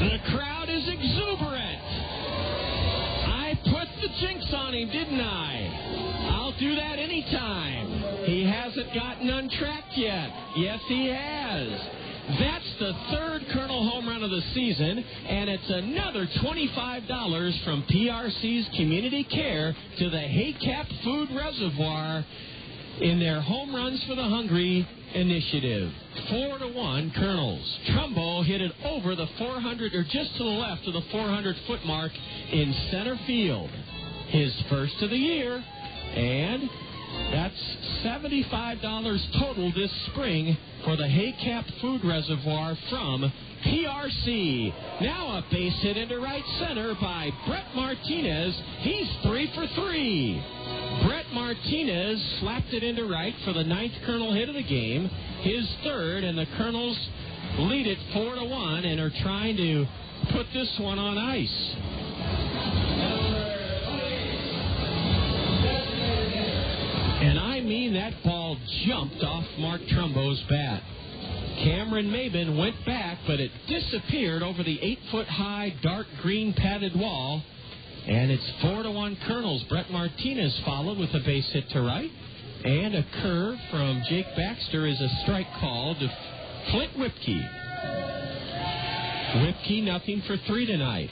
The crowd is exuberant. Jinx on him, didn't I? I'll do that anytime. He hasn't gotten untracked yet. Yes, he has. That's the third Kernel home run of the season, and it's another $25 from PRC's Community Care to the Haycap Food Reservoir in their Home Runs for the Hungry initiative. 4-1 Kernels. Trumbo hit it over the 400, or just to the left of the 400-foot mark in center field. His first of the year, and that's $75 total this spring for the Haycap Food Reservoir from PRC. Now a base hit into right center by Brett Martinez. He's 3 for 3. Brett Martinez slapped it into right for the 9th Kernel hit of the game, his 3rd, and the Kernels lead it 4-1 and are trying to put this one on ice. And I mean, that ball jumped off Mark Trumbo's bat. Cameron Maybin went back, but it disappeared over the 8-foot-high dark green padded wall. And it's 4-1 Kernels. Brett Martinez followed with a base hit to right. And a curve from Jake Baxter is a strike call to Flint Whipke. Whipke 0 for 3 tonight.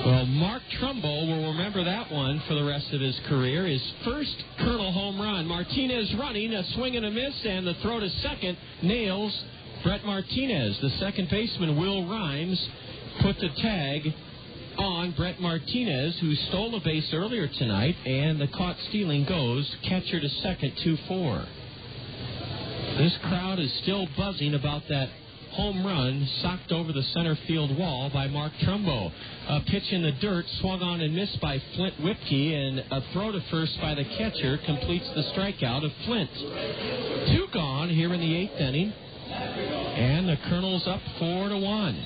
Well, Mark Trumbo will remember that one for the rest of his career. His first Kernel home run. Martinez running, a swing and a miss, and the throw to second nails Brett Martinez. The second baseman, Will Rhymes, put the tag on Brett Martinez, who stole a base earlier tonight, and the caught stealing goes catcher to second, 2-4. This crowd is still buzzing about that home run socked over the center field wall by Mark Trumbo. A pitch in the dirt, swung on and missed by Flint Whipke, and a throw to first by the catcher completes the strikeout of Flint. 2 gone here in the 8th inning, and the Kernels up 4-1.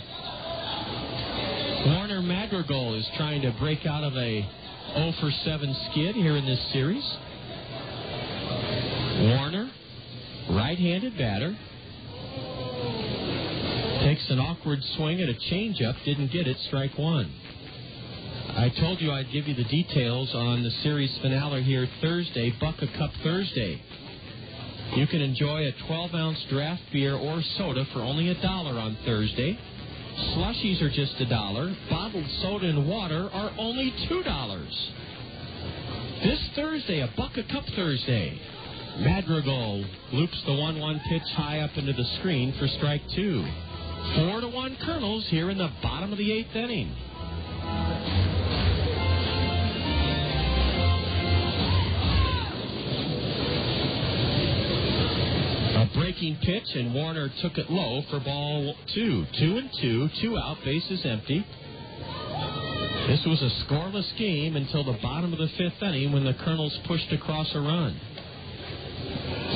Warner Madrigal is trying to break out of a 0 for 7 skid here in this series. Warner, right-handed batter, takes an awkward swing at a changeup, didn't get it, strike one. I told you I'd give you the details on the series finale here Thursday, Buck a Cup Thursday. You can enjoy a 12-ounce draft beer or soda for only $1 on Thursday. Slushies are just $1. Bottled soda and water are only $2. This Thursday, a Buck a Cup Thursday. Madrigal loops the 1-1 pitch high up into the screen for strike 2. 4-1 Kernels here in the bottom of the 8th inning. A breaking pitch, and Warner took it low for ball 2. 2-2, 2 out, bases empty. This was a scoreless game until the bottom of the 5th inning when the Kernels pushed across a run.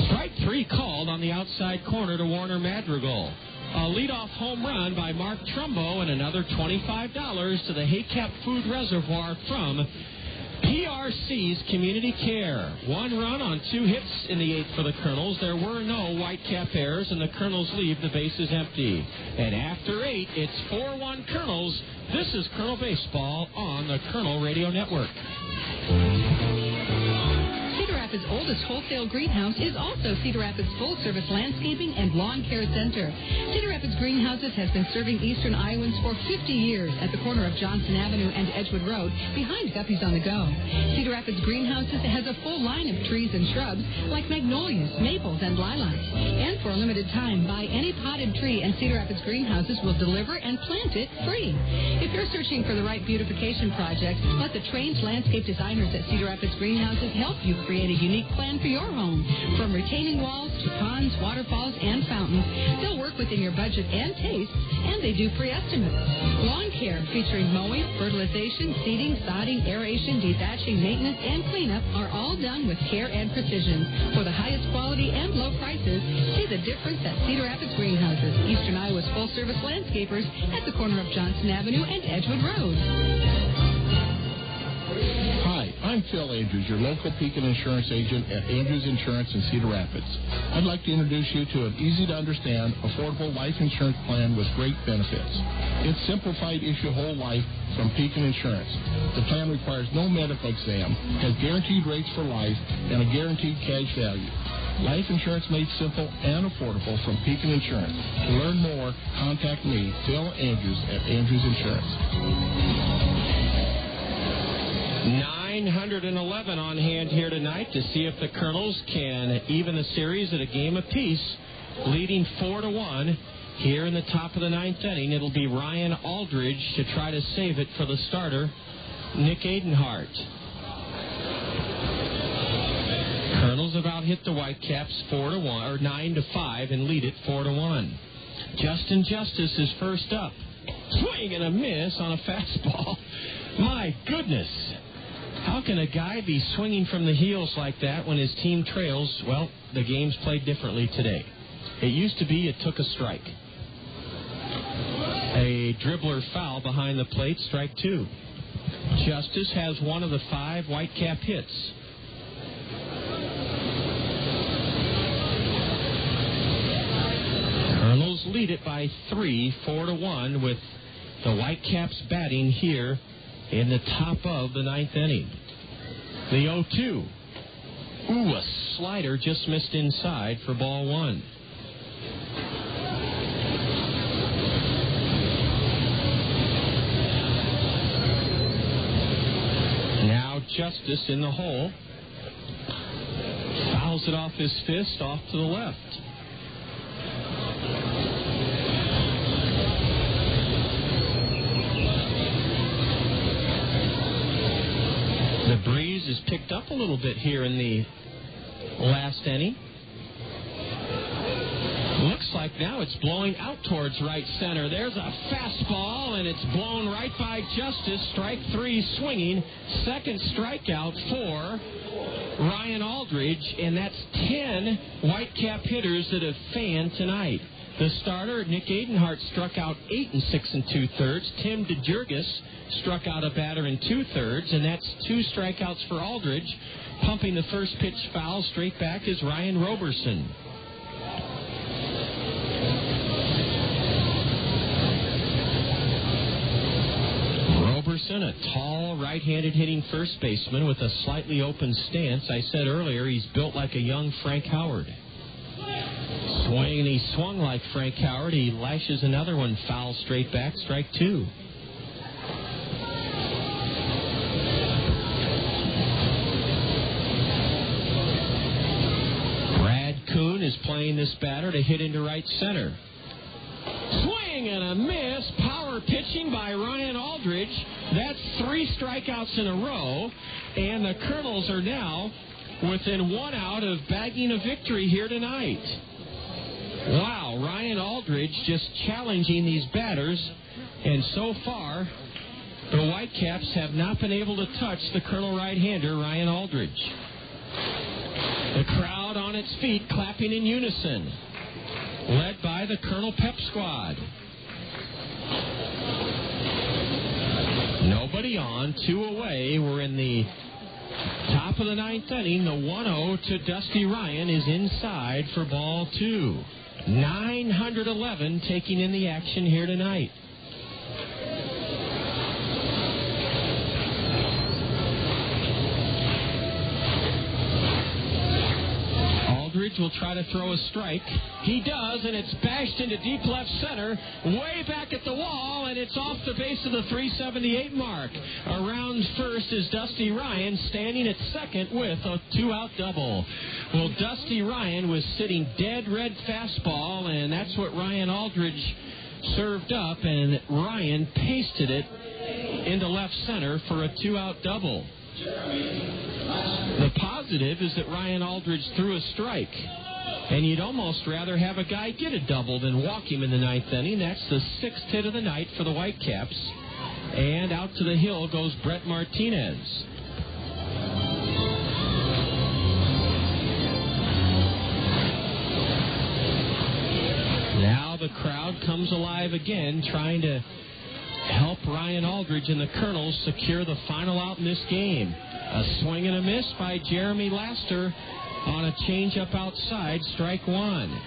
Strike 3 called on the outside corner to Warner Madrigal. A leadoff home run by Mark Trumbo and another $25 to the Haycap Food Reservoir from PRC's Community Care. 1 run on 2 hits in the 8th for the Kernels. There were no Whitecap errors, and the Kernels leave the bases empty. And after 8, it's 4-1 Kernels. This is Kernel Baseball on the Kernel Radio Network. Cedar Rapids' oldest wholesale greenhouse is also Cedar Rapids' full-service landscaping and lawn care center. Cedar Rapids Greenhouses has been serving eastern Iowans for 50 years at the corner of Johnson Avenue and Edgewood Road, behind Guppy's on the Go. Cedar Rapids Greenhouses has a full line of trees and shrubs like magnolias, maples, and lilacs. And for a limited time, buy any potted tree and Cedar Rapids Greenhouses will deliver and plant it free. If you're searching for the right beautification project, let the trained landscape designers at Cedar Rapids Greenhouses help you create a unique plan for your home. From retaining walls to ponds, waterfalls, and fountains, they'll work within your budget and tastes, and they do free estimates. Lawn care featuring mowing, fertilization, seeding, sodding, aeration, dethatching, maintenance, and cleanup are all done with care and precision. For the highest quality and low prices, see the difference at Cedar Rapids Greenhouses, Eastern Iowa's full-service landscapers at the corner of Johnson Avenue and Edgewood Road. Hi, I'm Phil Andrews, your local Pekin Insurance agent at Andrews Insurance in Cedar Rapids. I'd like to introduce you to an easy-to-understand, affordable life insurance plan with great benefits. It's simplified issue whole life from Pekin Insurance. The plan requires no medical exam, has guaranteed rates for life, and a guaranteed cash value. Life insurance made simple and affordable from Pekin Insurance. To learn more, contact me, Phil Andrews, at Andrews Insurance. 911 on hand here tonight to see if the Kernels can even the series at a game apiece, leading 4-1 here in the top of the 9th inning. It'll be Ryan Aldridge to try to save it for the starter, Nick Adenhart. Kernels have out hit the Whitecaps 4-1 or 9-5 and lead it 4-1. Justin Justice is first up. Swing and a miss on a fastball. My goodness. How can a guy be swinging from the heels like that when his team trails? Well, the game's played differently today. It used to be it took a strike. A dribbler foul behind the plate, strike 2. Justice has one of the 5 Whitecap hits. Kernels lead it by 3, 4-1, with the Whitecaps batting here in the top of the 9th inning. The 0-2. Ooh, a slider just missed inside for ball 1. Now Justice in the hole. Fouls it off his fist, off to the left. The breeze is picked up a little bit here in the last inning. Looks like now it's blowing out towards right center. There's a fastball, and it's blown right by Justice. Strike 3 swinging. Second strikeout for Ryan Aldridge, and that's 10 Whitecap hitters that have fanned tonight. The starter, Nick Adenhart, struck out 8 6 2/3. Tim DeJurgis struck out a batter in 2/3, and that's 2 strikeouts for Aldridge. Pumping the first pitch foul straight back is Ryan Roberson. Roberson, a tall, right-handed hitting first baseman with a slightly open stance. I said earlier he's built like a young Frank Howard. Swing, and he swung like Frank Howard. He lashes another one foul straight back, strike 2. is playing this batter to hit into right center. Swing and a miss. Power pitching by Ryan Aldridge. That's 3 strikeouts in a row. And the Kernels are now within 1 out of bagging a victory here tonight. Wow, Ryan Aldridge just challenging these batters. And so far, the Whitecaps have not been able to touch the Colonel right-hander, Ryan Aldridge. The crowd on its feet clapping in unison, led by the Colonel Pep Squad. Nobody on, 2 away. We're in the top of the 9th inning. The 1-0 to Dusty Ryan is inside for ball 2. 911 taking in the action here tonight. Aldridge will try to throw a strike. He does, and it's bashed into deep left center, way back at the wall, and it's off the base of the 378 mark. Around first is Dusty Ryan, standing at second with a 2-out double. Well, Dusty Ryan was sitting dead red fastball, and that's what Ryan Aldridge served up, and Ryan pasted it into left center for a 2-out double. The positive is that Ryan Aldridge threw a strike, and you'd almost rather have a guy get a double than walk him in the 9th inning. That's the 6th hit of the night for the Whitecaps, and out to the hill goes Brett Martinez. Now the crowd comes alive again, trying to help Ryan Aldridge and the Kernels secure the final out in this game. A swing and a miss by Jeremy Laster on a changeup outside, strike 1.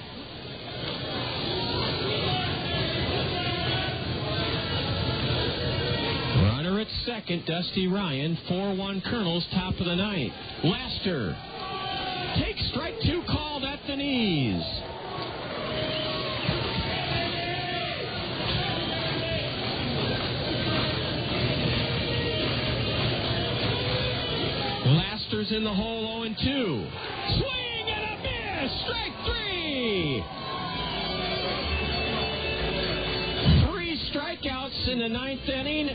Runner at second, Dusty Ryan. 4-1 Kernels, top of the 9th. Laster takes strike 2 called at the knees. Laster's in the hole, 0-2. Swing and a miss, strike 3. 3 strikeouts in the 9th inning,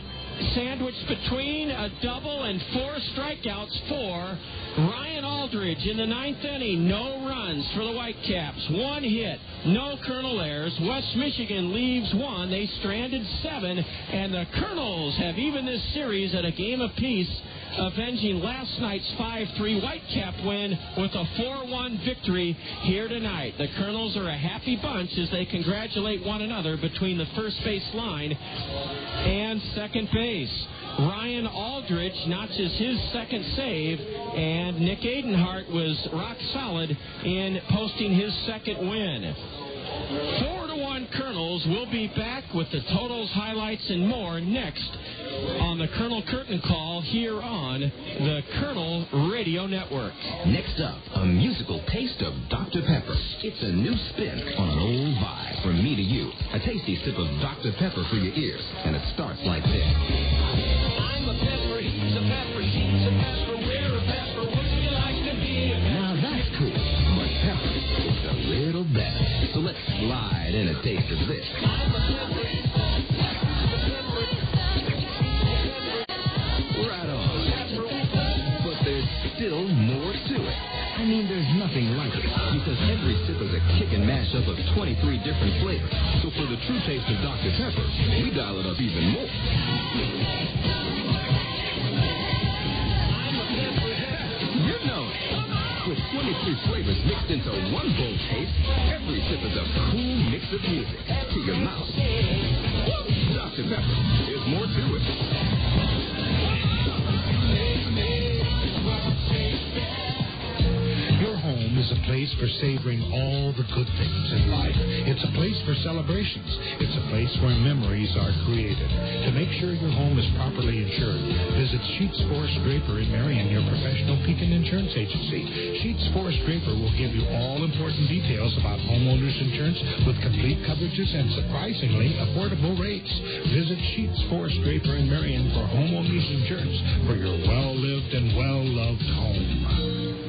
sandwiched between a double and 4 strikeouts for Ryan Aldridge in the 9th inning. No runs for the Whitecaps. 1 hit, no Colonel errors. West Michigan leaves 1. They stranded 7, and the Kernels have evened this series at a game apiece, avenging last night's 5-3 Whitecap win with a 4-1 victory here tonight. The Kernels are a happy bunch as they congratulate one another between the first base line and second base. Ryan Aldridge notches his second save, and Nick Adenhart was rock solid in posting his second win. 4-1 Kernels. Will be back with the totals, highlights, and more next on the Colonel Curtain Call here on the Colonel Radio Network. Next up, a musical taste of Dr. Pepper. It's a new spin on an old vibe. From me to you, a tasty sip of Dr. Pepper for your ears, and it starts like this. I'm a pepper, he's a pepper, she's a pepper, we're a pepper, wouldn't you like to be a pepper? Now that's cool, but pepper is a little better. So let's slide in a taste of this. I'm a pepper, right on. But there's still more to it. I mean, there's nothing like it, because every sip is a kick and mash up of 23 different flavors. So for the true taste of Dr. Pepper, we dial it up even more. You know it. With 23 flavors mixed into one bold taste, every sip is a cool mix of music to your mouth. Dr. Pepper, there's more to it. Your home is a place for savoring all the good things in life. It's a place for celebrations. It's a place where memories are created. To make sure your home is properly insured, visit Sheets Forest Draper in Marion, your professional Pekin insurance agency. Sheets Forest Draper will give you all important details about homeowners insurance with complete coverages and surprisingly affordable rates. Visit Sheets Forest Draper in Marion for homeowners insurance for your well-lived and well-loved home.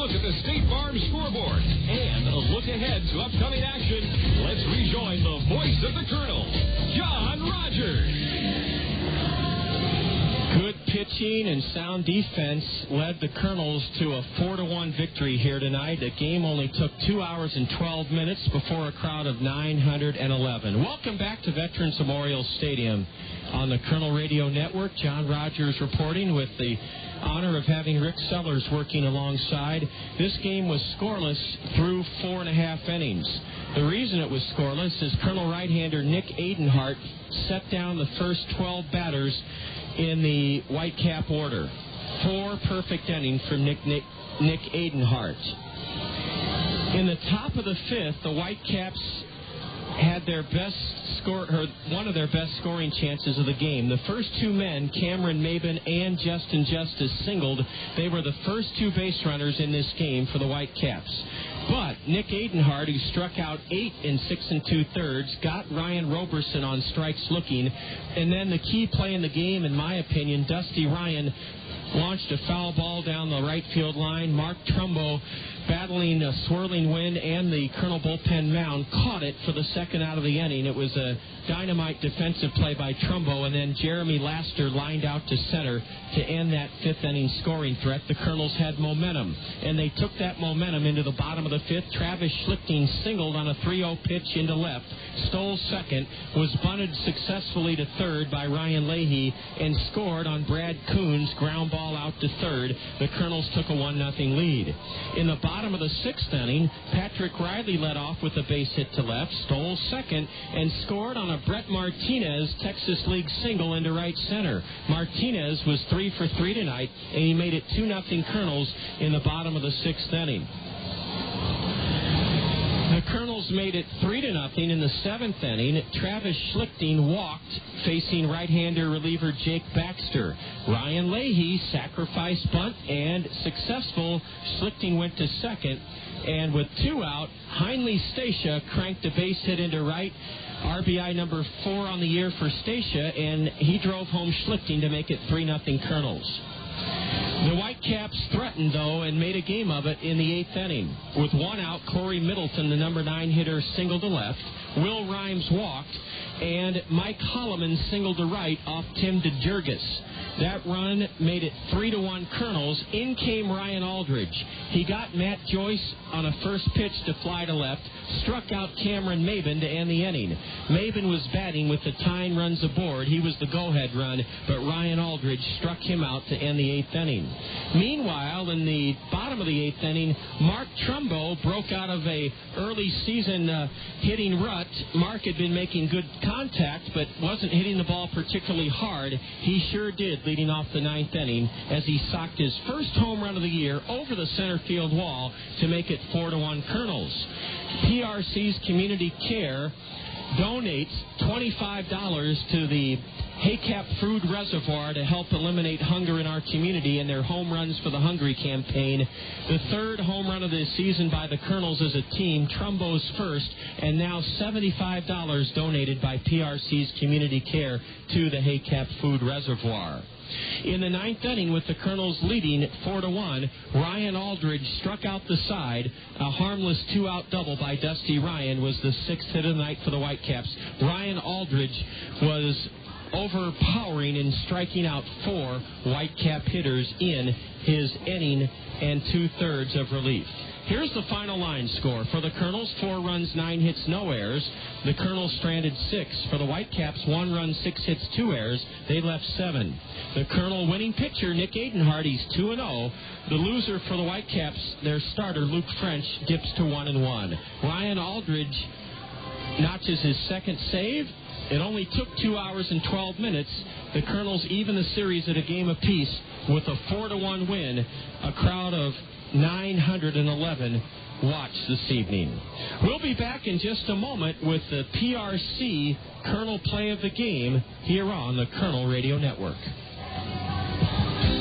look at the State Farm scoreboard and a look ahead to upcoming action, let's rejoin the voice of the Kernels, John Rogers. Good pitching and sound defense led the Kernels to a 4-1 victory here tonight. The game only took 2 hours and 12 minutes before a crowd of 911. Welcome back to Veterans Memorial Stadium on the Kernel Radio Network. John Rogers reporting with the honor of having Rick Sellers working alongside. This game was scoreless through 4.5 innings. The reason it was scoreless is Colonel right-hander Nick Adenhart set down the first 12 batters in the Whitecap order. 4 perfect innings from Nick Adenhart. In the top of the 5th, the Whitecaps had their best one of their best scoring chances of the game. The first 2 men, Cameron Maybin and Justin Justice, singled. They were the first 2 base runners in this game for the Whitecaps. But Nick Adenhart, who struck out 8 in 6 2/3, got Ryan Roberson on strikes looking. And then the key play in the game, in my opinion, Dusty Ryan launched a foul ball down the right field line. Mark Trumbo, battling a swirling wind and the Colonel bullpen mound, caught it for the second out of the inning. It was a dynamite defensive play by Trumbo, and then Jeremy Laster lined out to center to end that 5th inning scoring threat. The Kernels had momentum, and they took that momentum into the bottom of the 5th. Travis Schlichting singled on a 3-0 pitch into left, stole second, was bunted successfully to third by Ryan Leahy, and scored on Brad Kuhn's ground ball out to third. The Kernels took a 1-0 lead. In the bottom of the 6th inning, Patrick Riley led off with a base hit to left, stole second, and scored on a Brett Martinez Texas League single into right center. Martinez was 3 for 3 tonight, and he made it 2-0 Kernels in the bottom of the 6th inning. The Kernels made it 3-0 in the 7th inning. Travis Schlichting walked, facing right-hander reliever Jake Baxter. Ryan Leahy sacrificed bunt and successful. Schlichting went to second, and with 2 out, Heinle Stacia cranked a base hit into right. RBI number 4 on the year for Stacia, and he drove home Schlichting to make it 3-0 Kernels. The Whitecaps threatened, though, and made a game of it in the 8th inning. With 1 out, Corey Middleton, the number 9 hitter, singled to left. Will Rhymes walked, and Mike Hollimon singled to right off Tim DeJurgis. That run made it 3-1 Kernels. In came Ryan Aldridge. He got Matt Joyce on a first pitch to fly to left, struck out Cameron Maybin to end the inning. Maybin was batting with the tying runs aboard. He was the go-ahead run, but Ryan Aldridge struck him out to end the 8th inning. Meanwhile, in the bottom of the 8th inning, Mark Trumbo broke out of a early season hitting rut. Mark had been making good contact, but wasn't hitting the ball particularly hard. He sure did, leading off the 9th inning, as he socked his first home run of the year over the center field wall to make it 4-1 Kernels. PRC's Community Care donates $25 to the Haycap Food Reservoir to help eliminate hunger in our community in their Home Runs for the Hungry campaign. The 3rd home run of the season by the Kernels as a team, Trumbo's first, and now $75 donated by PRC's Community Care to the Haycap Food Reservoir. In the 9th inning, with the Kernels leading 4-1, Ryan Aldridge struck out the side. A harmless 2-out double by Dusty Ryan was the 6th hit of the night for the Whitecaps. Ryan Aldridge was overpowering in striking out 4 Whitecap hitters in his inning and 2/3 of relief. Here's the final line score. For the Kernels, 4 runs, 9 hits, no errors. The Kernels stranded 6. For the Whitecaps, 1 run, 6 hits, 2 errors. They left 7. The Kernel winning pitcher, Nick Adenhart, he's 2-0. The loser for the Whitecaps, their starter, Luke French, dips to 1-1. Ryan Aldridge notches his 2nd save. It only took 2 hours and 12 minutes. The Kernels even the series at a game apiece with a 4-1 win. A crowd of 911 watched this evening. We'll be back in just a moment with the PRC Kernel play of the game here on the Kernel Radio Network.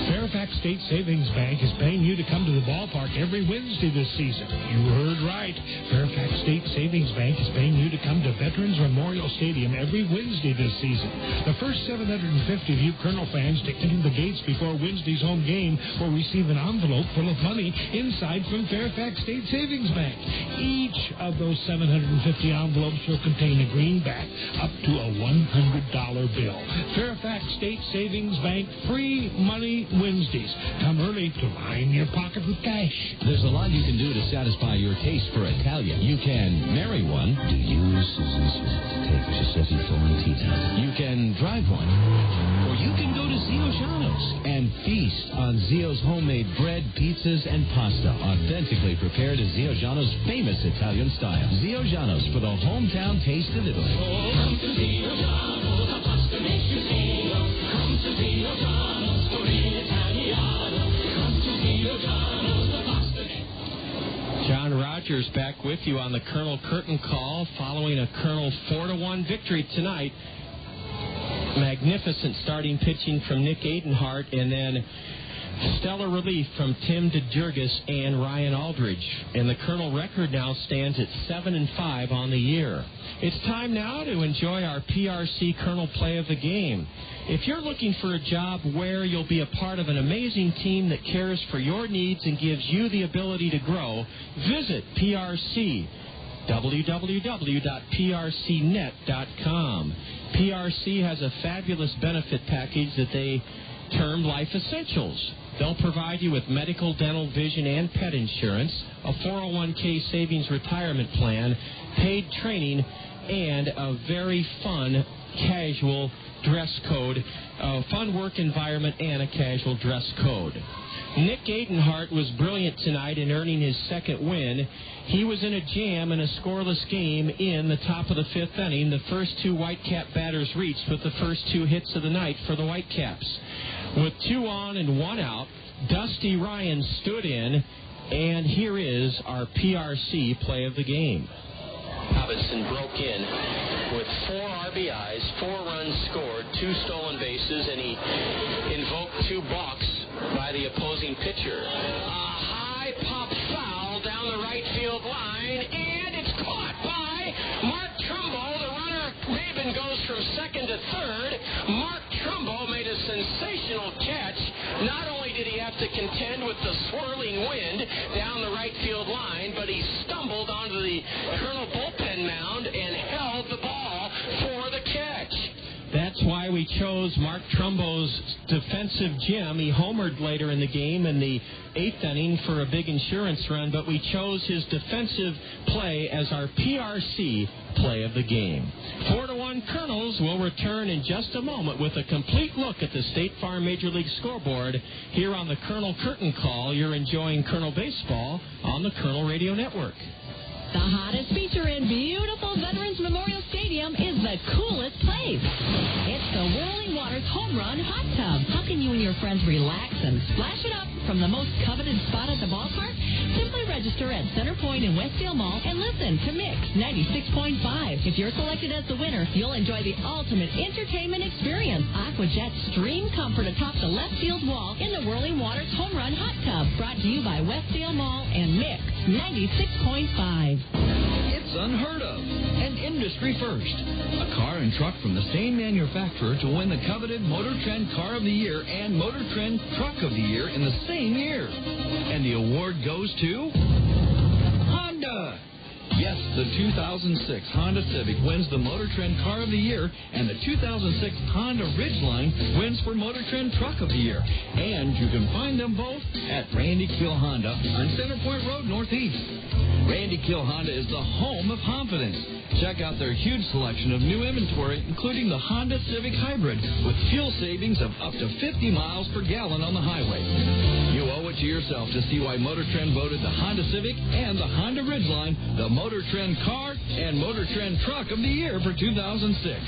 Fairfax Fairfax State Savings Bank is paying you to come to the ballpark every Wednesday this season. You heard right. Fairfax State Savings Bank is paying you to come to Veterans Memorial Stadium every Wednesday this season. The first 750 of you Kernel fans to enter the gates before Wednesday's home game will receive an envelope full of money inside from Fairfax State Savings Bank. Each of those 750 envelopes will contain a greenback up to a $100 bill. Fairfax State Savings Bank, free money Wednesdays. Come early to line your pocket with cash. There's a lot you can do to satisfy your taste for Italian. You can marry one. Do you, Susan Smith, take Giuseppe Florentino? You can drive one. Or you can go to Zio Giano's and feast on Zio's homemade bread, pizzas, and pasta, authentically prepared as Zio Giano's famous Italian style. Zio Giano's for the hometown taste of Italy. Come to Zio Giano's, the pasta makes you Zio. Come to Zio Giano's for Italiano. Come to Zio Giano's, the pasta makes. John Rogers back with you on the Colonel Curtain Call following a Colonel 4-1 victory tonight. Magnificent starting pitching from Nick Adenhart, and then stellar relief from Tim DeJurgis and Ryan Aldridge. And the Colonel record now stands at 7-5 on the year. It's time now to enjoy our PRC Colonel Play of the Game. If you're looking for a job where you'll be a part of an amazing team that cares for your needs and gives you the ability to grow, visit PRC. www.prcnet.com. PRC has a fabulous benefit package that they term Life Essentials. They'll provide you with medical, dental, vision, and pet insurance, a 401k savings retirement plan, paid training, and a very fun, casual dress code, a fun work environment, and a casual dress code. Nick Adenhart was brilliant tonight in earning his second win. He was in a jam in a scoreless game in the top of the fifth inning. The first two Whitecap batters reached with the first two hits of the night for the Whitecaps. With 2 on and 1 out, Dusty Ryan stood in, and here is our PRC play of the game. Robinson broke in with 4 RBIs, 4 runs scored, 2 stolen bases, and he invoked 2 balks by the opposing pitcher. A high pop foul down the right field line, and it's caught by Mark Trumbo. The runner, Maybin, goes from second to third. Mark Trumbo made a sensational catch. Not only did he have to contend with the swirling wind down the right field line, but he stumbled onto the Colonel bullpen mound and held the ball for the catch. That's why we chose Mark Trumbo's defensive gem. He homered later in the game in the 8th inning for a big insurance run, but we chose his defensive play as our PRC play of the game. 4-1 Kernels will return in just a moment with a complete look at the State Farm Major League scoreboard here on the Colonel Curtain Call. You're enjoying Colonel Baseball on the Colonel Radio Network. The hottest feature in beautiful Veterans Memorial Stadium is the coolest place. It's the Whirling Waters Home Run Hot Tub. How can you and your friends relax and splash it up from the most coveted spot at the ballpark? Simply register at Center Point in Westdale Mall and listen to Mix 96.5. If you're selected as the winner, you'll enjoy the ultimate entertainment experience. AquaJet Stream Comfort atop the left field wall in the Whirling Waters Home Run Hot Tub. Brought to you by Westdale Mall and Mix 96.5. It's unheard of. An industry first. A car and truck from the same manufacturer to win the coveted Motor Trend Car of the Year and Motor Trend Truck of the Year in the same year. And the award goes to Honda. Yes, the 2006 Honda Civic wins the Motor Trend Car of the Year, and the 2006 Honda Ridgeline wins for Motor Trend Truck of the Year. And you can find them both at Randy Keel Honda on Center Point Road Northeast. Randy Keel Honda is the home of confidence. Check out their huge selection of new inventory, including the Honda Civic Hybrid, with fuel savings of up to 50 miles per gallon on the highway. You owe it to yourself to see why Motor Trend voted the Honda Civic and the Honda Ridgeline the Motor Trend Car and Motor Trend Truck of the Year for 2006.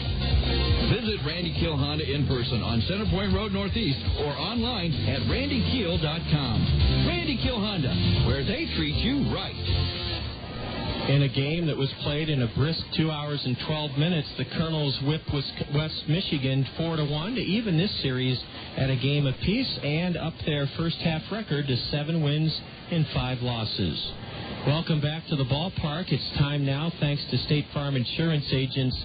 Visit Randy Keel Honda in person on Center Point Road Northeast or online at randykeel.com. Randy Keel Honda, where they treat you right. In a game that was played in a brisk 2 hours and 12 minutes, the Kernels whipped West Michigan 4-1 to even this series at a game apiece and up their first half record to 7 wins and 5 losses. Welcome back to the ballpark. It's time now, thanks to State Farm Insurance agents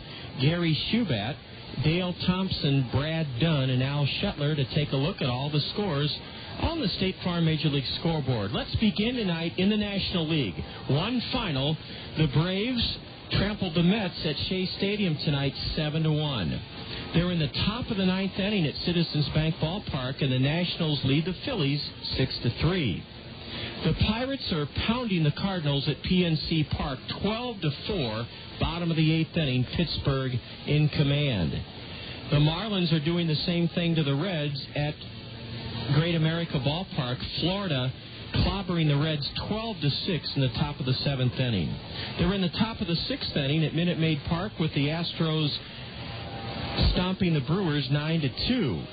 Gary Shubat, Dale Thompson, Brad Dunn, and Al Shetler, to take a look at all the scores on the State Farm Major League scoreboard. Let's begin tonight in the National League. One final. The Braves trampled the Mets at Shea Stadium tonight 7-1. They're in the top of the ninth inning at Citizens Bank Ballpark, and the Nationals lead the Phillies 6-3. The Pirates are pounding the Cardinals at PNC Park 12-4, bottom of the eighth inning, Pittsburgh in command. The Marlins are doing the same thing to the Reds at Great America Ballpark, Florida, clobbering the Reds 12-6 in the top of the seventh inning. They're in the top of the sixth inning at Minute Maid Park with the Astros stomping the Brewers 9-2.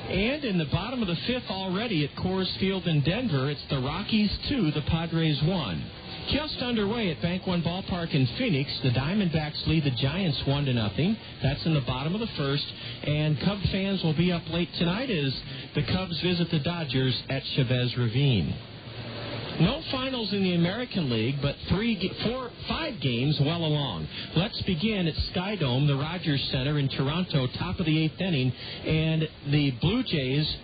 And in the bottom of the fifth already at Coors Field in Denver, it's the Rockies 2, the Padres 1. Just underway at Bank One Ballpark in Phoenix, the Diamondbacks lead the Giants 1-0. That's in the bottom of the first. And Cub fans will be up late tonight as the Cubs visit the Dodgers at Chavez Ravine. No finals in the American League, but 5 games well along. Let's begin at Skydome, the Rogers Center in Toronto, top of the eighth inning, and the Blue Jays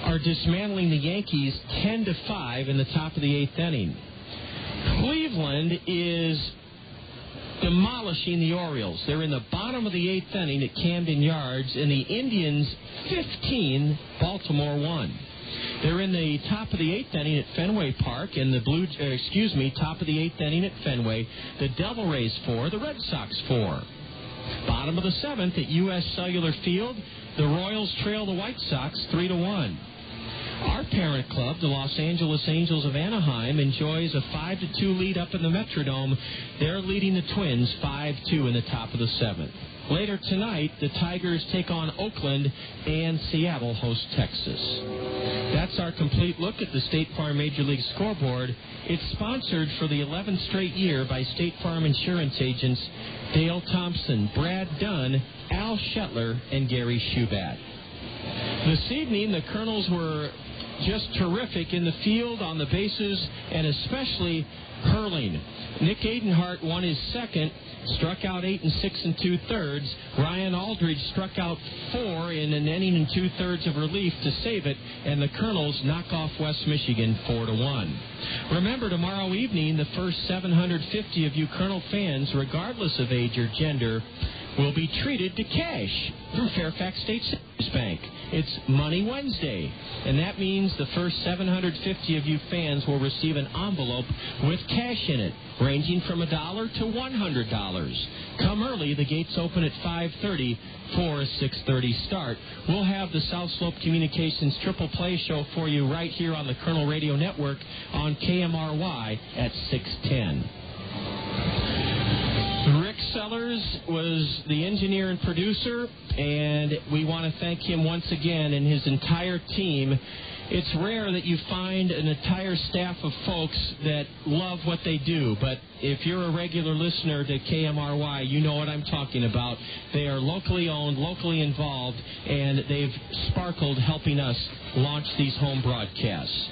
are dismantling the Yankees 10-5 in the top of the eighth inning. Cleveland is demolishing the Orioles. They're in the bottom of the eighth inning at Camden Yards, and the Indians 15, Baltimore 1. They're in the top of the eighth inning at Fenway Park, and the top of the eighth inning at Fenway. The Devil Rays 4, the Red Sox 4. Bottom of the seventh at U.S. Cellular Field, the Royals trail the White Sox 3-1. Our parent club, the Los Angeles Angels of Anaheim, enjoys a 5-2 lead up in the Metrodome. They're leading the Twins 5-2 in the top of the seventh. Later tonight, the Tigers take on Oakland, and Seattle hosts Texas. That's our complete look at the State Farm Major League scoreboard. It's sponsored for the 11th straight year by State Farm Insurance agents Dale Thompson, Brad Dunn, Al Shetler, and Gary Shubat. This evening, the Kernels were just terrific in the field, on the bases, and especially hurling. Nick Adenhart won his second, struck out 8 6 2/3. Ryan Aldridge struck out 4 in an inning and 2/3 of relief to save it, and the Kernels knock off West Michigan 4-1. Remember, tomorrow evening, the first 750 of you Kernel fans, regardless of age or gender, will be treated to cash through Fairfax State Savings Bank. It's Money Wednesday, and that means the first 750 of you fans will receive an envelope with cash in it, ranging from $1 to $100. Come early. The gates open at 5:30 for a 6:30 start. We'll have the South Slope Communications Triple Play Show for you right here on the Kernel Radio Network on KMRY at 6:10. Rick Sellers was the engineer and producer, and we want to thank him once again and his entire team. It's rare that you find an entire staff of folks that love what they do, but if you're a regular listener to KMRY, you know what I'm talking about. They are locally owned, locally involved, and they've sparkled helping us launch these home broadcasts.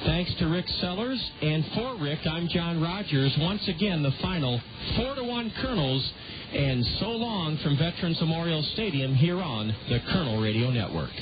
Thanks to Rick Sellers, and for Rick, I'm John Rogers. Once again, the final 4-1 Kernels, and so long from Veterans Memorial Stadium here on the Kernel Radio Network.